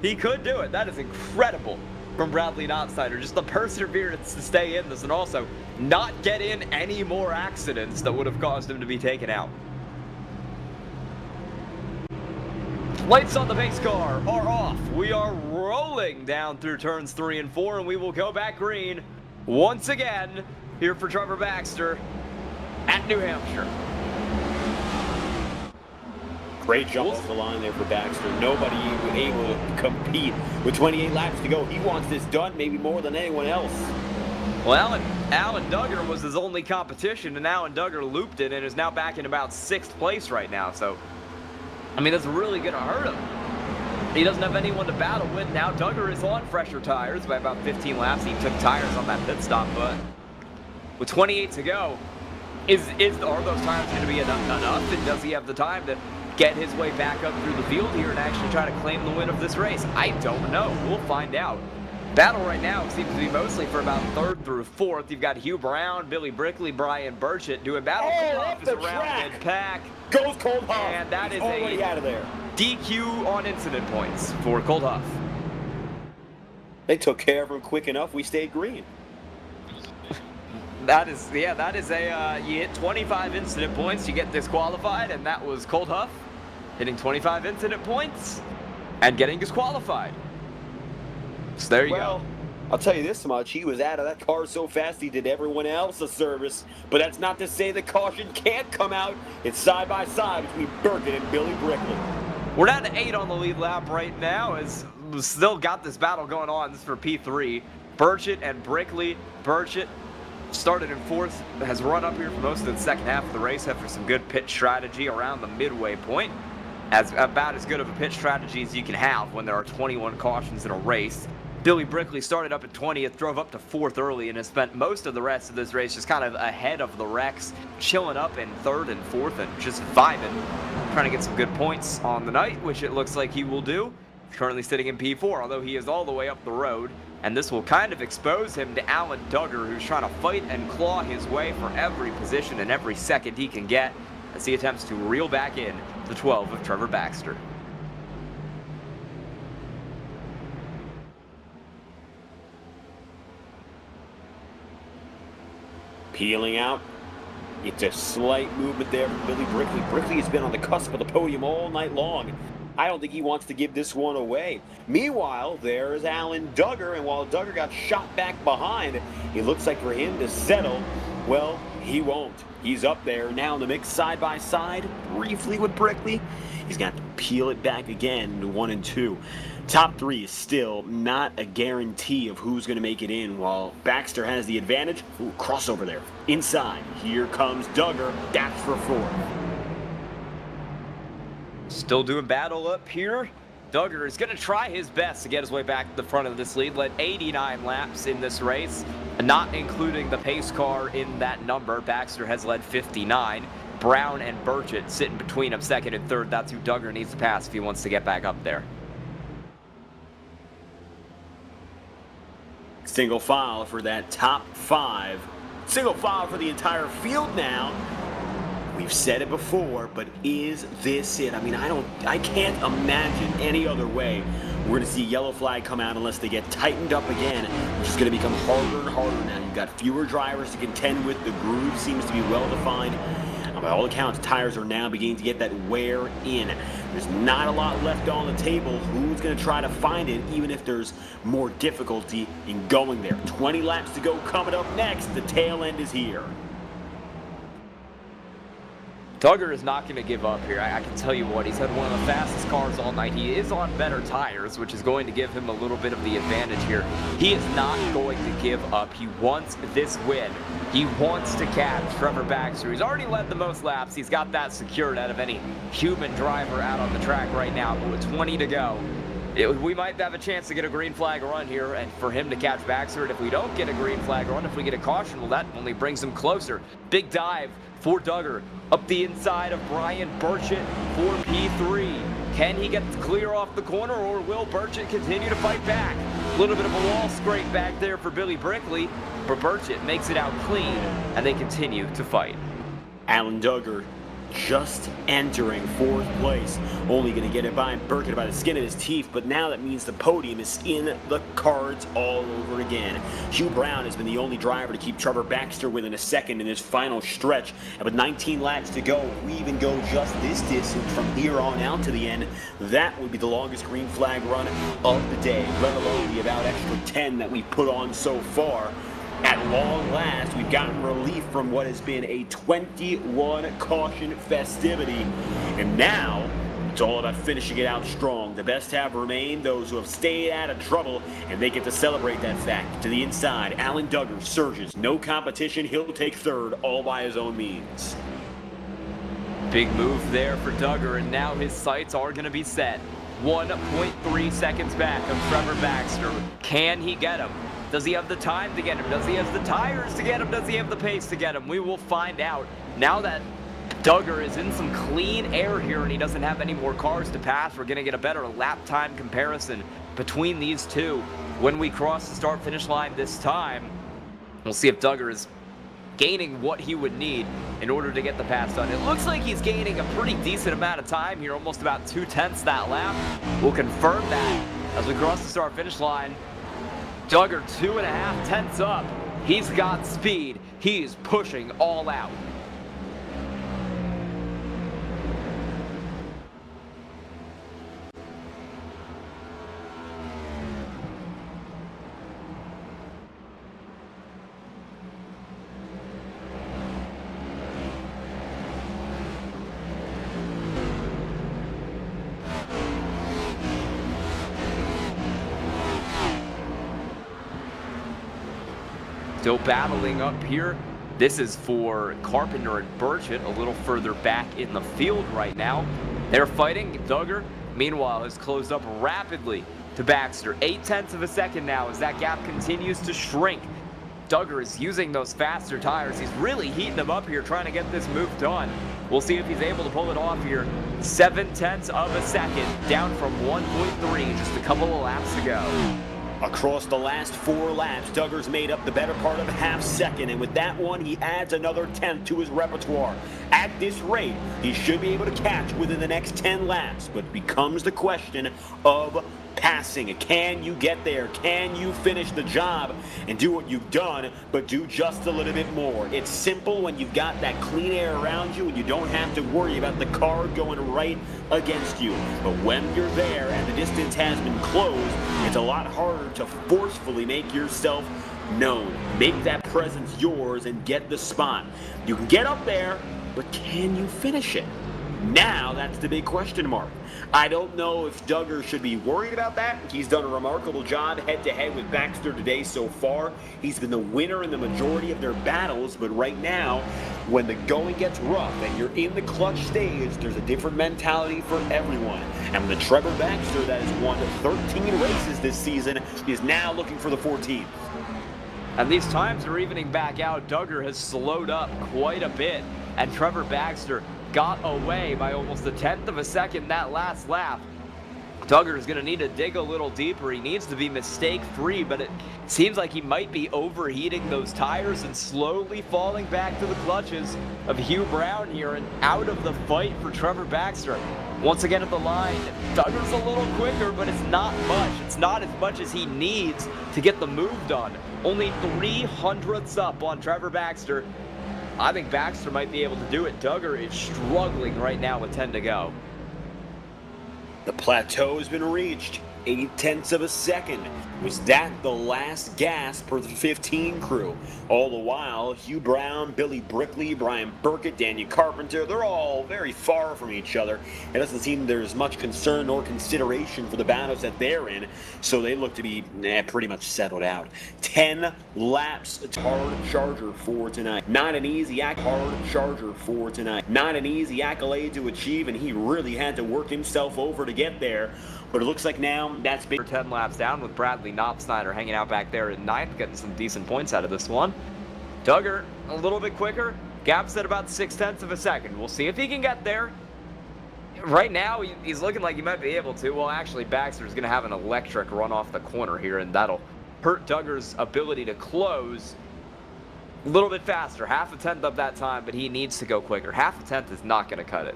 He could do it. That is incredible from Bradley Knopfsnyder. Just the perseverance to stay in this and also not get in any more accidents that would have caused him to be taken out. Lights on the pace car are off. We are rolling down through turns 3 and 4, and we will go back green once again here for Trevor Baxter at New Hampshire. Great jump off the line there for Baxter. Nobody able to compete with 28 laps to go. He wants this done maybe more than anyone else. Well, Alan Duggar was his only competition, and Alan Duggar looped it and is now back in about 6th place right now. So, I mean, that's really going to hurt him. He doesn't have anyone to battle with. Now Duggar is on fresher tires by about 15 laps. He took tires on that pit stop, but with 28 to go, are those tires going to be enough? And does he have the time to get his way back up through the field here and actually try to claim the win of this race? I don't know. We'll find out. Battle right now seems to be mostly for about 3rd through 4th. You've got Hugh Brown, Billy Brickley, Brian Burchett doing battle. Off the track. Mid-pack. Goes Colt Huff. And that is already out of there. DQ on incident points for Colt Huff. They took care of him quick enough. We stayed green. That is a, you hit 25 incident points, you get disqualified, and that was Colt Huff hitting 25 incident points and getting disqualified. So there you go. I'll tell you this much, he was out of that car so fast he did everyone else a service, but that's not to say the caution can't come out. It's side by side between Burkett and Billy Brickley. We're down to 8 on the lead lap right now as we've still got this battle going on. This is for P3. Burchett and Brickley. Burchett started in 4th, has run up here for most of the second half of the race after some good pit strategy around the midway point. About as good of a pit strategy as you can have when there are 21 cautions in a race. Billy Brickley started up at 20th, drove up to 4th early, and has spent most of the rest of this race just kind of ahead of the wrecks, chilling up in 3rd and 4th and just vibing, trying to get some good points on the night, which it looks like he will do. He's currently sitting in P4, although he is all the way up the road, and this will kind of expose him to Alan Duggar, who's trying to fight and claw his way for every position and every second he can get as he attempts to reel back in the 12 of Trevor Baxter. Peeling out. It's a slight movement there from Billy Brickley. Brickley has been on the cusp of the podium all night long. I don't think he wants to give this one away. Meanwhile, there is Alan Duggar, and while Duggar got shot back behind, it looks like for him to settle, well, he won't. He's up there now in the mix side by side, briefly with Brickley. He's got to peel it back again to 1 and 2. Top 3 is still not a guarantee of who's going to make it in, while Baxter has the advantage. Ooh, crossover there. Inside, here comes Duggar. That's for 4th. Still doing battle up here. Duggar is going to try his best to get his way back to the front of this lead. Led 89 laps in this race, not including the pace car in that number. Baxter has led 59. Brown and Burchett sitting between him, 2nd and 3rd. That's who Duggar needs to pass if he wants to get back up there. Single file for that top 5. Single file for the entire field now. We've said it before, but is this it? I mean, I can't imagine any other way we're going to see yellow flag come out unless they get tightened up again, which is going to become harder and harder now. You've got fewer drivers to contend with. The groove seems to be well defined. By all accounts, tires are now beginning to get that wear in. There's not a lot left on the table. Who's going to try to find it, even if there's more difficulty in going there? 20 laps to go coming up next. The tail end is here. Duggar is not going to give up here. I can tell you what, he's had one of the fastest cars all night. He is on better tires, which is going to give him a little bit of the advantage here. He is not going to give up. He wants this win. He wants to catch Trevor Baxter. He's already led the most laps. He's got that secured out of any human driver out on the track right now. But with 20 to go, we might have a chance to get a green flag run here and for him to catch Baxter. And if we don't get a green flag run, if we get a caution, well, that only brings him closer. Big dive for Duggar up the inside of Brian Burchett for P3. Can he get clear off the corner, or will Burchett continue to fight back? A little bit of a wall scrape back there for Billy Brinkley, but Burchett makes it out clean, and they continue to fight. Alan Duggar just entering 4th place. Only going to get it by Burkett by the skin of his teeth, but now that means the podium is in the cards all over again. Hugh Brown has been the only driver to keep Trevor Baxter within a second in his final stretch. And with 19 laps to go, if we even go just this distance from here on out to the end, that would be the longest green flag run of the day, let alone the about extra 10 that we've put on so far. At long last, we've gotten relief from what has been a 21 caution festivity. And now, it's all about finishing it out strong. The best have remained, those who have stayed out of trouble, and they get to celebrate that fact. To the inside, Alan Duggar surges. No competition, he'll take 3rd, all by his own means. Big move there for Duggar, and now his sights are going to be set. 1.3 seconds back of Trevor Baxter. Can he get him? Does he have the time to get him? Does he have the tires to get him? Does he have the pace to get him? We will find out. Now that Duggar is in some clean air here and he doesn't have any more cars to pass, we're going to get a better lap time comparison between these two. When we cross the start-finish line this time, we'll see if Duggar is gaining what he would need in order to get the pass done. It looks like he's gaining a pretty decent amount of time here, almost about 2/10 that lap. We'll confirm that as we cross the start-finish line. Duggar 2.5 tenths up. He's got speed. He's pushing all out. Still battling up here. This is for Carpenter and Burchett, a little further back in the field right now. They're fighting. Duggar, meanwhile, has closed up rapidly to Baxter. 0.8 of a second now as that gap continues to shrink. Duggar is using those faster tires. He's really heating them up here, trying to get this move done. We'll see if he's able to pull it off here. 0.7 of a second, down from 1.3, just a couple of laps to go. Across the last 4 laps, Duggar's made up the better part of a half second, and with that one, he adds another 10th to his repertoire. At this rate, he should be able to catch within the next 10 laps, but it becomes the question of passing. Can you get there? Can you finish the job and do what you've done, but do just a little bit more? It's simple when you've got that clean air around you and you don't have to worry about the car going right against you. But when you're there and the distance has been closed, it's a lot harder to forcefully make yourself known. Make that presence yours and get the spot. You can get up there, but can you finish it? Now, that's the big question mark. I don't know if Duggar should be worried about that. He's done a remarkable job head-to-head with Baxter today so far. He's been the winner in the majority of their battles, but right now, when the going gets rough and you're in the clutch stage, there's a different mentality for everyone. And the Trevor Baxter that has won 13 races this season is now looking for the 14th. And these times are evening back out. Duggar has slowed up quite a bit, and Trevor Baxter got away by almost 1/10 of a second that last lap. Duggar is going to need to dig a little deeper. He needs to be mistake-free, but it seems like he might be overheating those tires and slowly falling back to the clutches of Hugh Brown here and out of the fight for Trevor Baxter. Once again at the line, Duggar's a little quicker, but it's not much. It's not as much as he needs to get the move done. Only 0.03 up on Trevor Baxter. I think Baxter might be able to do it. Duggar is struggling right now with 10 to go. The plateau has been reached. 8/10 of a second. Was that the last gasp for the 15 crew? All the while, Hugh Brown, Billy Brickley, Brian Burkett, Daniel Carpenter, they're all very far from each other. It doesn't seem there's much concern or consideration for the battles that they're in, so they look to be pretty much settled out. 10 laps, hard charger for tonight. Not an easy hard charger for tonight. Not an easy accolade to achieve, and he really had to work himself over to get there. But it looks like now that's been 10 laps down with Bradley Knopfsnyder hanging out back there in ninth, getting some decent points out of this one. Duggar a little bit quicker, gaps at about 6/10 of a second. We'll see if he can get there. Right now, he's looking like he might be able to. Well, actually, Baxter's going to have an electric run off the corner here, and that'll hurt Duggar's ability to close a little bit faster. 1/2 a tenth of that time, but he needs to go quicker. 1/2 a tenth is not going to cut it.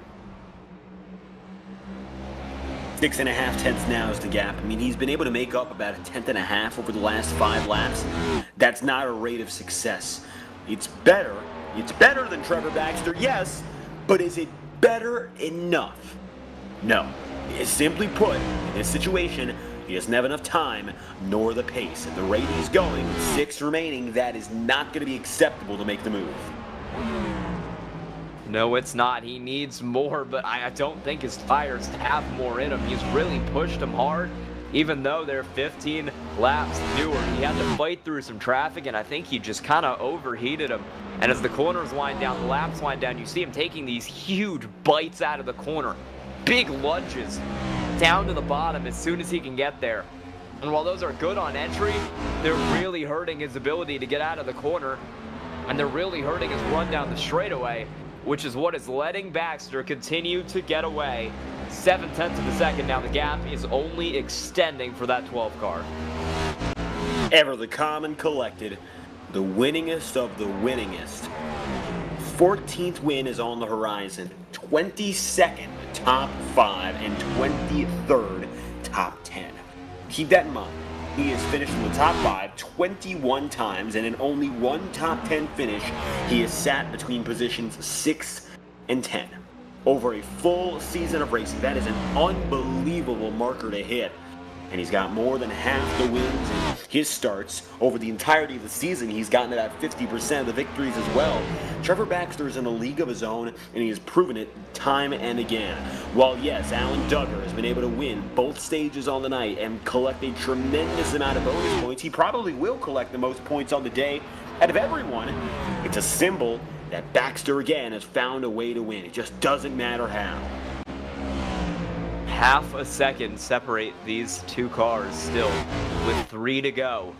6.5 tenths now is the gap. I mean, he's been able to make up about 1.5 over the last 5 laps. That's not a rate of success. It's better. It's better than Trevor Baxter, yes, but is it better enough? No. Simply put, in this situation, he doesn't have enough time nor the pace. At the rate he's going, with 6 remaining, that is not going to be acceptable to make the move. No, it's not. He needs more, but I don't think his tires have more in him. He's really pushed them hard, even though they're 15 laps newer. He had to fight through some traffic, and I think he just kind of overheated him. And as the corners wind down, the laps wind down, you see him taking these huge bites out of the corner. Big lunges down to the bottom as soon as he can get there. And while those are good on entry, they're really hurting his ability to get out of the corner, and they're really hurting his run down the straightaway, which is what is letting Baxter continue to get away. 7/10 of a second now. The gap is only extending for that 12 car. Ever the calm and collected, the winningest of the winningest. 14th win is on the horizon. 22nd top 5 and 23rd top 10. Keep that in mind. He has finished in the top 5 21 times, and in only one top 10 finish, he has sat between positions 6 and 10. Over a full season of racing, that is an unbelievable marker to hit. And he's got more than half the wins in his starts. Over the entirety of the season, he's gotten about 50% of the victories as well. Trevor Baxter is in a league of his own, and he has proven it time and again. While yes, Alan Duggar has been able to win both stages on the night and collect a tremendous amount of bonus points, he probably will collect the most points on the day out of everyone. It's a symbol that Baxter again has found a way to win. It just doesn't matter how. 1/2 a second separate these two cars still with 3 to go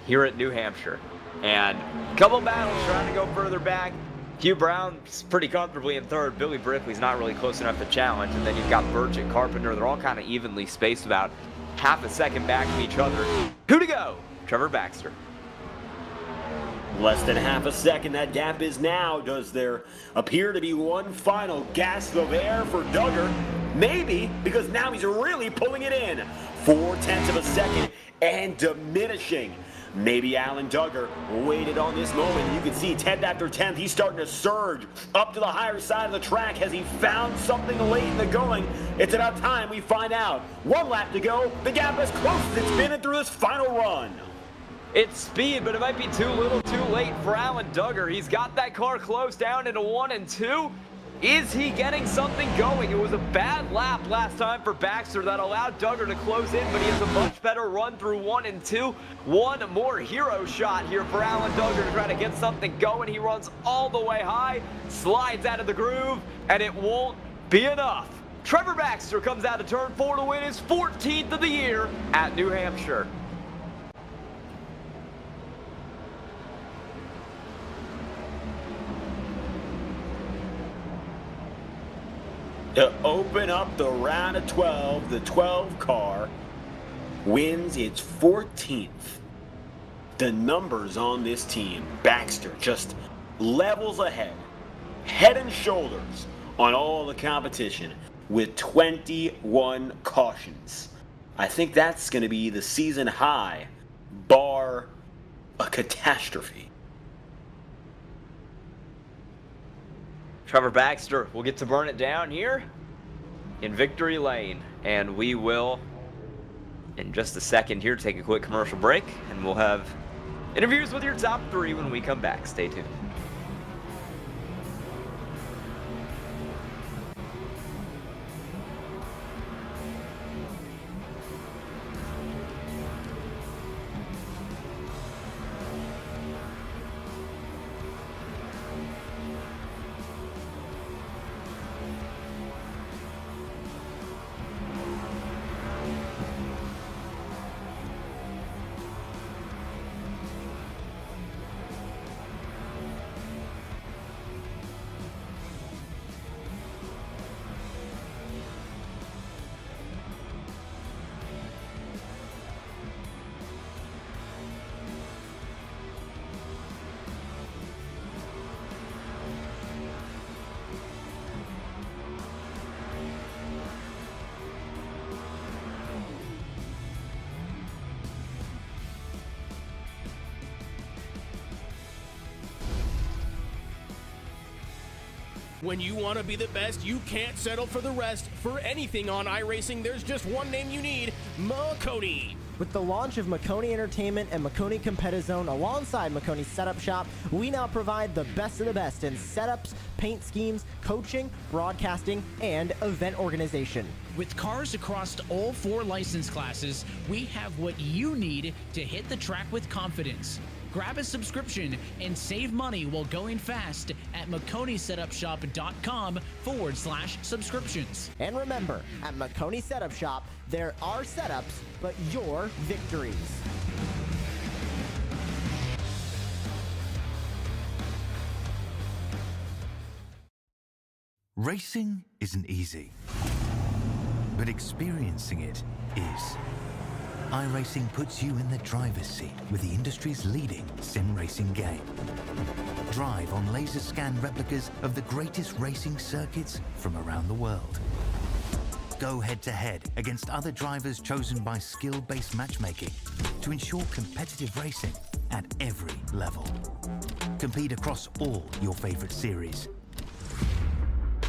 here at New Hampshire. And a couple battles trying to go further back. Hugh Brown's pretty comfortably in 3rd. Billy Brickley's not really close enough to challenge. And then you've got Birch and Carpenter. They're all kind of evenly spaced, about 1/2 a second back from each other. 2 to go. Trevor Baxter. Less than 1/2 a second that gap is now. Does there appear to be one final gasp of air for Duggar? Maybe, because now he's really pulling it in. 4/10 of a second and diminishing. Maybe Alan Duggar waited on this moment. You can see 10th after 10th, he's starting to surge up to the higher side of the track. Has he found something late in the going? It's about time we find out. 1 lap to go. The gap is close as it's been through this final run. It's speed, but it might be too little too late for Alan Duggar. He's got that car closed down into 1 and 2. Is he getting something going? It was a bad lap last time for Baxter that allowed Duggar to close in, but he has a much better run through 1 and 2. One more hero shot here for Alan Duggar to try to get something going. He runs all the way high, slides out of the groove, and it won't be enough. Trevor Baxter comes out of turn 4 to win his 14th of the year at New Hampshire. To open up the round of 12, the 12 car wins its 14th. The numbers on this team, Baxter just levels ahead, head and shoulders on all the competition with 21 cautions. I think that's going to be the season high, bar a catastrophe. Trevor Baxter will get to burn it down here. in victory lane. And we will, in just a second here, take a quick commercial break, and we'll have interviews with your top 3 when we come back. Stay tuned. When you want to be the best, you can't settle for the rest. For anything on iRacing, there's just one name you need, Maconi. With the launch of Maconi Entertainment and Maconi Competizone alongside Maconi's Setup Shop, we now provide the best of the best in setups, paint schemes, coaching, broadcasting, and event organization. With cars across all 4 license classes, we have what you need to hit the track with confidence. Grab a subscription and save money while going fast at MaconiSetupShop.com/subscriptions. And remember, at Maconi Setup Shop, there are setups, but your victories. Racing isn't easy, but experiencing it is. iRacing puts you in the driver's seat with the industry's leading sim racing game. Drive on laser scan replicas of the greatest racing circuits from around the world. Go head-to-head against other drivers chosen by skill-based matchmaking to ensure competitive racing at every level. Compete across all your favorite series.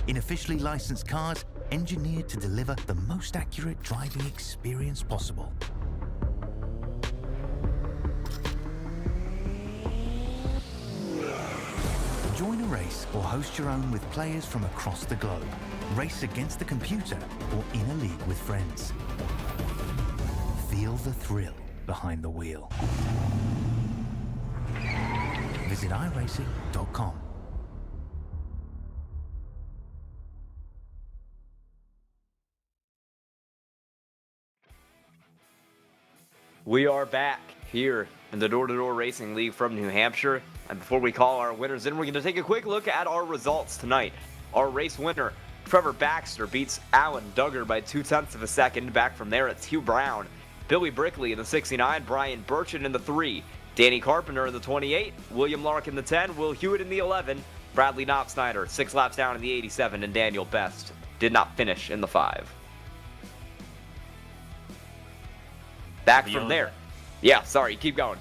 In officially licensed cars, engineered to deliver the most accurate driving experience possible. Join a race or host your own with players from across the globe. Race against the computer or in a league with friends. Feel the thrill behind the wheel. Visit iRacing.com. We are back here in the Door Racing League from New Hampshire. And before we call our winners in, we're going to take a quick look at our results tonight. Our race winner, Trevor Baxter, beats Alan Duggar by 0.2 of a second. Back from there, it's Hugh Brown, Billy Brickley in the 69, Brian Burchin in the 3, Danny Carpenter in the 28, William Lark in the 10, Will Hewitt in the 11, Bradley Knopfsnyder 6 laps down in the 87, and Daniel Best did not finish in the 5. Back from there. Yeah, sorry, keep going.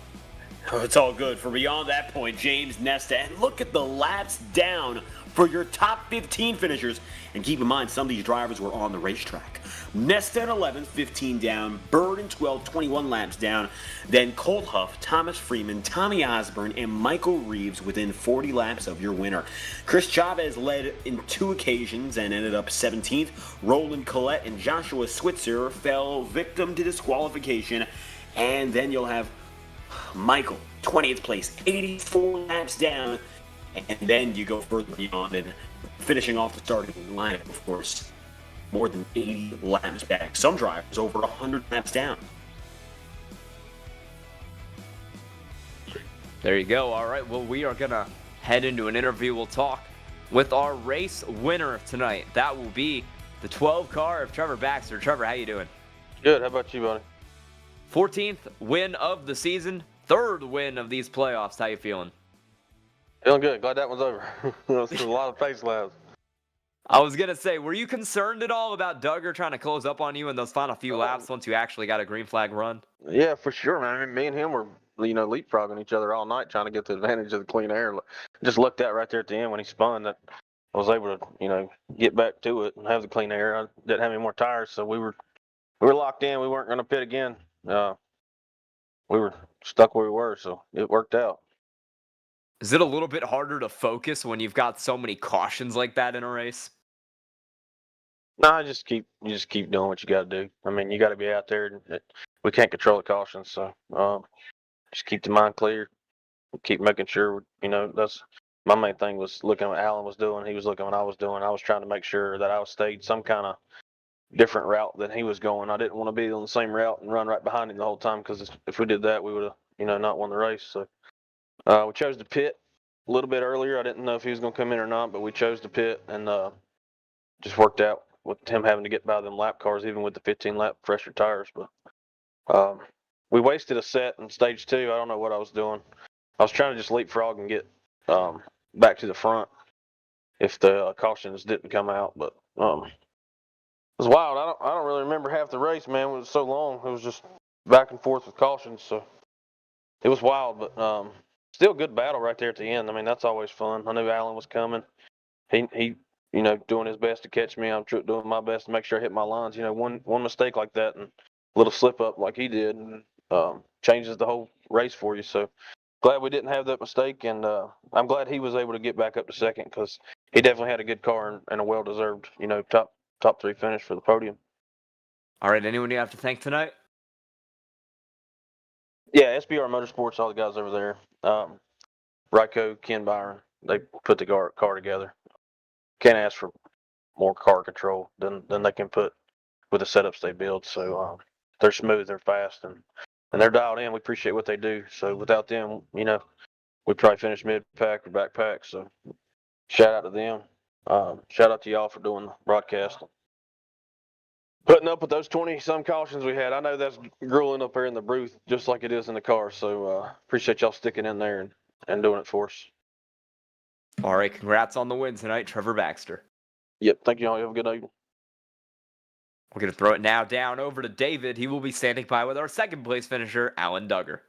Oh, it's all good. For beyond that point, James Nesta. And look at the laps down for your top 15 finishers. And keep in mind, some of these drivers were on the racetrack. Nesta in 11th, 15 down. Bird in 12th, 21 laps down. Then Colt Huff, Thomas Freeman, Tommy Osborne, and Michael Reeves within 40 laps of your winner. Chris Chavez led in 2 occasions and ended up 17th. Roland Collette and Joshua Switzer fell victim to disqualification. And then you'll have Michael, 20th place, 84 laps down, and then you go further beyond and finishing off the starting lineup, of course, more than 80 laps back. Some drivers over 100 laps down. There you go. All right, well, we are going to head into an interview. We'll talk with our race winner tonight. That will be the 12 car of Trevor Baxter. Trevor, how you doing? Good. How about you, buddy? 14th win of the season, 3rd win of these playoffs. How you feeling? Feeling good. Glad that one's over. There's a lot of face laps. I was going to say, were you concerned at all about Duggar trying to close up on you in those final few laps once you actually got a green flag run? Yeah, for sure, man. I mean, me and him were, leapfrogging each other all night trying to get the advantage of the clean air. Just looked at right there at the end when he spun that I was able to, get back to it and have the clean air. I didn't have any more tires, so we were locked in. We weren't going to pit again. We were stuck where we were, so it worked out. Is it a little bit harder to focus when you've got so many cautions like that in a race? No, you just keep doing what you got to do. I mean, you got to be out there. We can't control the cautions, so just keep the mind clear. Keep making sure, that's my main thing was looking at what Alan was doing. He was looking at what I was doing. I was trying to make sure that I stayed some kind of different route than he was going. I didn't want to be on the same route and run right behind him the whole time, because if we did that, we would have, not won the race. So we chose to pit a little bit earlier. I didn't know if he was going to come in or not, but we chose to pit, and just worked out with him having to get by them lap cars, even with the 15 lap fresher tires. But we wasted a set in stage 2. I don't know what I was doing. I was trying to just leapfrog and get back to the front if the cautions didn't come out. But it was wild. I don't really remember half the race, man. It was so long. It was just back and forth with cautions, so it was wild. But still good battle right there at the end. I mean, that's always fun. I knew Alan was coming. He doing his best to catch me. I'm doing my best to make sure I hit my lines. One mistake like that and a little slip up like he did changes the whole race for you. So glad we didn't have that mistake, and I'm glad he was able to get back up to second, because he definitely had a good car and a well-deserved, top 3 finish for the podium. All right, anyone you have to thank tonight? Yeah, SBR Motorsports, all the guys over there. Ryko, Ken Byron, they put the car together. Can't ask for more car control than they can put with the setups they build. So they're smooth, they're fast, and they're dialed in. We appreciate what they do. So without them, we probably finish mid-pack or back-pack. So shout out to them. Shout out to y'all for doing the broadcast. Putting up with those 20-some cautions we had. I know that's grueling up there in the booth, just like it is in the car. So appreciate y'all sticking in there and doing it for us. All right, congrats on the win tonight, Trevor Baxter. Yep, thank you all. You have a good night. We're going to throw it now down over to David. He will be standing by with our second place finisher, Alan Duggar.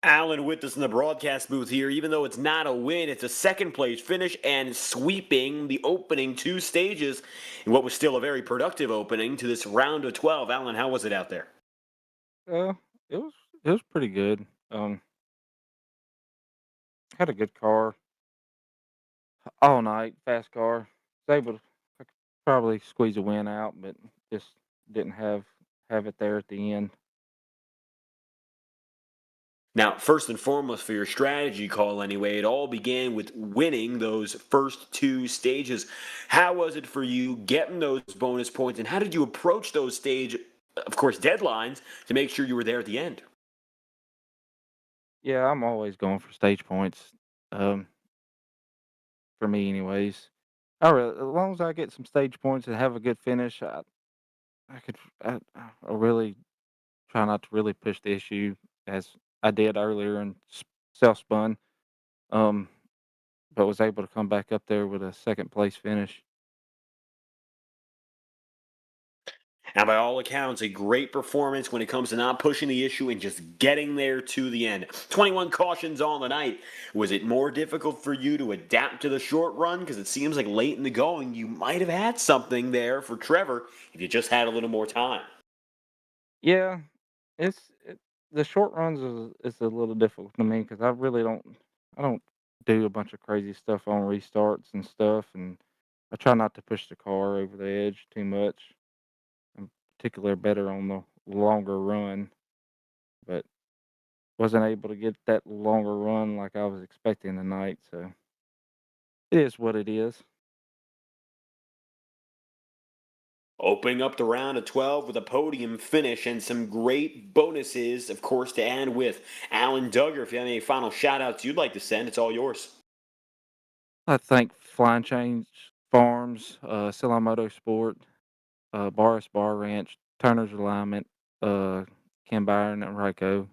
Alan with us in the broadcast booth here. Even though it's not a win, it's a second place finish and sweeping the opening 2 stages in what was still a very productive opening to this round of 12. Alan, how was it out there? It was pretty good. Had a good car all night, fast car. Was able to I could probably squeeze a win out, but just didn't have it there at the end. Now, first and foremost, for your strategy call anyway, it all began with winning those first 2 stages. How was it for you getting those bonus points, and how did you approach those stage, of course, deadlines to make sure you were there at the end? Yeah, I'm always going for stage points. For me, anyways. As long as I get some stage points and have a good finish, I really try not to really push the issue as I did earlier and self spun. Um, but was able to come back up there with a second place finish. And by all accounts, a great performance when it comes to not pushing the issue and just getting there to the end. 21 cautions on the night. Was it more difficult for you to adapt to the short run? Because it seems like late in the going, you might have had something there for Trevor if you just had a little more time. Yeah, the short runs is a little difficult to me because I don't do a bunch of crazy stuff on restarts and stuff, and I try not to push the car over the edge too much. I'm particularly better on the longer run, but wasn't able to get that longer run like I was expecting tonight. So it is what it is. Opening up the round of 12 with a podium finish and some great bonuses, of course, to end with. Alan Duggar, if you have any final shout-outs you'd like to send, it's all yours. I thank Flying Change Farms, Silla Motorsport, Boris Bar Ranch, Turner's Alignment, Ken Byron and Ryko.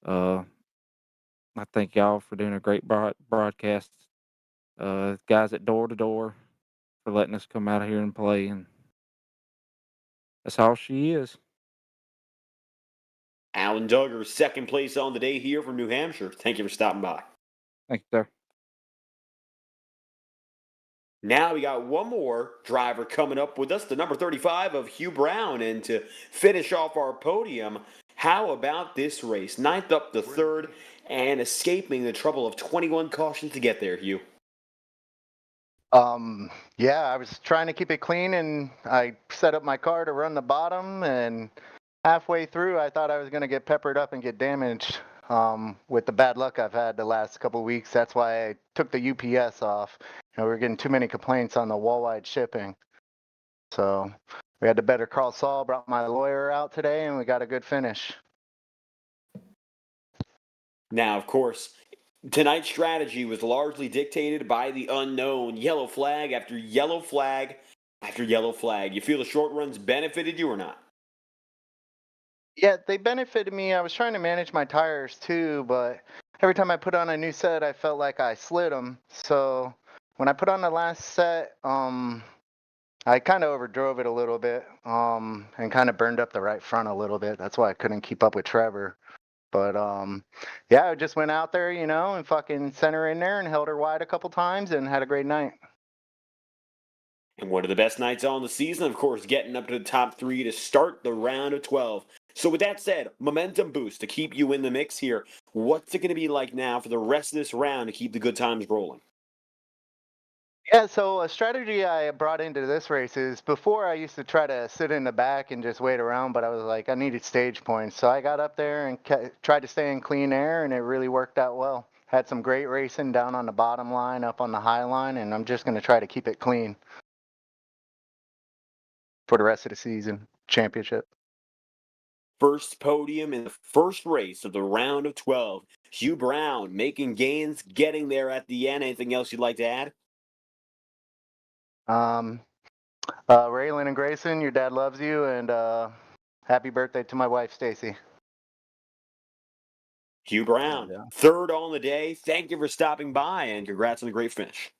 I thank y'all for doing a great broadcast. Guys at Door to Door for letting us come out here and play, and that's all she is. Alan Duggar, second place on the day here from New Hampshire. Thank you for stopping by. Thank you, sir. Now we got one more driver coming up with us, the number 35 of Hugh Brown. And to finish off our podium, how about this race? Ninth up to third and escaping the trouble of 21 cautions to get there, Hugh. Yeah, I was trying to keep it clean, and I set up my car to run the bottom, and halfway through I thought I was going to get peppered up and get damaged with the bad luck I've had the last couple of weeks. That's why I took the UPS off. We were getting too many complaints on the wall-wide shipping. So we had to better call Saul, brought my lawyer out today, and we got a good finish. Now, of course, tonight's strategy was largely dictated by the unknown. Yellow flag after yellow flag after yellow flag. You feel the short runs benefited you or not? Yeah, they benefited me. I was trying to manage my tires too, but every time I put on a new set, I felt like I slid them. So when I put on the last set, I kind of overdrove it a little bit and kind of burned up the right front a little bit. That's why I couldn't keep up with Trevor. But yeah, I just went out there, and fucking sent her in there and held her wide a couple times and had a great night. And one of the best nights on the season, of course, getting up to the top 3 to start the round of 12. So with that said, momentum boost to keep you in the mix here. What's it going to be like now for the rest of this round to keep the good times rolling? Yeah, so a strategy I brought into this race is before I used to try to sit in the back and just wait around, but I was like, I needed stage points. So I got up there and tried to stay in clean air, and it really worked out well. Had some great racing down on the bottom line, up on the high line, and I'm just going to try to keep it clean for the rest of the season championship. First podium in the first race of the round of 12. Hugh Brown making gains, getting there at the end. Anything else you'd like to add? Raylan and Grayson, your dad loves you, and happy birthday to my wife, Stacy. Hugh Brown, third on the day. Thank you for stopping by, and congrats on the great finish.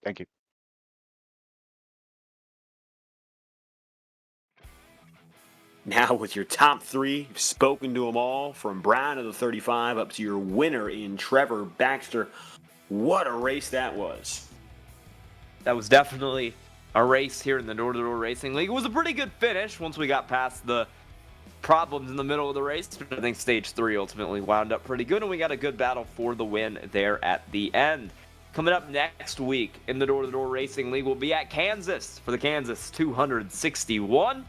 Thank you. Now with your top 3, you've spoken to them all, from Brown to the 35 up to your winner in Trevor Baxter. What a race that was. That was definitely a race here in the Door Racing League. It was a pretty good finish once we got past the problems in the middle of the race. I think stage 3 ultimately wound up pretty good, and we got a good battle for the win there at the end. Coming up next week in the Door Racing League, we'll be at Kansas for the Kansas 261.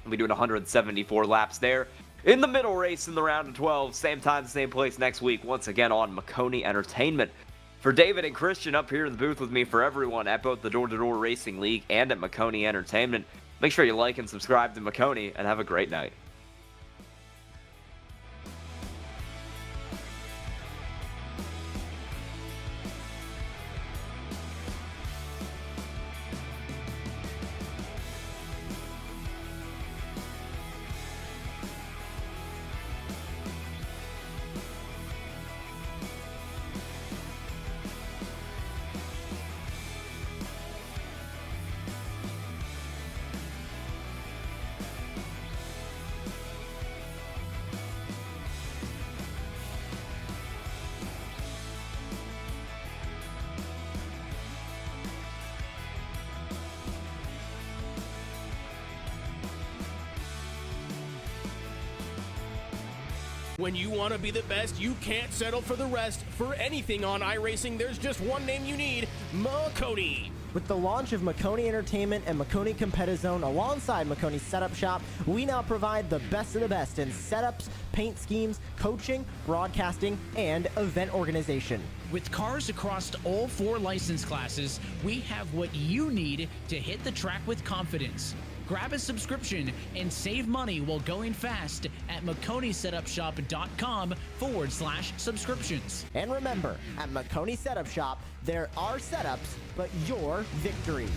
We'll be doing 174 laps there. In the middle race in the round of 12, same time, same place next week, once again on Maconi Entertainment. For David and Christian up here in the booth with me, for everyone at both the Door Racing League and at Maconi Entertainment, make sure you like and subscribe to Maconi, and have a great night. When you want to be the best, you can't settle for the rest. For anything on iRacing, there's just one name you need: Maconi. With the launch of Maconi Entertainment and Maconi Competizone alongside Maconi Setup Shop, we now provide the best of the best in setups, paint schemes, coaching, broadcasting, and event organization. With cars across all 4 license classes, we have what you need to hit the track with confidence. Grab a subscription and save money while going fast at MaconiSetupShop.com/subscriptions. And remember, at Maconi Setup Shop, there are setups, but your victories.